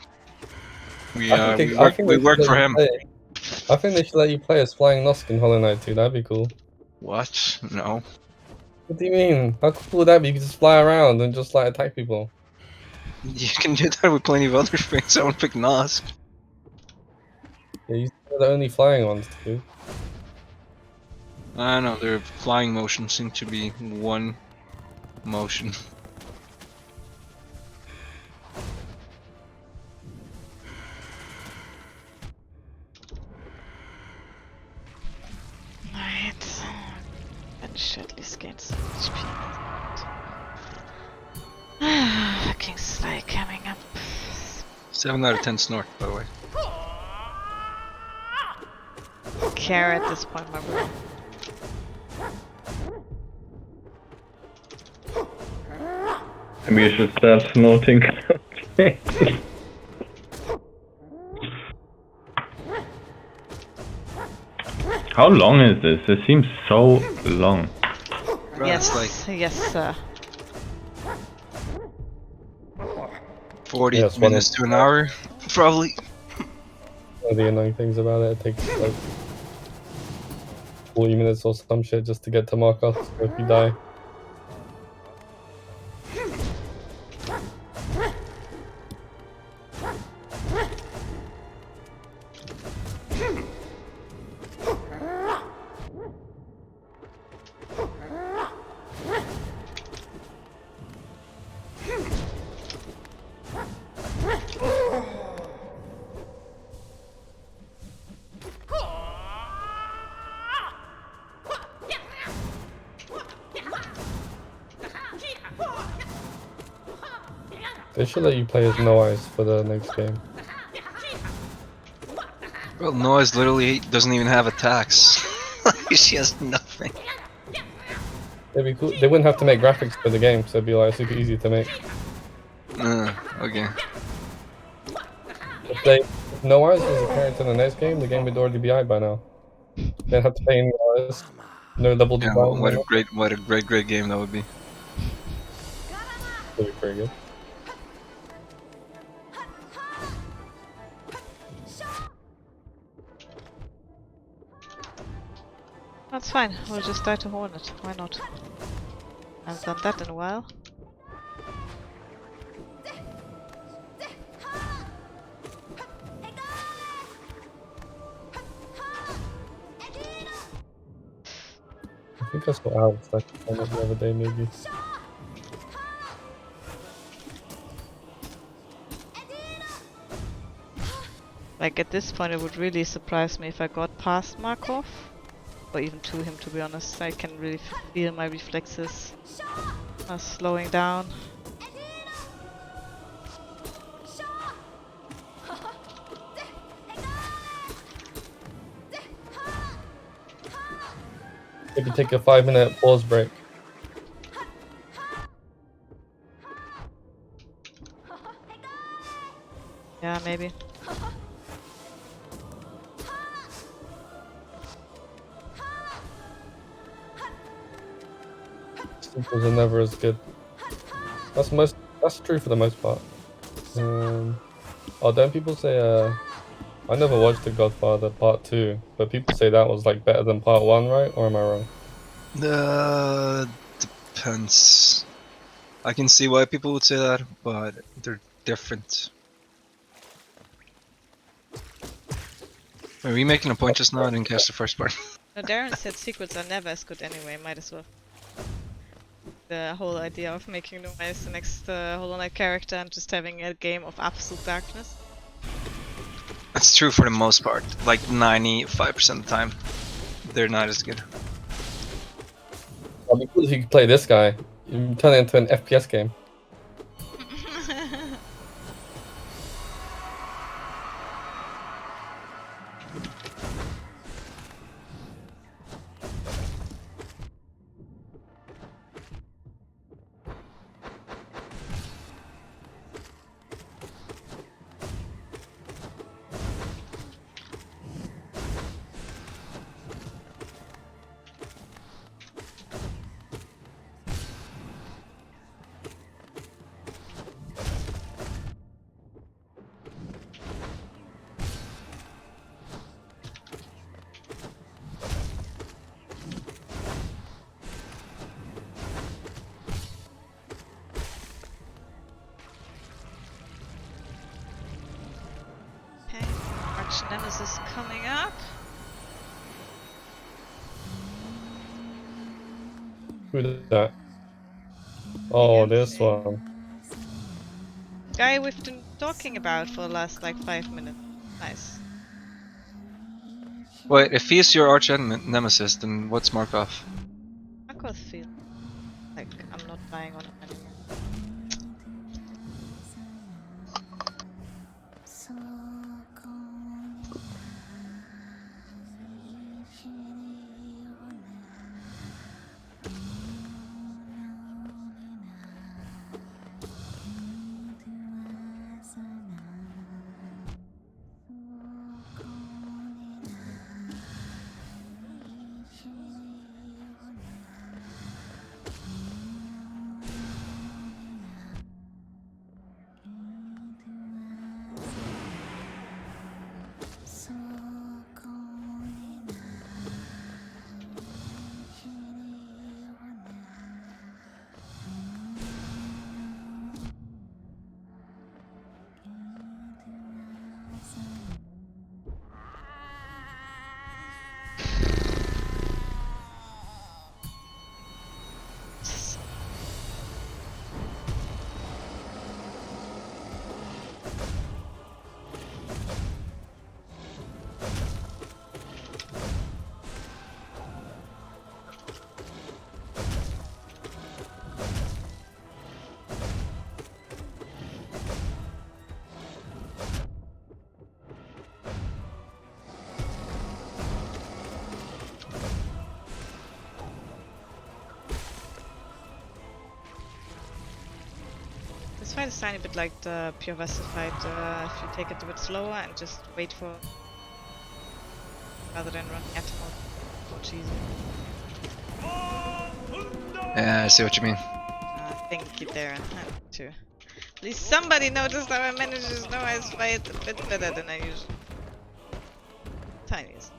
We we work for him. I think they should let you play as Flying Nosk in Hollow Knight 2, that'd be cool. What? No. What do you mean? How cool would that be? You can just fly around and just like attack people. You can do that with plenty of other things. I would pick Nosk. Yeah, you're the only flying ones, dude. I know, their flying motion seem to be one motion. Alright. And should at least gain some HP. Fucking Sly coming up. 7 out of 10 snort, by the way. Care at this point, my bro. Maybe you should start snorting. How long is this? It seems so long. Bro, Yes, it's like yes, sir. 40 Yeah, it's minutes to an hour, probably. One of the annoying things about it, it takes like 40 minutes or some shit just to get to Markov, so if you die. They should let you play as No Eyes for the next game. Well, Noise literally doesn't even have attacks. She has nothing. It'd be cool. They wouldn't have to make graphics for the game, so it'd be like super easy to make. Okay. If No Eyes was a character in the next game, the game would already be out by now. They'd have to pay any Eyes. No level Yeah, design. what a great game that would be. That'd be pretty good. That's fine, we'll just die to Hornet. Why not? I haven't done that in a while. I think I saw Alex like the other day, maybe. Like at this point it would really surprise me if I got past Markov. Or even to him, to be honest. I can really feel my reflexes are slowing down. Maybe take a 5-minute pause break. Yeah, maybe. Sequels are never as good. That's true for the most part. Oh, don't people say I never watched The Godfather Part 2, but people say that was like better than Part 1, right? Or am I wrong? Depends. I can see why people would say that, but they're different. Are we making a point just now? I didn't catch the first part. No, Darren said secrets are never as good anyway, might as well. The whole idea of making Noise the next Hollow Knight character and just having a game of absolute darkness. That's true for the most part. Like 95% of the time, they're not as good. Well, because you can play this guy, you turn it into an FPS game. Okay, Arch Nemesis coming up. Who did that? Oh, this one. Guy we've been talking about for the last like 5 minutes. Nice. Wait, if he's your arch nemesis, then what's Markov? Markov feel like I'm not buying on him anymore. This fight is tiny bit like the pure Vessel fight, if you take it a bit slower and just wait for... rather than running at him or cheesy. Yeah, I see what you mean. Thank you, Darren. I need to. At least somebody noticed how I managed this Noise fight a bit better than I usually. Tiniest.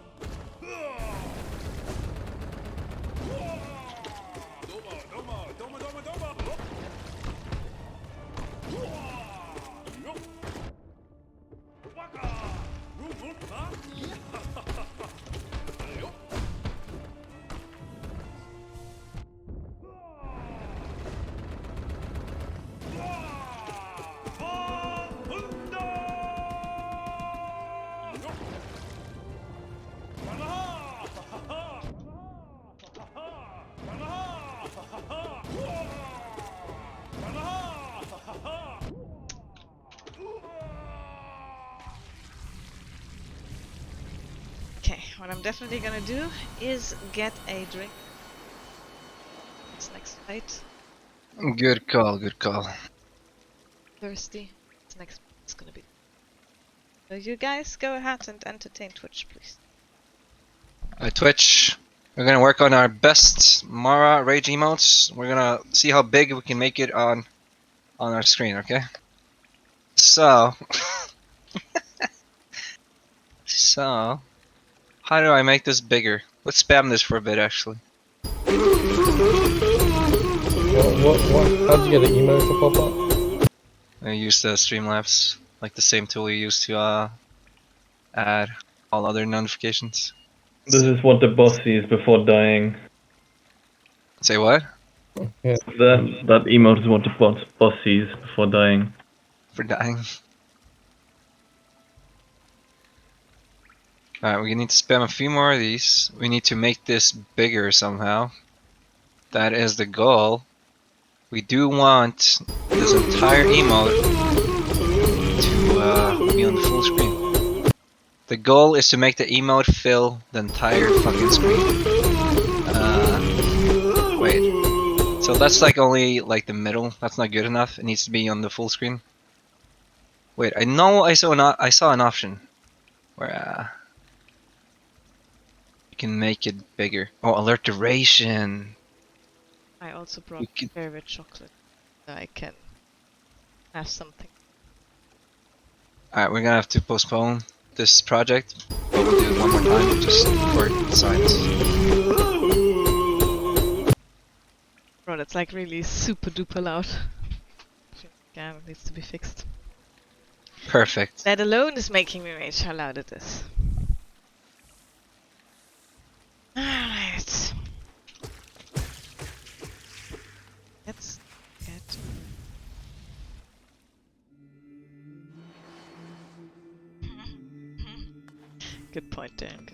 Okay, what I'm definitely gonna do is get a drink. It's next fight. Good call, good call. Thirsty. It's next. It's gonna be. So you guys go ahead and entertain Twitch, please. Twitch, we're gonna work on our best Mara rage emotes. We're gonna see how big we can make it on our screen, okay? So, so, how do I make this bigger? Let's spam this for a bit, actually. What? How'd you get an emote to pop up? I use the Streamlabs, like the same tool you use to add. all other notifications. This is what the boss sees before dying. Say what? That emote is what the boss sees before dying. For dying. Alright, we need to spam a few more of these. We need to make this bigger somehow. That is the goal. We do want this entire emote to be on the full screen. The goal is to make the emote fill the entire fucking screen. Wait. So that's like only like the middle. That's not good enough. It needs to be on the full screen. Wait, I know I saw an option where you can make it bigger. Oh, alert duration. I also brought We could- favorite chocolate so I can have something. Alright, we're gonna have to postpone this project, but we'll do it one more time just for science. Bro, that's like really super duper loud. Yeah, it needs to be fixed. Perfect. That alone is making me rage how loud it is. Alright. Let's get... Good point, Dan.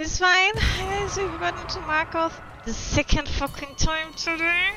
It's fine. Yes, we've gotten to mark off the second fucking time today.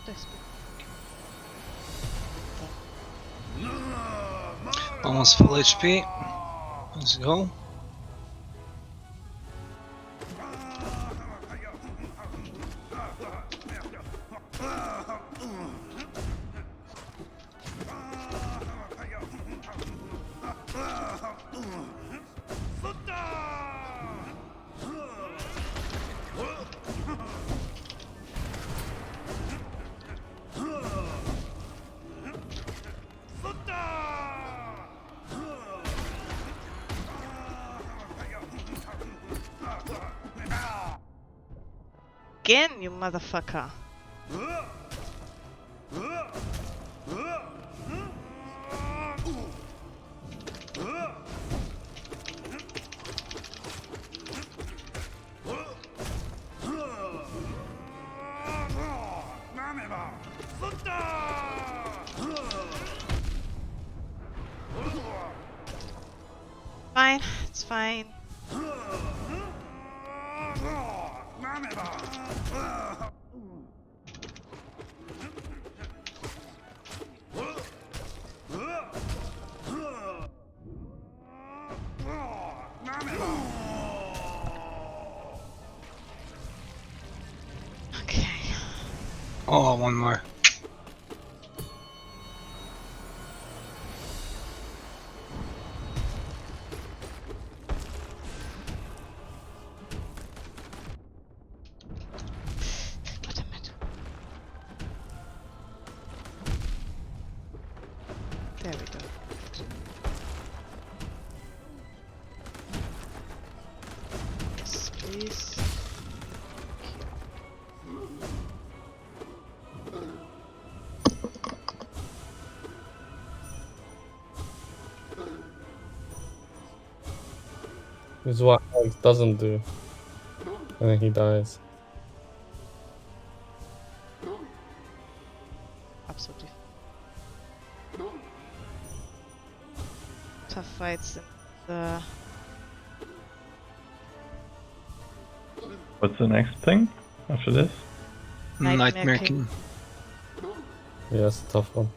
this. Almost full HP. Let's go. Again, you motherfucker. Fine, it's fine. Okay. Oh, one more. Wait a minute. There we go. Yes, please. This is what Alex doesn't do. And then he dies. Absolutely. Tough fights in the... What's the next thing after this? Nightmare King. Yeah, it's a tough one.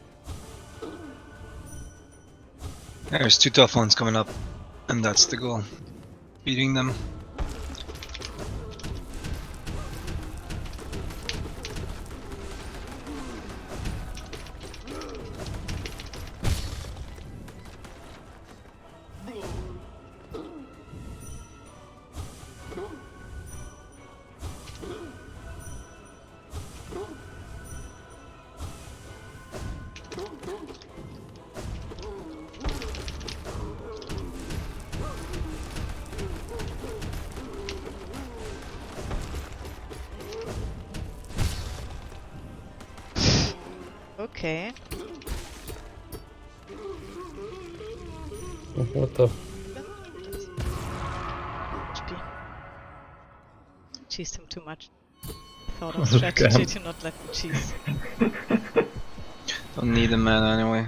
There's 2 tough ones coming up, and that's the goal. Beating them. Okay. What the? HP. Cheesed him too much. Thought of What a strategy scam. to not let me cheese. Don't need the mana anyway.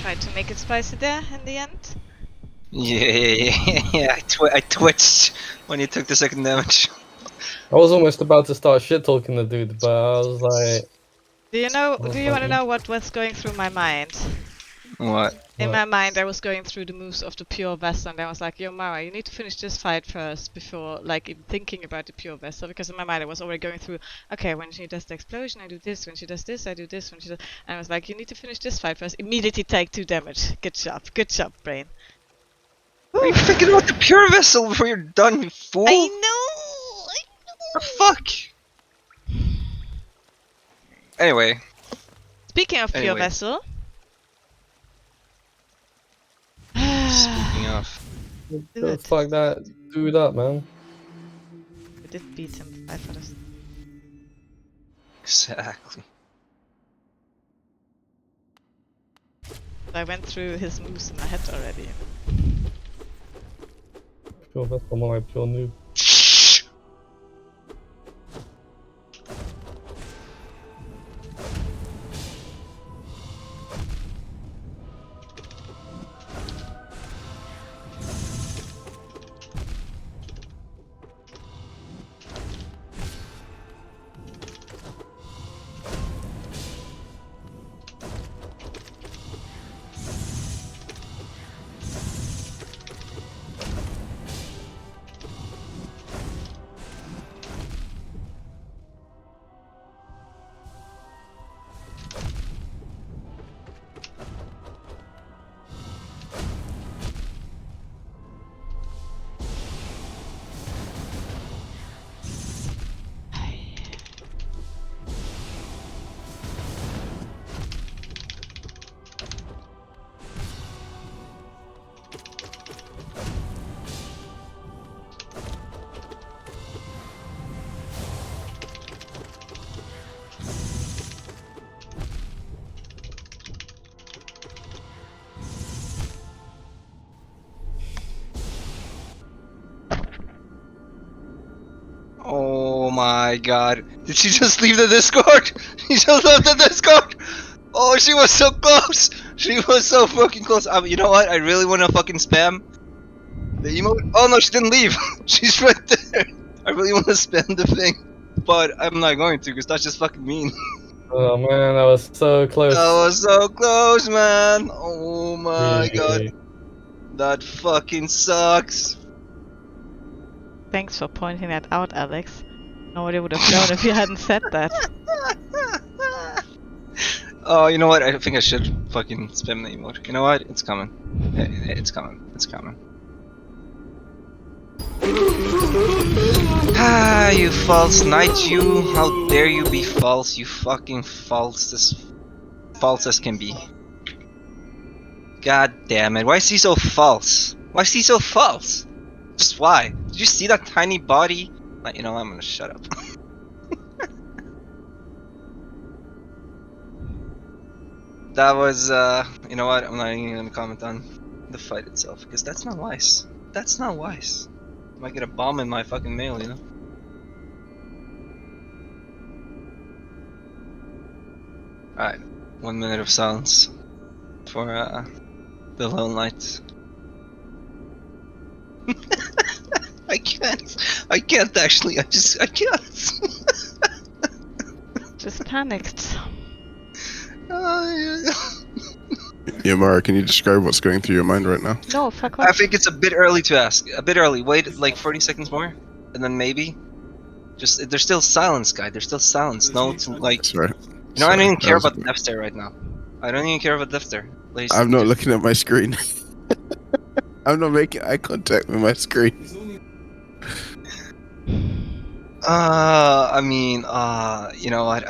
tried to make it spicy there in the end. Yeah. I twitched when you took the second damage. I was almost about to start shit talking the dude, but I was like, Do you want to know what was going through my mind? What? In What? my mind, I was going through the moves of the pure vessel, and I was like, "Yo, Mara, you need to finish this fight first before, like, even thinking about the pure vessel." Because in my mind, I was already going through. Okay, when she does the explosion, I do this. When she does this, I do this. When she does, and I was like, "You need to finish this fight first. Immediately take 2 damage. Good job, brain." Are you thinking about the pure vessel before you're done, you fool? I know. The fuck? Anyway. Speaking of pure Anyway. vessel. Speaking of. Go fuck that dude up, man. We did beat him by first. Exactly. I went through his moves in my head already. Pure vessel, more like pure noob. Oh my god. Did she just leave the Discord? She just left the Discord! Oh, she was so close! She was so fucking close. You know what? I really wanna fucking spam the emote. Oh no, she didn't leave! She's right there! I really wanna spam the thing. But I'm not going to, because that's just fucking mean. Oh man, that was so close. That was so close, man! Oh my god. Really. That fucking sucks. Thanks for pointing that out, Alex. Nobody would have known if you hadn't said that. Oh, you know what? I think I should fucking spam the emote. You know what? It's coming. It's coming. It's coming. Ah, you false knight, you! How dare you be false, you fucking false as can be. God damn it! Why is he so false? Why is he so false? Just why? Did you see that tiny body? Like, you know, I'm gonna shut up. That was, you know what? I'm not even gonna comment on the fight itself because that's not wise. That's not wise. I might get a bomb in my fucking mail, you know? Alright, 1 minute of silence for, the lone light. I can't actually, I can't. Just panicked. Yeah, Mara, can you describe what's going through your mind right now? No, fuck I off. think it's a bit early to ask. A bit early. Wait like 40 seconds more, and then maybe. Just there's still silence, guy. There's still silence. No, it's like Sorry. you know. I don't even care Sorry, about Death Stare right now. I don't even care about Death Stare. I'm not looking at my screen. I'm not making eye contact with my screen. I mean, you know what?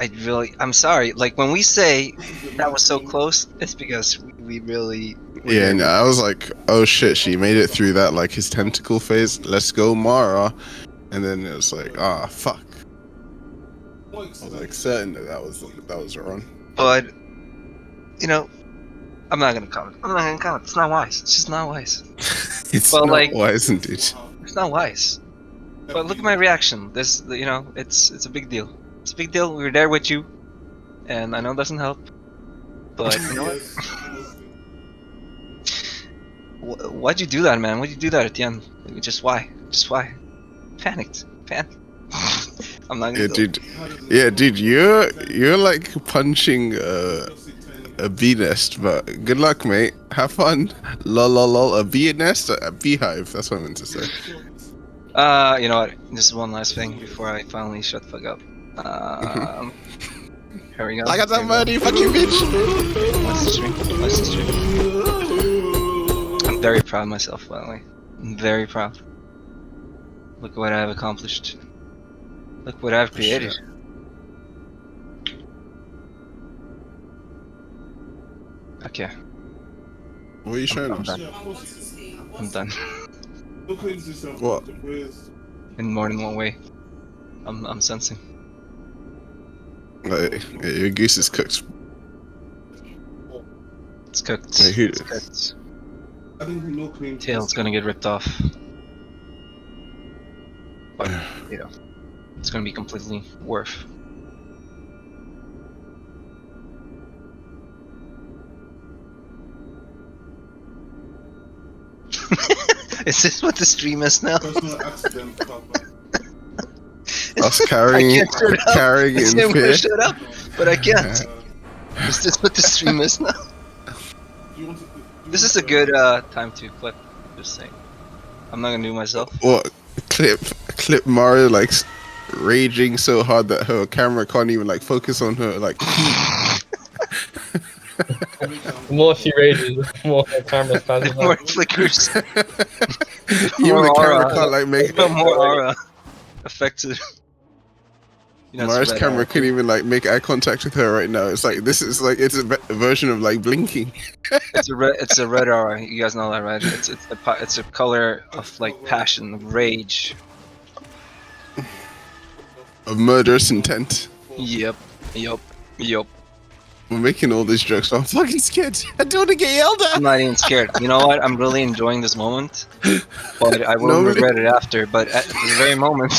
I'm sorry. Like when we say that was so close, it's because we really. Yeah, and I was like, oh shit, she made it through that, like his tentacle phase. Let's go, Mara. And then it was like, ah, fuck. I was like certain that was wrong. But you know, I'm not gonna comment. It's not wise. It's just not wise. It's Well, not like- wise, indeed. It's not wise. But look at my reaction. This, you know, it's a big deal. It's a big deal. We were there with you, and I know it doesn't help. But you know what? Why'd you do that, man? Why'd you do that at the end? Just why? Just why? Panicked. I'm not gonna Yeah, go. dude. Yeah, dude. You're like punching a bee nest, but good luck, mate. Have fun. Lol, lol, lol. A bee nest, a beehive. That's what I meant to say. You know what? Just one last thing before I finally shut the fuck up. Here we go. I got that Here we murder, you fucking bitch. go. Watch the stream. Watch the stream. I'm very proud of myself, by the way. I'm very proud. Look what I've accomplished. Look what I've created. Okay, What are you showing I'm us? done. I'm done. What? In more than one way. I'm sensing. Like, yeah, your goose is cooked. It's cooked. Hey, who- It's cooked. Tail's gonna get ripped off. But, you know, it's gonna be completely worth. Is this what the stream is now? Us carrying, I can't shut up. carrying I in say I'm gonna fear. shut up, but I can't. Is this what the stream is now? This is a good time to clip. Just saying. I'm not gonna do it myself. What? Clip Mario like raging so hard that her camera can't even like focus on her. Like, The more she rages, the more her camera spasms More out. flickers. even More the camera aura. can't like make. More aura. Affected. You know, it's Mariah's red camera aura. couldn't even like make eye contact with her right now. It's like this is like it's a version of like blinking. It's a red aura. You guys know that, right? It's a color of like passion, of rage. Of murderous intent. Yep. We're making all these jokes. I'm fucking scared. I don't want to get yelled I'm at. not even scared. You know what? I'm really enjoying this moment, but I will Nobody- regret it after. But at the very moment,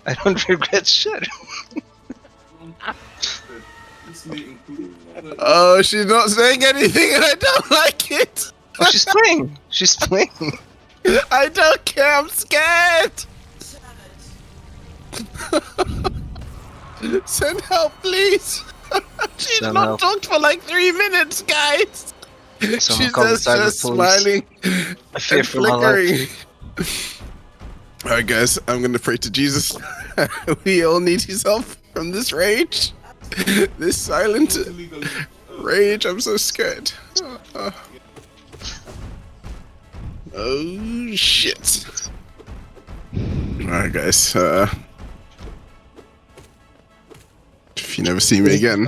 I don't regret shit. Oh, she's not saying anything, and I don't like it. Oh, she's playing. She's playing. I don't care. I'm scared. Send help, please. She's Send not help. talked for like 3 minutes, guys. Someone She's call the just cyber police. smiling I fear and for my life. flickering. Alright, guys, I'm gonna pray to Jesus. We all need his help from this rage. This silent rage. I'm so scared. Oh, shit. Alright, guys. If you never see me again.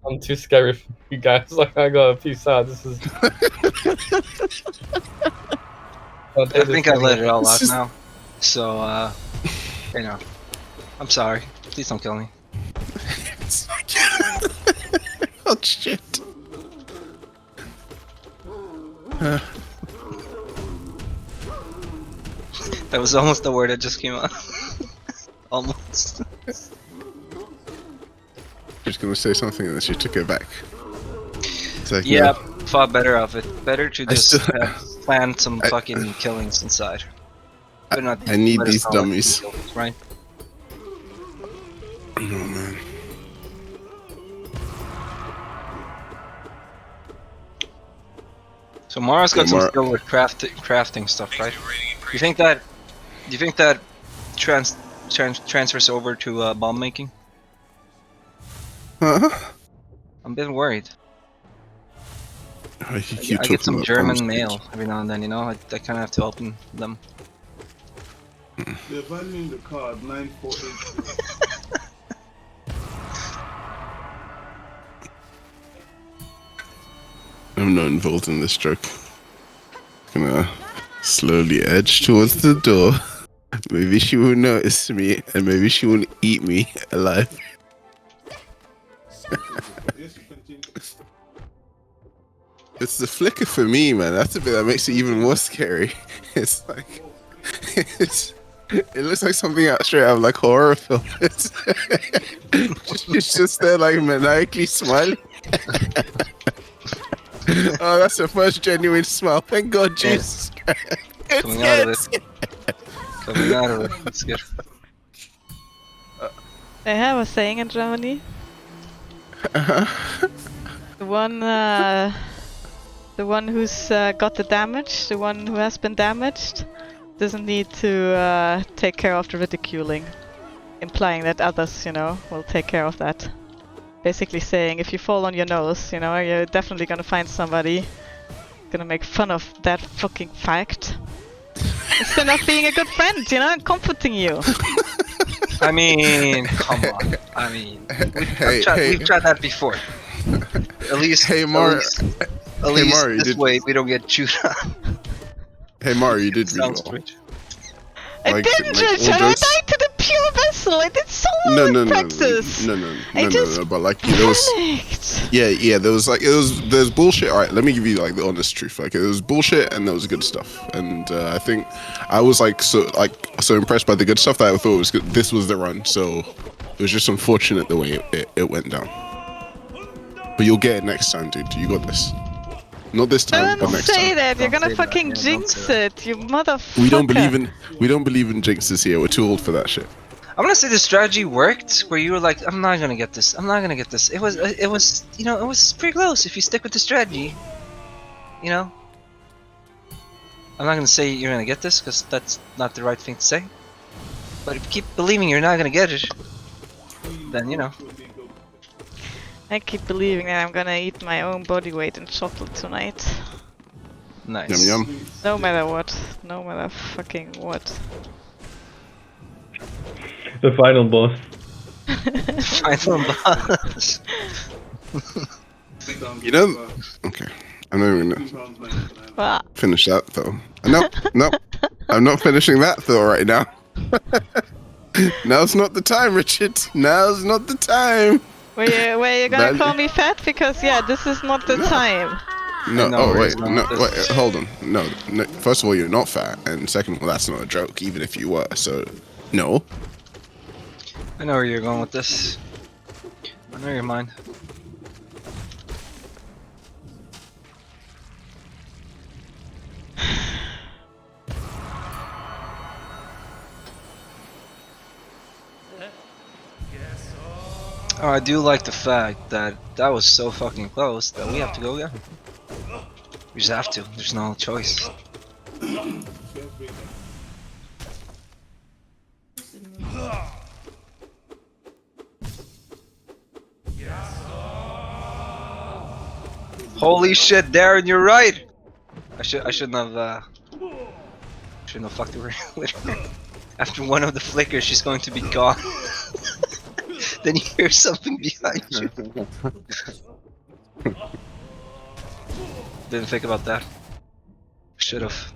I'm too scary for you guys. Like, I gotta peace out. This is. I think I let it all out This is- now. So, you know, I'm sorry. Please don't kill me. Oh, shit. That was almost the word that just came out. Almost. Just gonna say something and then she took it back. It's like, Yeah, no. far better of it. Better to I just still- plan some I- fucking killings inside. But not I need let us these know what dummies. kills, right? Oh, man. So Mara's got Yeah, some Mara- skill with crafting stuff, right? Do you think that transfers over to bomb making? Huh? I'm a bit worried. Oh, you keep I talking get some about German bombs. mail every now and then, you know. I kind of have to open them. They're valuing the card 948. I'm not involved in this joke. Gonna slowly edge towards the door. Maybe she will notice me, and maybe she will eat me alive. It's the flicker for me, man. That's the bit that makes it even more scary. It's like, it looks like something out straight out of like horror film. She's just there, like maniacally smiling. Oh, that's the first genuine smile. Thank God, Jesus. Coming out of it. Coming out of it. That's good. They have a saying in Germany. The one who's got the damage, the one who has been damaged, doesn't need to take care of the ridiculing, implying that others, you know, will take care of that. Basically saying, if you fall on your nose, you know, you're definitely gonna find somebody gonna make fun of that fucking fact. Instead of being a good friend, you know, and comforting you. I mean, come on. I mean, we've tried that before. At least, Hey, Mario. At least this way we don't get chewed up. Hey, Mario, you did really Sounds well. strange. I didn't, Richard! I died to the pure vessel! I did so well in practice! No, but like, there was... Yeah, there was like, there's bullshit. Alright, let me give you like the honest truth. Like, there was bullshit and there was good stuff. And I think I was like so impressed by the good stuff that I thought it was good. This was the run, so it was just unfortunate the way it went down. But you'll get it next time, dude. You got this. Not this time, but next time. Don't say that. You're gonna fucking jinx it, you motherfucker. We don't believe in jinxes here. We're too old for that shit. I'm gonna say the strategy worked, where you were like, I'm not gonna get this. I'm not gonna get this. It was, you know, it was pretty close if you stick with the strategy. You know. I'm not gonna say you're gonna get this because that's not the right thing to say. But if you keep believing you're not gonna get it, then you know. I keep believing that I'm gonna eat my own body weight in chocolate tonight. Nice. Yum yum. No matter what. No matter fucking what. The final boss. Final boss. You know? Okay. I'm not even gonna Ah. finish that though. No. I'm not finishing that though right now. Now's not the time, Richard. Now's not the time. Were you gonna call me fat? Because yeah, this is not the time. No, No, oh wait, it's not. no, wait, hold on. No, first of all, you're not fat, and second of all, that's not a joke, even if you were, so, no. I know where you're going with this. I know your mind. Oh, I do like the fact that that was so fucking close that we have to go again. We just have to. There's no choice. Holy shit, Darren, you're right. I shouldn't have fucked with her. After one of the flickers, she's going to be gone. Then you hear something behind you. Didn't think about that. Should have.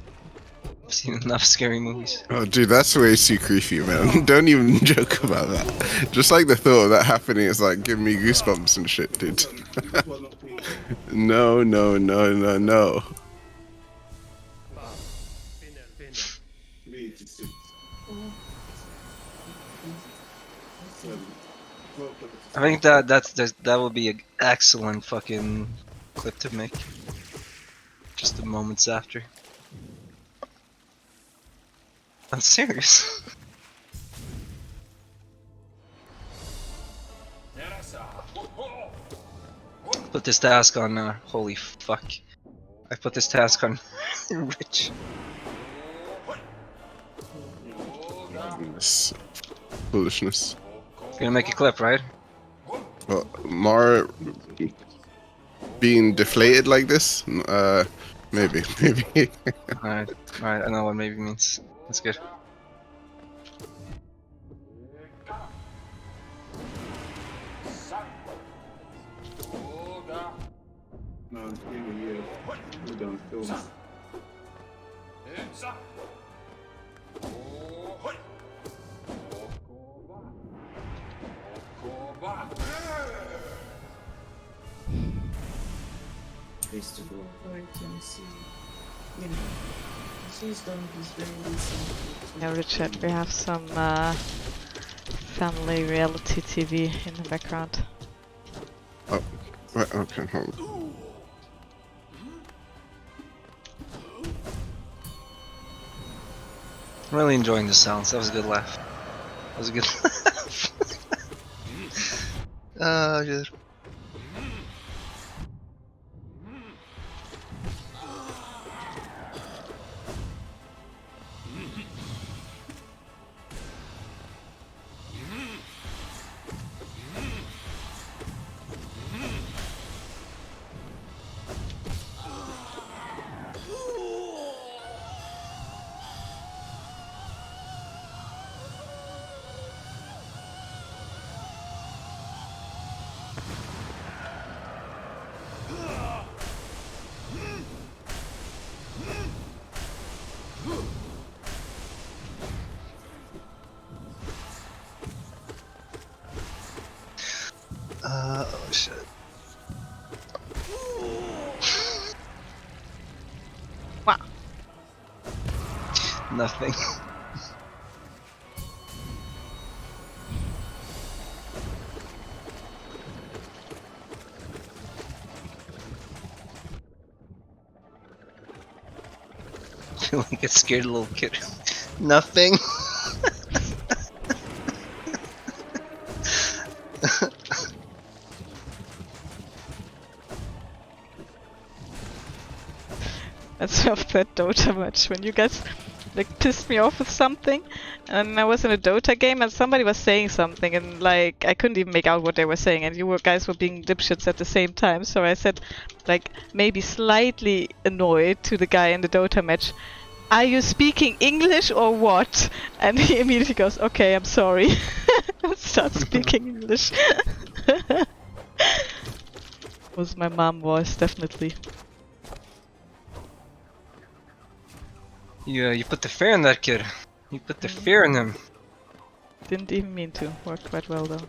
I've seen enough scary movies. Oh, dude, that's way too creepy, man. Don't even joke about that. Just like the thought of that happening is like giving me goosebumps and shit, dude. No. I think that would be an excellent fucking clip to make. Just the moments after. I'm serious. Put this task on, holy fuck. I put this task on Rich. This foolishness. Gonna make a clip, right? Well, Mara being deflated like this? Maybe. Alright, I know what maybe means. That's good. No, it's been a year. We're done films. To go for it and see, you know, she's done this very recently. Yeah, Richard, we have some family reality TV in the background. Oh, right, okay, hold on. I'm really enjoying the sounds. That was a good laugh. That was a good laugh. Oh, good. Oh shit. Wow. Nothing. Feel like a scared little kid. Nothing. That's off that Dota match when you guys like pissed me off with something, and I was in a Dota game and somebody was saying something and like I couldn't even make out what they were saying, and guys were being dipshits at the same time. So I said, like maybe slightly annoyed to the guy in the Dota match, "Are you speaking English or what?" And he immediately goes, "Okay, I'm sorry." And starts speaking English. Was my mom voice, definitely. You put the fear in that kid. You put the fear in him. Didn't even mean to. Worked quite well though.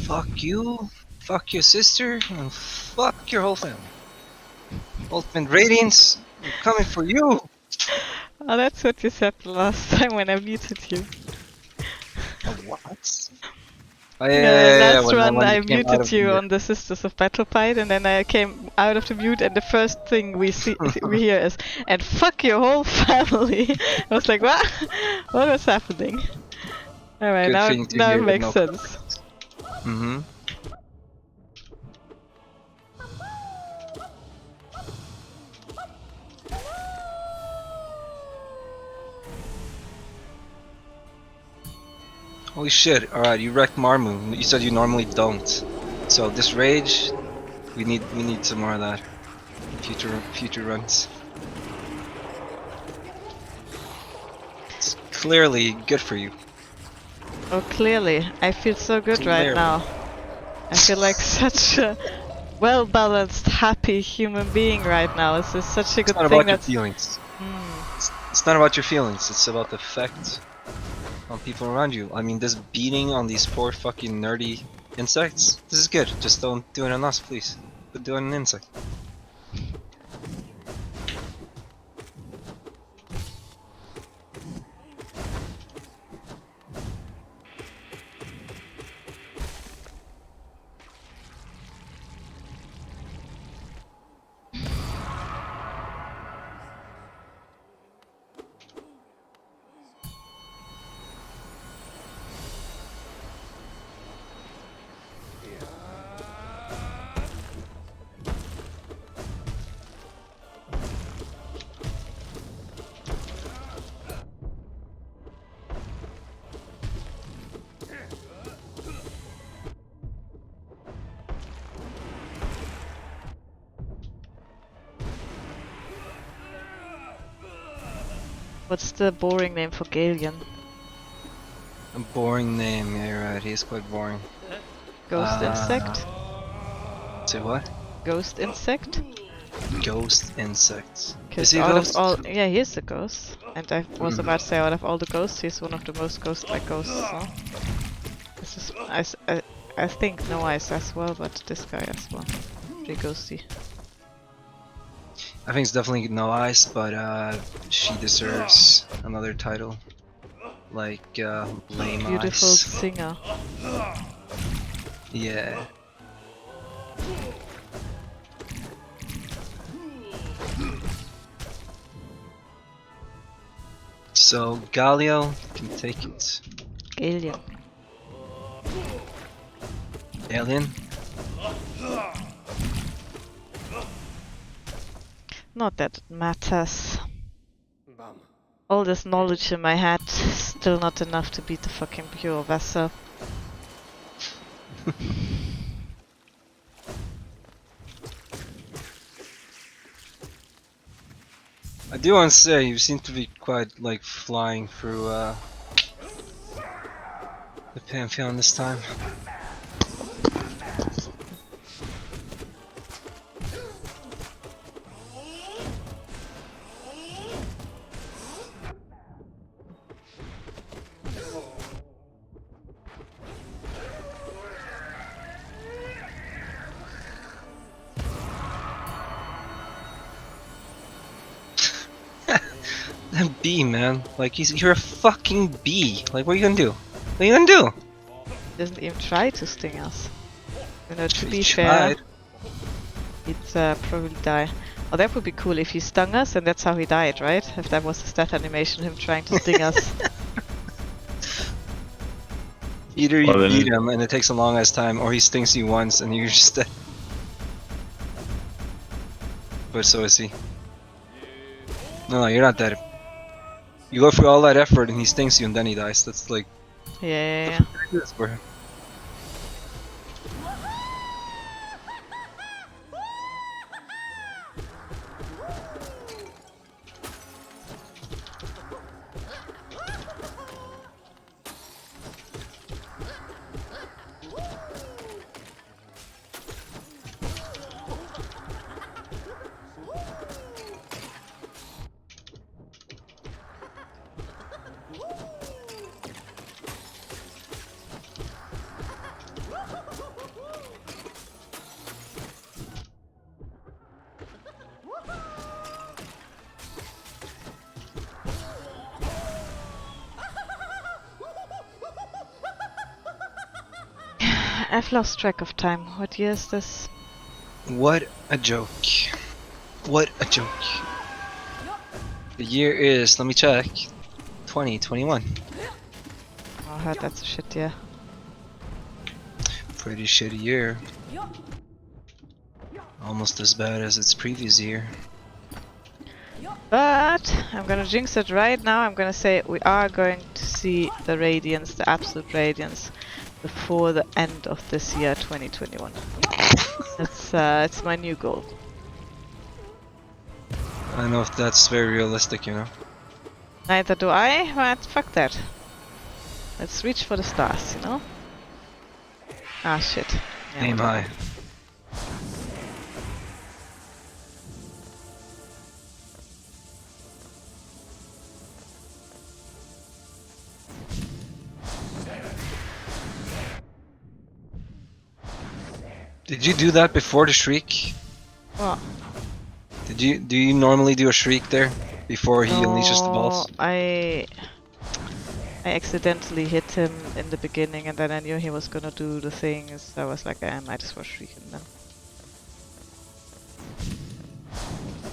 Fuck you, fuck your sister, and fuck your whole family. Ultimate Radiance, I'm coming for you! Oh, that's what you said the last time when I muted you. What? Oh, yeah, last when run I you came out muted of you the- on the Sisters of Battlefight, and then I came out of the mute, and the first thing we hear is, "And fuck your whole family." I was like, what? What was happening? Alright, Good now thing to it hear, makes no sense. Mm-hmm. Holy shit, alright, you wrecked Marmu. You said you normally don't. So this rage, we need some more of that. Future runs. It's clearly good for you. Oh, clearly. I feel so good right Clearly. now. I feel like such a well-balanced, happy human being right now. It's just such a It's good not thing about your that's... feelings. It's not about your feelings, it's about the effect on people around you. I mean, this beating on these poor fucking nerdy Insects? This is good. Just don't do it on us, please. But do it on an insect. What's the boring name for Galian? A boring name, yeah, you're right. He is quite boring. Ghost insect? Say what? Ghost insect? Ghost insects. Is Because he a out ghost? of all, yeah, he is a ghost. And I was about to say, out of all the ghosts, he's one of the most ghost-like ghosts. So. This is, I think No Eyes as well, but this guy as well. Pretty ghosty. I think it's definitely No Eyes, but she deserves another title. Like, Lame Beautiful Eyes. singer. Yeah. So, Galio can take it. Galian. Alien? Not that it matters. All this knowledge in my head, still not enough to beat the fucking pure vessel. I do want to say, you seem to be quite, like, flying through, the Pantheon this time. That bee, man. Like, you're a fucking bee. Like, what are you gonna do? What are you gonna do? Doesn't even try to sting us. You know, to He be fair, tried. he'd probably die. Oh, that would be cool if he stung us and that's how he died, right? If that was the stat animation, him trying to sting us. Either you Well, then beat him and it takes a long ass time, or he stings you once and you're just dead. But so is he. No, you're not dead. You go through all that effort and he stings you and then he dies. That's like Yeah. that's for him. I've lost track of time. What year is this? What a joke. What a joke. The year is, let me check, 2021. Oh, I heard that's a shit year. Pretty shitty year. Almost as bad as its previous year. But I'm gonna jinx it right now. I'm gonna say we are going to see the Radiance, the Absolute Radiance, before the end of this year, 2021. It's my new goal. I don't know if that's very realistic, you know. Neither do I, but fuck that. Let's reach for the stars, you know? Ah, shit. Yeah, Aim whatever. high. Did you do that before the shriek? What? Do you normally do a shriek there before he unleashes the balls? I accidentally hit him in the beginning, and then I knew he was gonna do the thing, so I was like, I might as well shriek him then.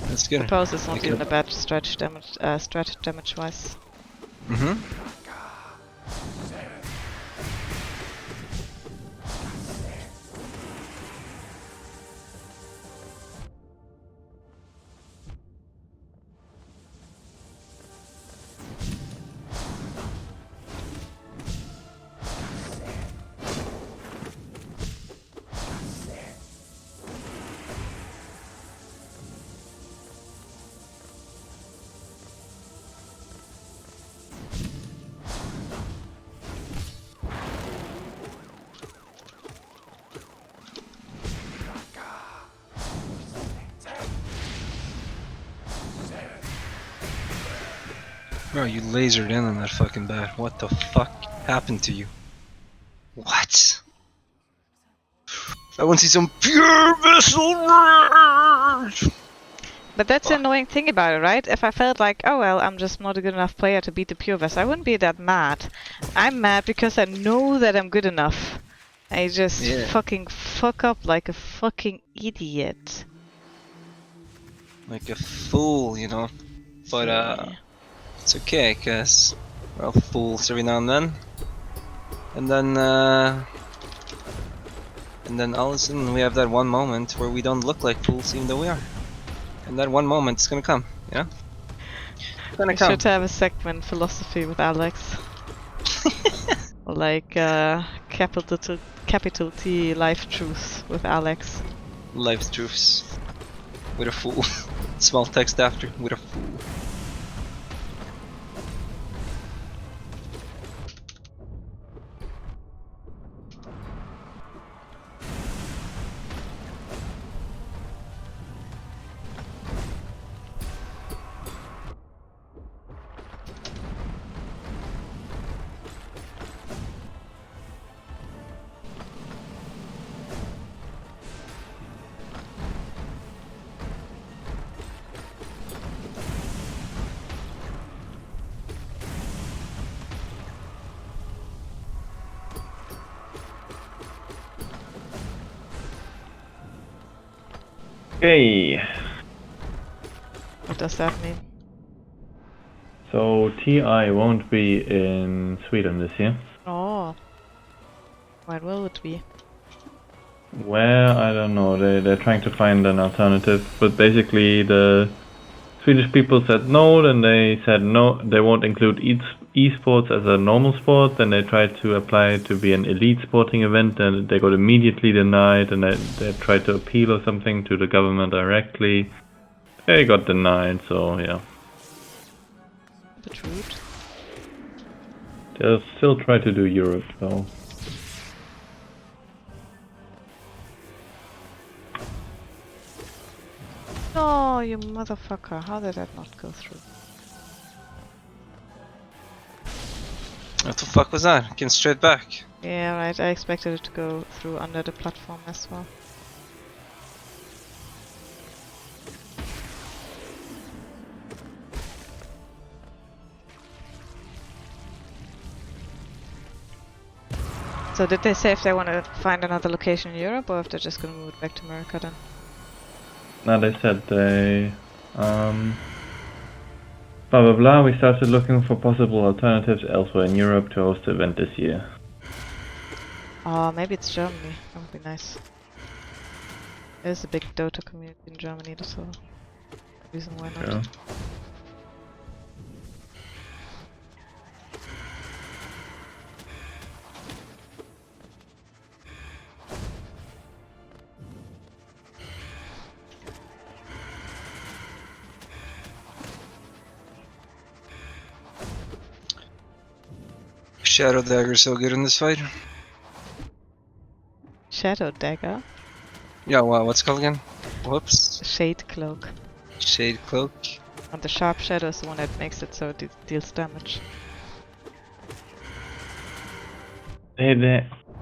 That's good. Suppose it's not Okay. even a bad stretch damage wise. Mm-hmm. Bro, you lasered in on that fucking bat. What the fuck happened to you? What? I want to see some pure vessel rage! But that's the annoying thing about it, right? If I felt like, oh well, I'm just not a good enough player to beat the Pure Vest, I wouldn't be that mad. I'm mad because I know that I'm good enough. I just fucking fuck up like a fucking idiot. Like a fool, you know? But, Yeah. it's okay, cause we're all fools every now and then. And then all of a sudden we have that one moment where we don't look like fools even though we are. And that one moment's gonna come, you know? It's gonna We come. should have a segment philosophy with Alex. Like capital T life truths with Alex. Life's truths. With a fool. Small text after. With a fool. Okay, What does that mean? so TI won't be in Sweden this year. Oh. When will it be? Where, I don't know, they're trying to find an alternative, but basically the Swedish people said no, then they said no, they won't include esports as a normal sport, then they tried to apply to be an elite sporting event, and they got immediately denied, and they tried to appeal or something to the government directly. They got denied, so yeah. A bit rude. They'll still try to do Europe though. No, you motherfucker. How did that not go through? What the fuck was that? Getting straight back. Yeah, right. I expected it to go through under the platform as well. So did they say if they want to find another location in Europe or if they're just going to move it back to America then? Now they said they blah blah blah, we started looking for possible alternatives elsewhere in Europe to host the event this year. Oh, maybe it's Germany. That would be nice. There's a big Dota community in Germany, that's all. Reason why not. Yeah. Shadow Dagger's so good in this fight. Shadow Dagger? Yeah, wow, what's it called again? Whoops. Shade Cloak. Shade Cloak. And the Sharp Shadow is the one that makes it so it deals damage. They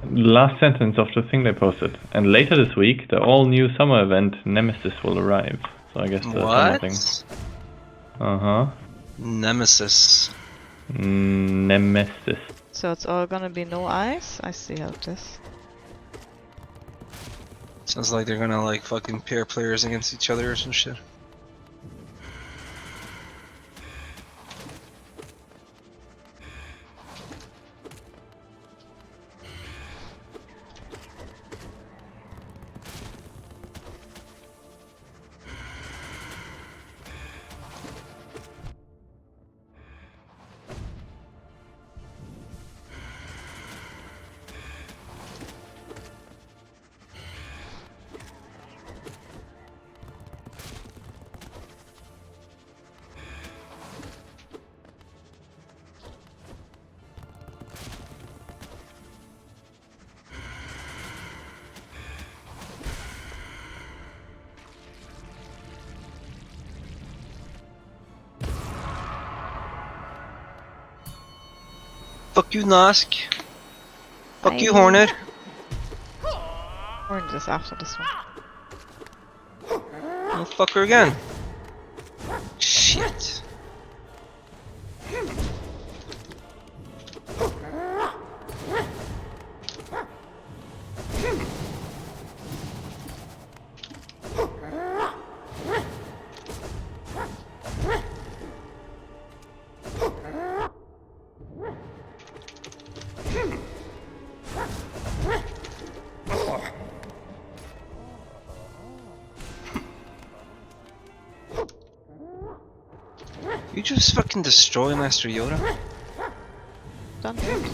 last sentence of the thing they posted. And later this week, the all-new summer event Nemesis will arrive. So I guess the summer thing. What? Nemesis. Nemesis. So it's all gonna be no ice? I see how it is. Sounds like they're gonna like fucking pair players against each other or some shit. Fuck you, Nosk. Fuck you, Bye. Hornet. Or just after this one. Oh, fuck her again. Shit. You just fucking destroy Master Yoda? Done it.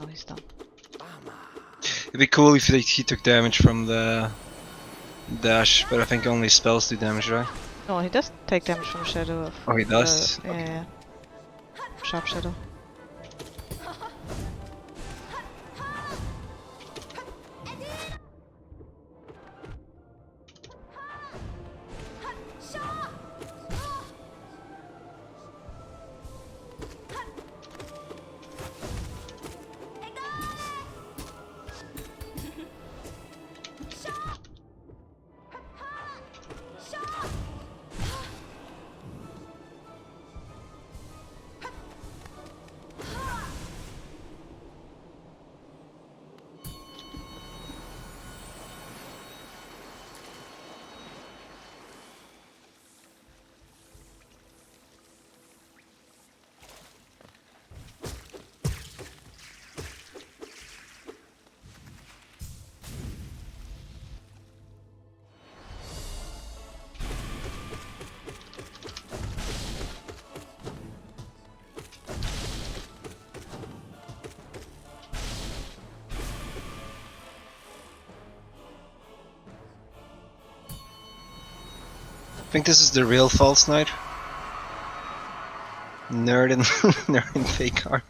Oh, he's done. It'd be cool if he took damage from the dash, but I think only spells do damage, right? No, he does take damage from Shadow. Of Oh, he does? Yeah, yeah. Sharp Shadow. I think this is the real False Knight. Nerd in nerd in fake armor.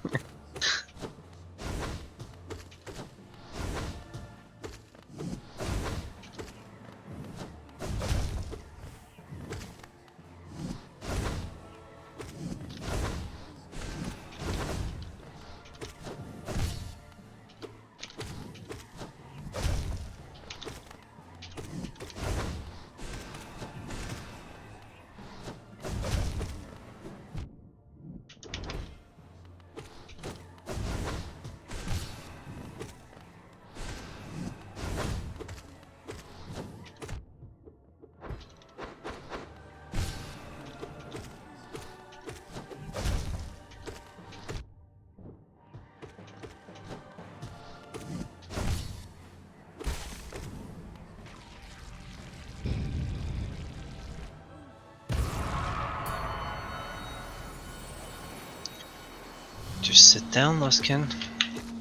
Just sit down, Luskin.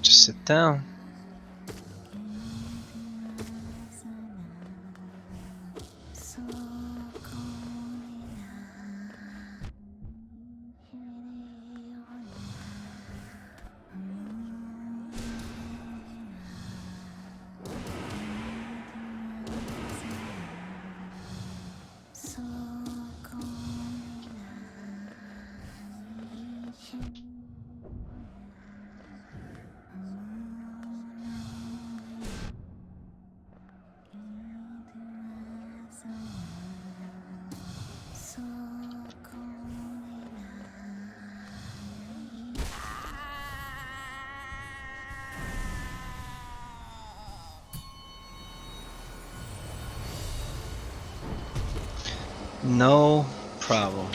Just sit down. No problem.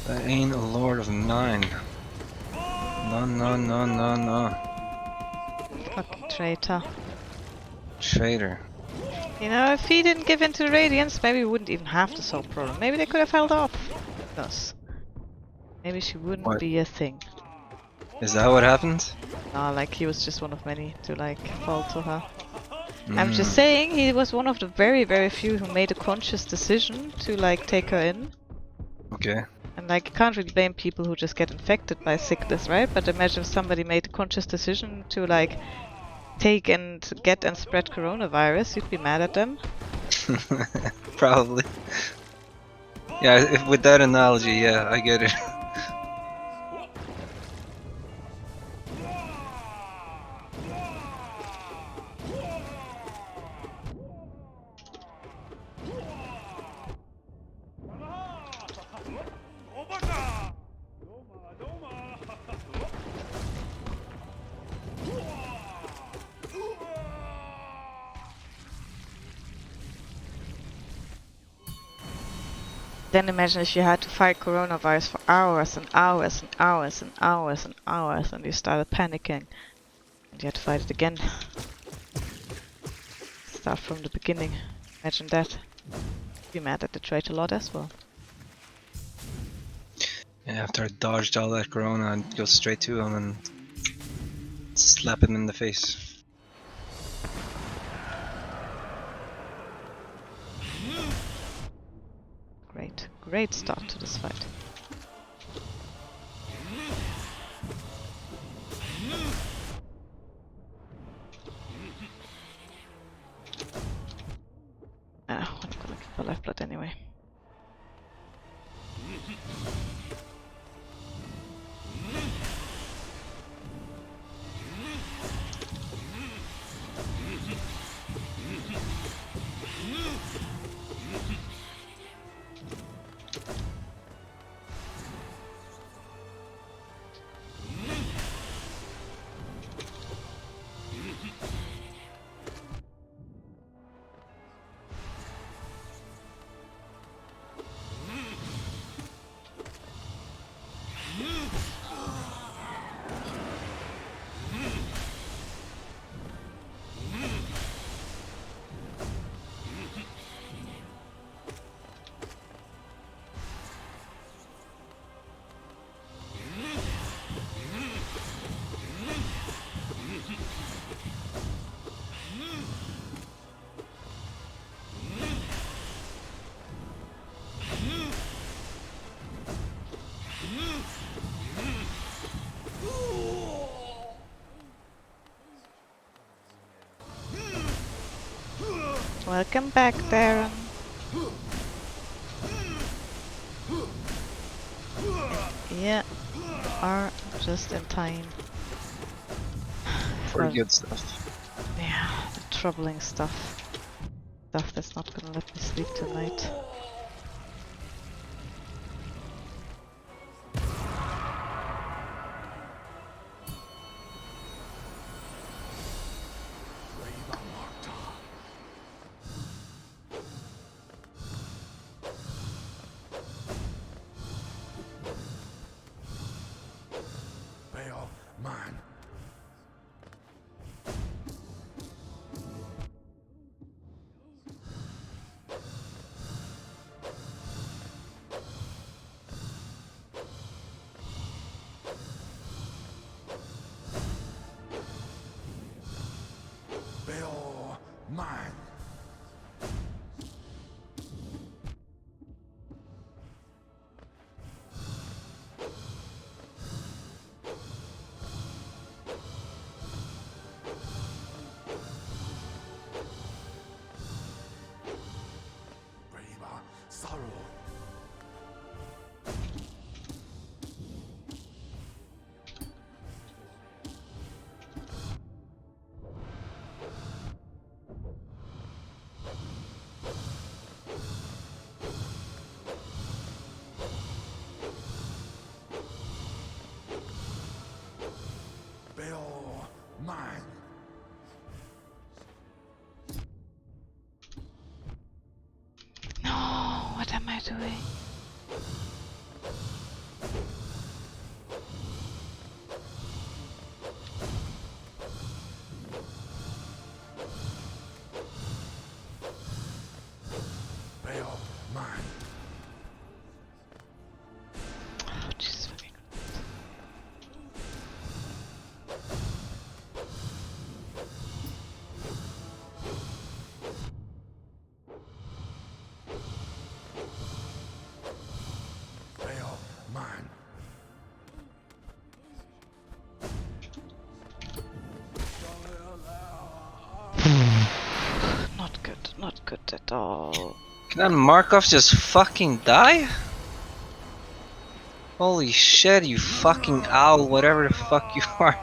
That ain't a Lord of Nine. No, no, no, no, no. Fucking traitor. Traitor. You know, if he didn't give in to Radiance, maybe we wouldn't even have the soul problem. Maybe they could have held off us. Maybe she wouldn't What? be a thing. Is that what happened? No, like he was just one of many to like fall to her. Mm. I'm just saying he was one of the very, very few who made a conscious decision to like take her in. Okay. And like you can't really blame people who just get infected by sickness, right? But imagine if somebody made a conscious decision to like take and get and spread coronavirus, you'd be mad at them. Probably. Yeah, with that analogy, yeah, I get it. Then imagine if you had to fight coronavirus for hours and hours and hours and hours and hours and you started panicking. And you had to fight it again. Start from the beginning. Imagine that. Be mad at the traitor a lot as well. Yeah, after I dodged all that corona, I'd go straight to him and slap him in the face. Great, great start to this fight. I'm gonna keep the lifeblood anyway. Welcome back, Darren. Yeah, you are just in time. Pretty good stuff. Yeah, the troubling stuff. Stuff that's not gonna let me sleep tonight. mine. Braver sorrow. Bill, mine. No, what am I doing? Bill, mine. Oh, Jesus fucking. Bill, mine. Not good at all. Can that Markov just fucking die? Holy shit, you fucking owl, whatever the fuck you are.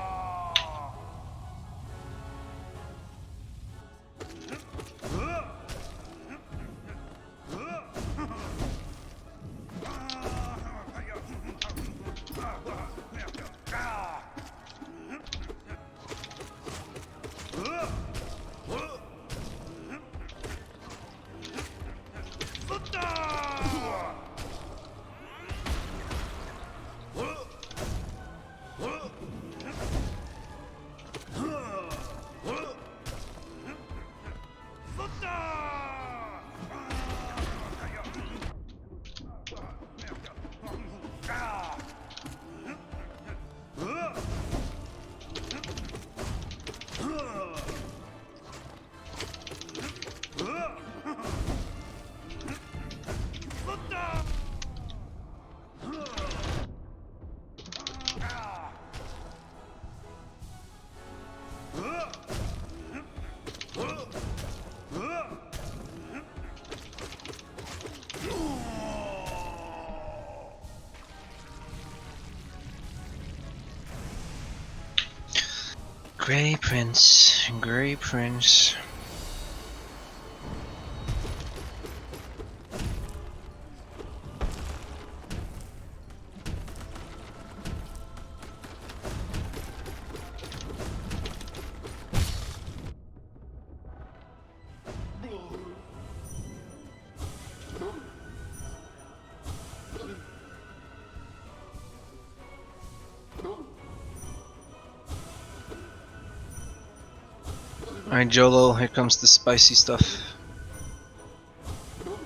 Grey Prince, Grey Prince. Alright, Jolo, here comes the spicy stuff.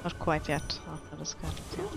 Not quite yet. After this kind of thing.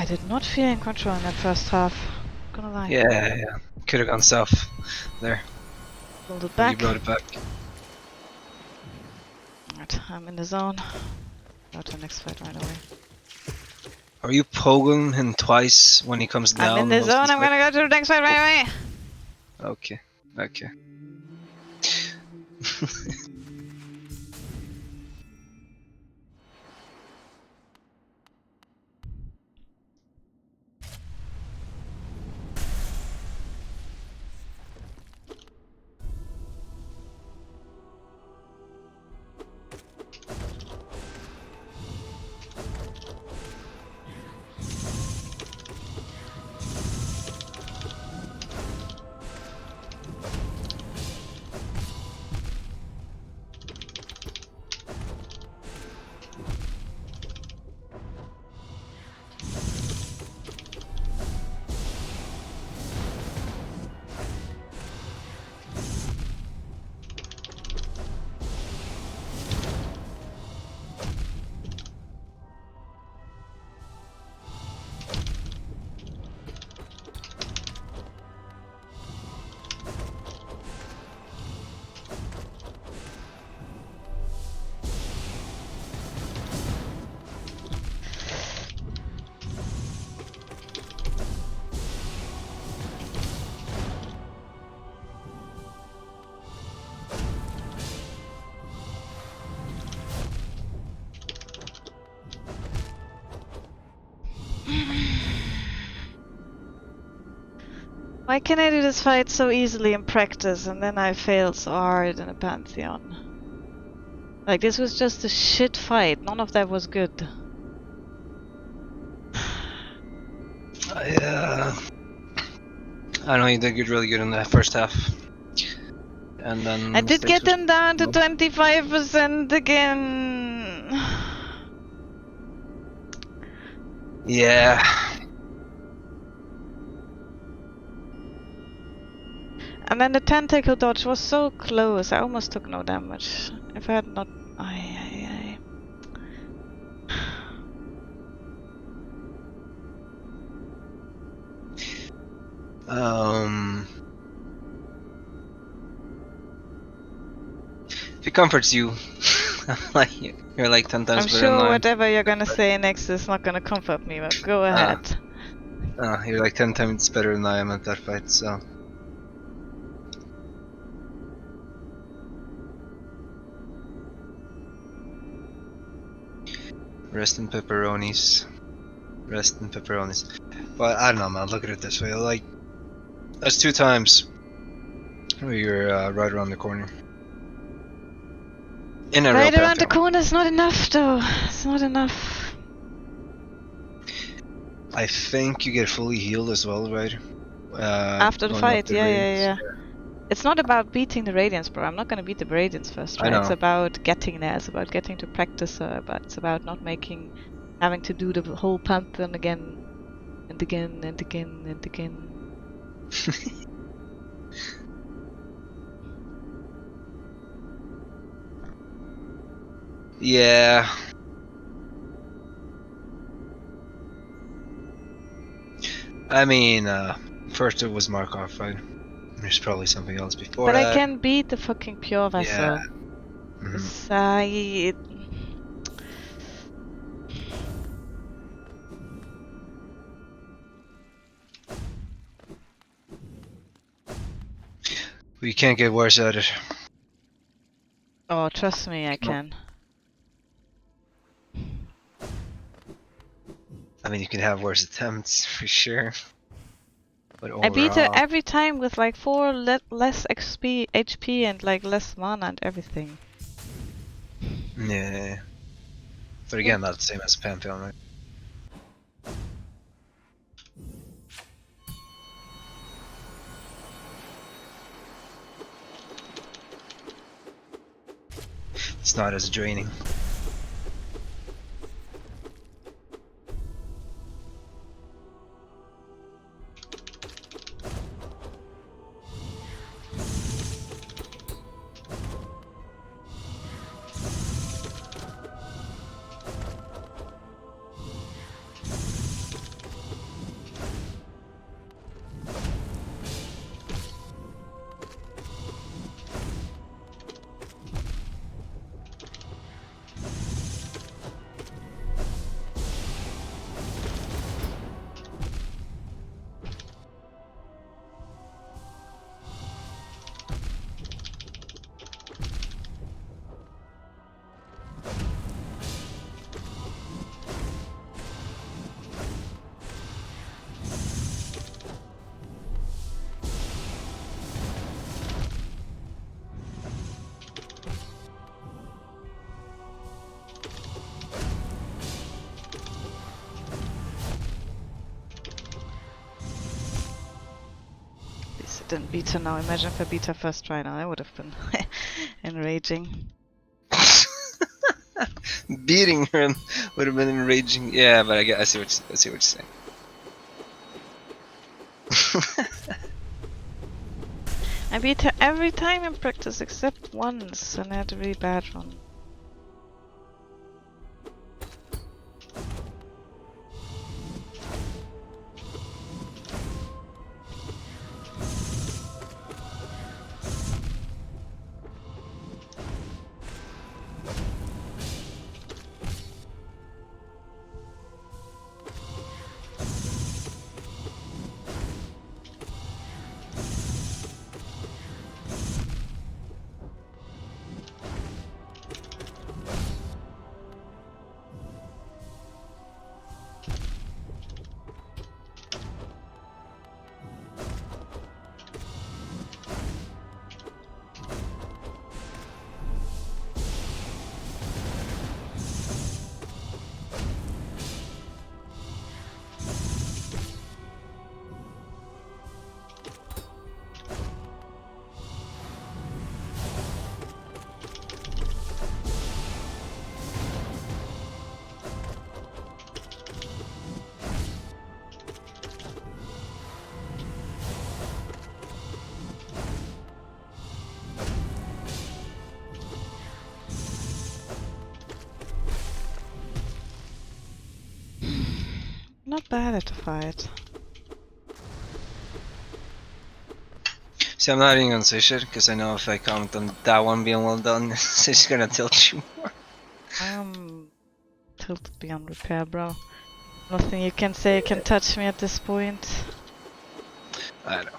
did not feel in control in that first half. Gonna lie. Yeah. Could have gone south there. Pulled it But you back. brought it back. Alright, I'm in the zone. Go to the next fight right away. Are you poking him twice when he comes down? I'm in the most of zone, the I'm gonna go to the next fight right away! Okay. Okay. Why can I do this fight so easily in practice and then I fail so hard in a Pantheon? Like, this was just a shit fight. None of that was good. I don't know, you did good, really good in the first half. And then I did get them down to no. 25% again. Yeah. And then the tentacle dodge was so close. I almost took no damage. If I had not... Aye. If it comforts you, like you're like 10 times I'm better sure than I am. whatever you're gonna say next is not gonna comfort me, but go ahead. You're like 10 times better than I am at that fight, so. Rest in pepperonis. Rest in pepperonis. But I don't know, man. Look at it this way. Like, that's 2 times where you're right around the corner. In a real Right around the Pantheon. corner is not enough, though. It's not enough. I think you get fully healed as well, right? After the going up fight, the yeah. Radiance. It's not about beating the Radiance, bro. I'm not gonna beat the Radiance first, I right? It's know. about getting there. It's about getting to practice. It's about not having to do the whole Pantheon again and again and again and again. Yeah. I mean, first it was Markov, right? There's probably something else before But that. I can beat the fucking Pure Vessel. Yeah. Mhm. We can't get worse at it. Oh, trust me, I can. I mean, you can have worse attempts for sure. But I beat her overall, every time with like 4 less HP and like less mana and everything. yeah. But again, not the same as Pantheon, right? It's not as draining. didn't beat her now. Imagine if I beat her first try now. I would have been enraging. Beating her would have been enraging. Yeah, but I see what you're saying. I beat her every time in practice except once, and I had a really bad one. Not bad at the fight. See, I'm not even gonna say shit because I know if I comment on that one being well done, it's gonna tilt you more. I'm tilted beyond repair, bro. Nothing you can say can touch me at this point. I know.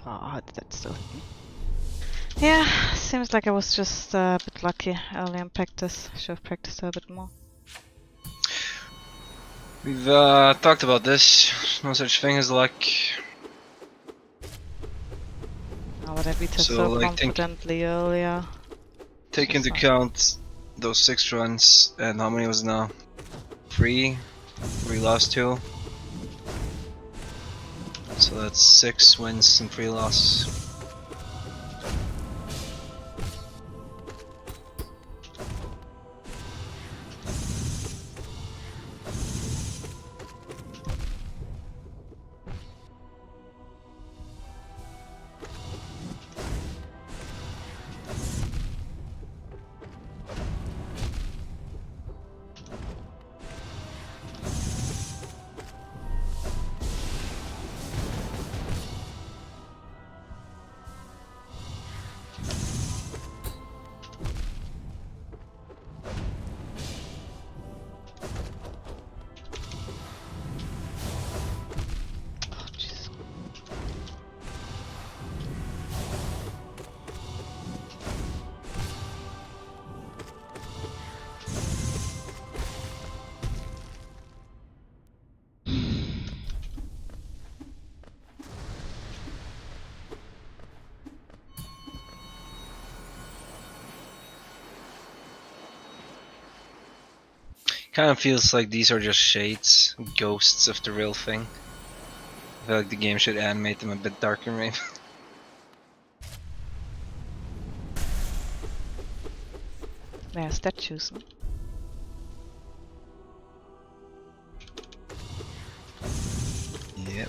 Oh, that still hit me. Yeah, seems like I was just a bit lucky early in practice. Should have practiced a bit more. We've talked about this. No such thing as luck. Oh, but I beat her So, so like, confidently earlier. Take into account those 6 runs and how many was it now? 3? We lost 2. So that's 6 wins and 3 losses. Oh, jeez. Kind of feels like these are just shades, ghosts of the real thing. I feel like the game should animate them a bit darker, maybe. They're statues, no? Yep.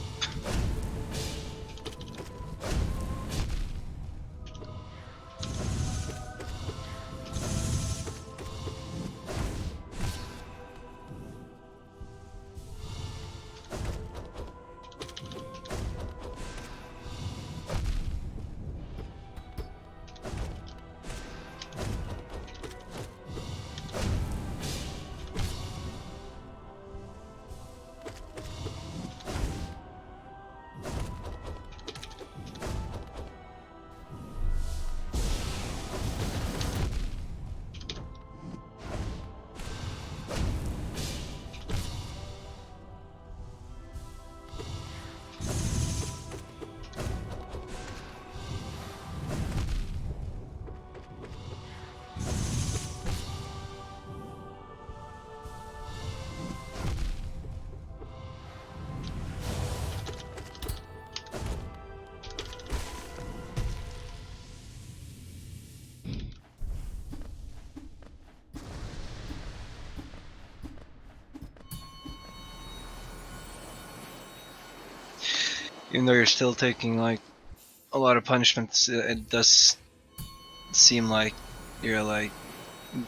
Even though you're still taking like a lot of punishments, it does seem like you're like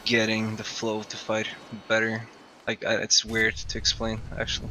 getting the flow of the fight better. Like it's weird to explain, actually.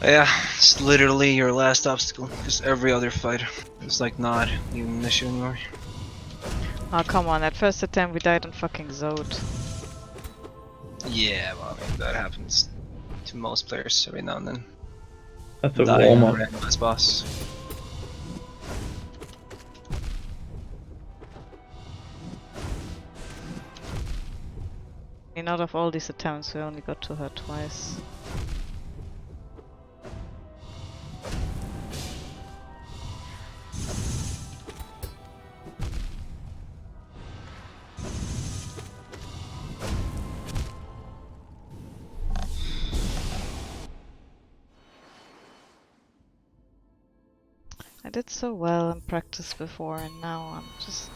Yeah, it's literally your last obstacle, because every other fighter is like not even an issue anymore. Oh, come on. At first attempt, we died on fucking Zod. Yeah, well, I mean, that happens to most players every now and then. That's a Dying on a warm-up. randomized boss. I mean, out of all these attempts, we only got to her twice. I did so well in practice before, and now I'm just...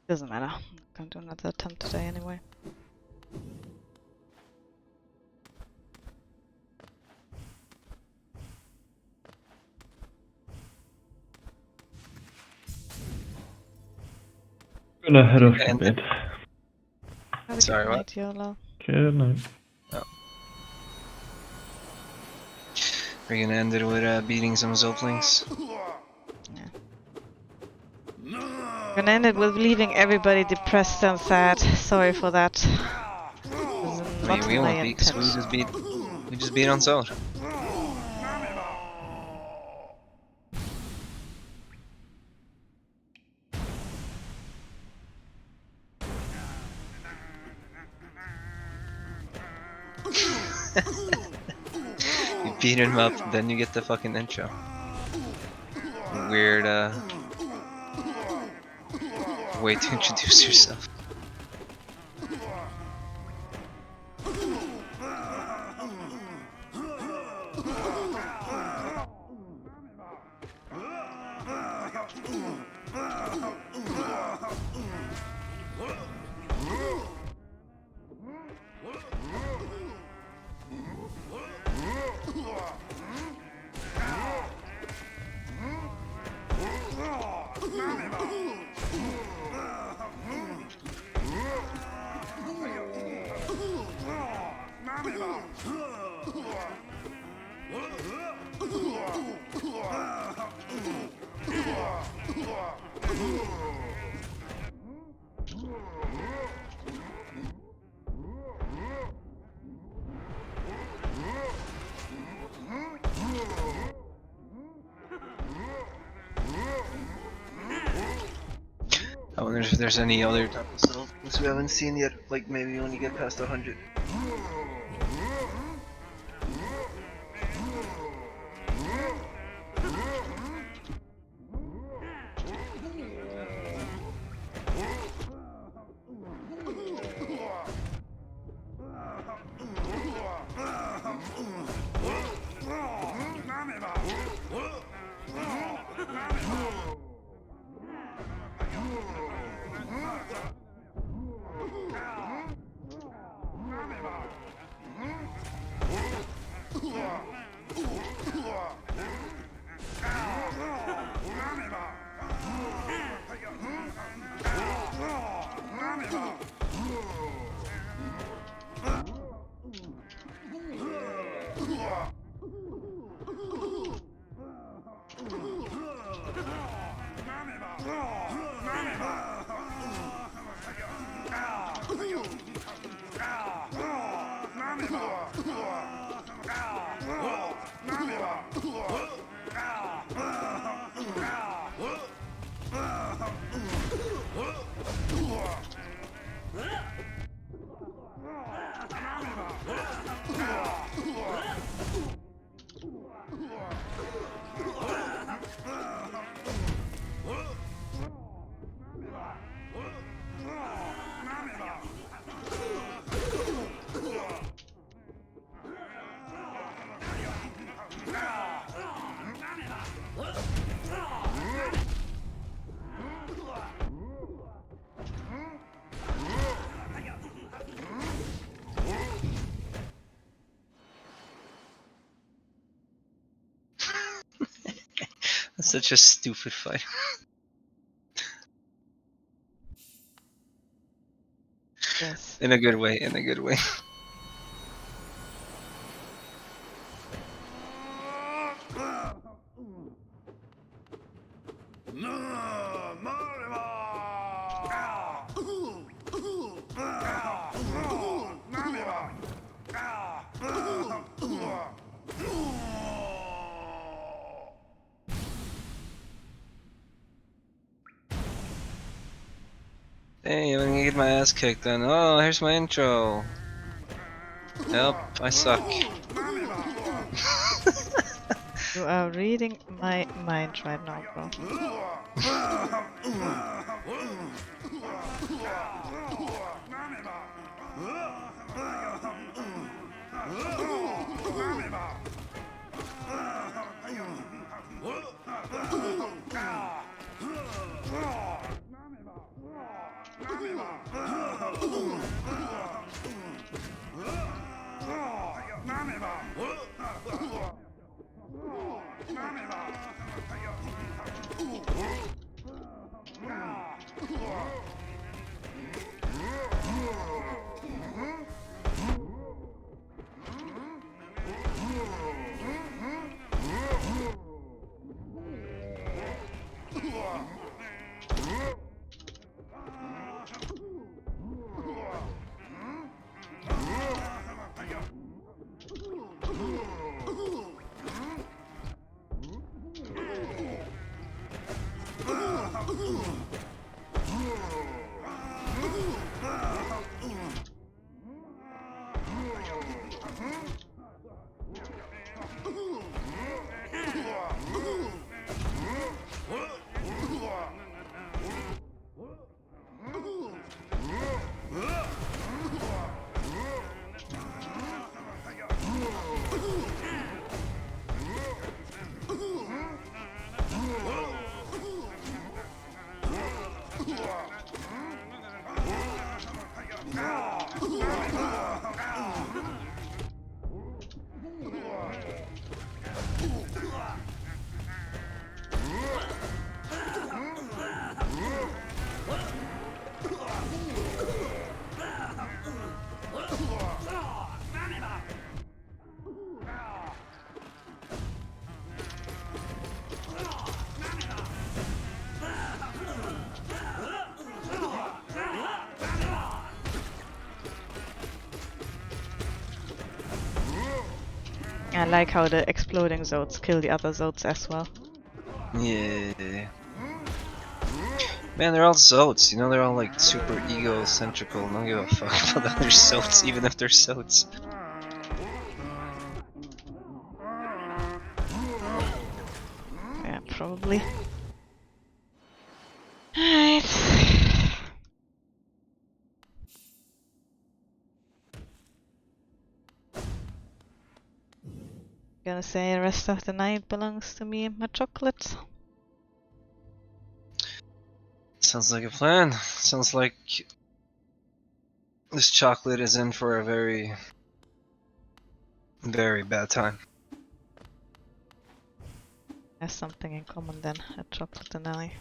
Doesn't matter. I'm gonna do another attempt today anyway. Gonna head off to And- bed. Have a Sorry, good what? night, YOLO. Good night. We're gonna end it with beating some Zoltlings. Gonna end it with leaving everybody depressed and sad. Sorry for that. Was I not mean, we my won't beat, 'cause intention. we just beat on Zod. You beat him up, then you get the fucking intro. Weird, way to introduce yourself. I wonder if there's any other type of Zoltlings we haven't seen yet, like maybe when you get past 100. That's such a stupid fight. Yes. In a good way, in a good way. Hey, I'm gonna get my ass kicked then. Oh, here's my intro. Help, I suck. You are reading my mind right now, bro. I like how the exploding zotes kill the other zotes as well. Yeah. Man, they're all Zotes, you know, they're all like super egocentrical. Don't give a fuck about the other Zotes, even if they're Zotes. Yeah, probably. Alright. Gonna say the rest of the night belongs to me and my chocolates. Sounds like a plan. Sounds like this chocolate is in for a very, very bad time. Has something in common then, a chocolate and I.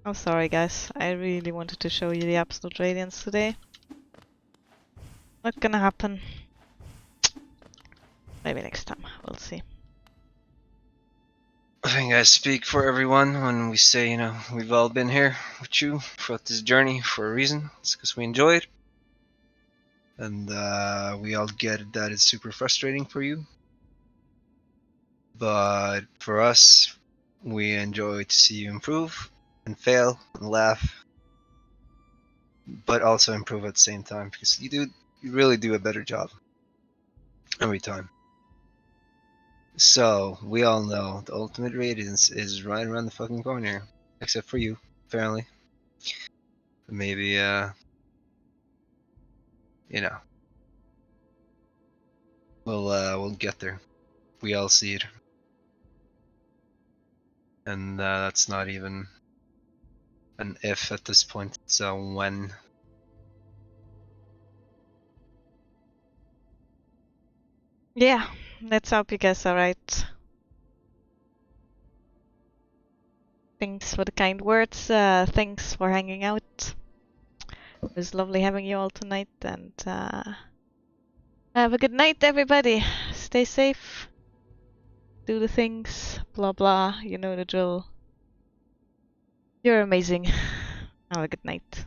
I'm sorry guys, I really wanted to show you the Absolute Radiance today. Not gonna happen. Maybe next time, we'll see. I think I speak for everyone when we say, you know, we've all been here with you throughout this journey for a reason. It's because we enjoy it. And we all get that it's super frustrating for you. But for us, we enjoy to see you improve and fail and laugh. But also improve at the same time because you really do a better job every time. So, we all know the Ultimate Radiance is right around the fucking corner. Except for you, apparently. Maybe, you know. We'll get there. We all see it. And that's not even an if at this point, it's a when. Yeah, let's hope you guys are right. Thanks for the kind words, thanks for hanging out. It was lovely having you all tonight, and have a good night everybody. Stay safe. Do the things, blah blah, you know the drill. You're amazing. Have a good night.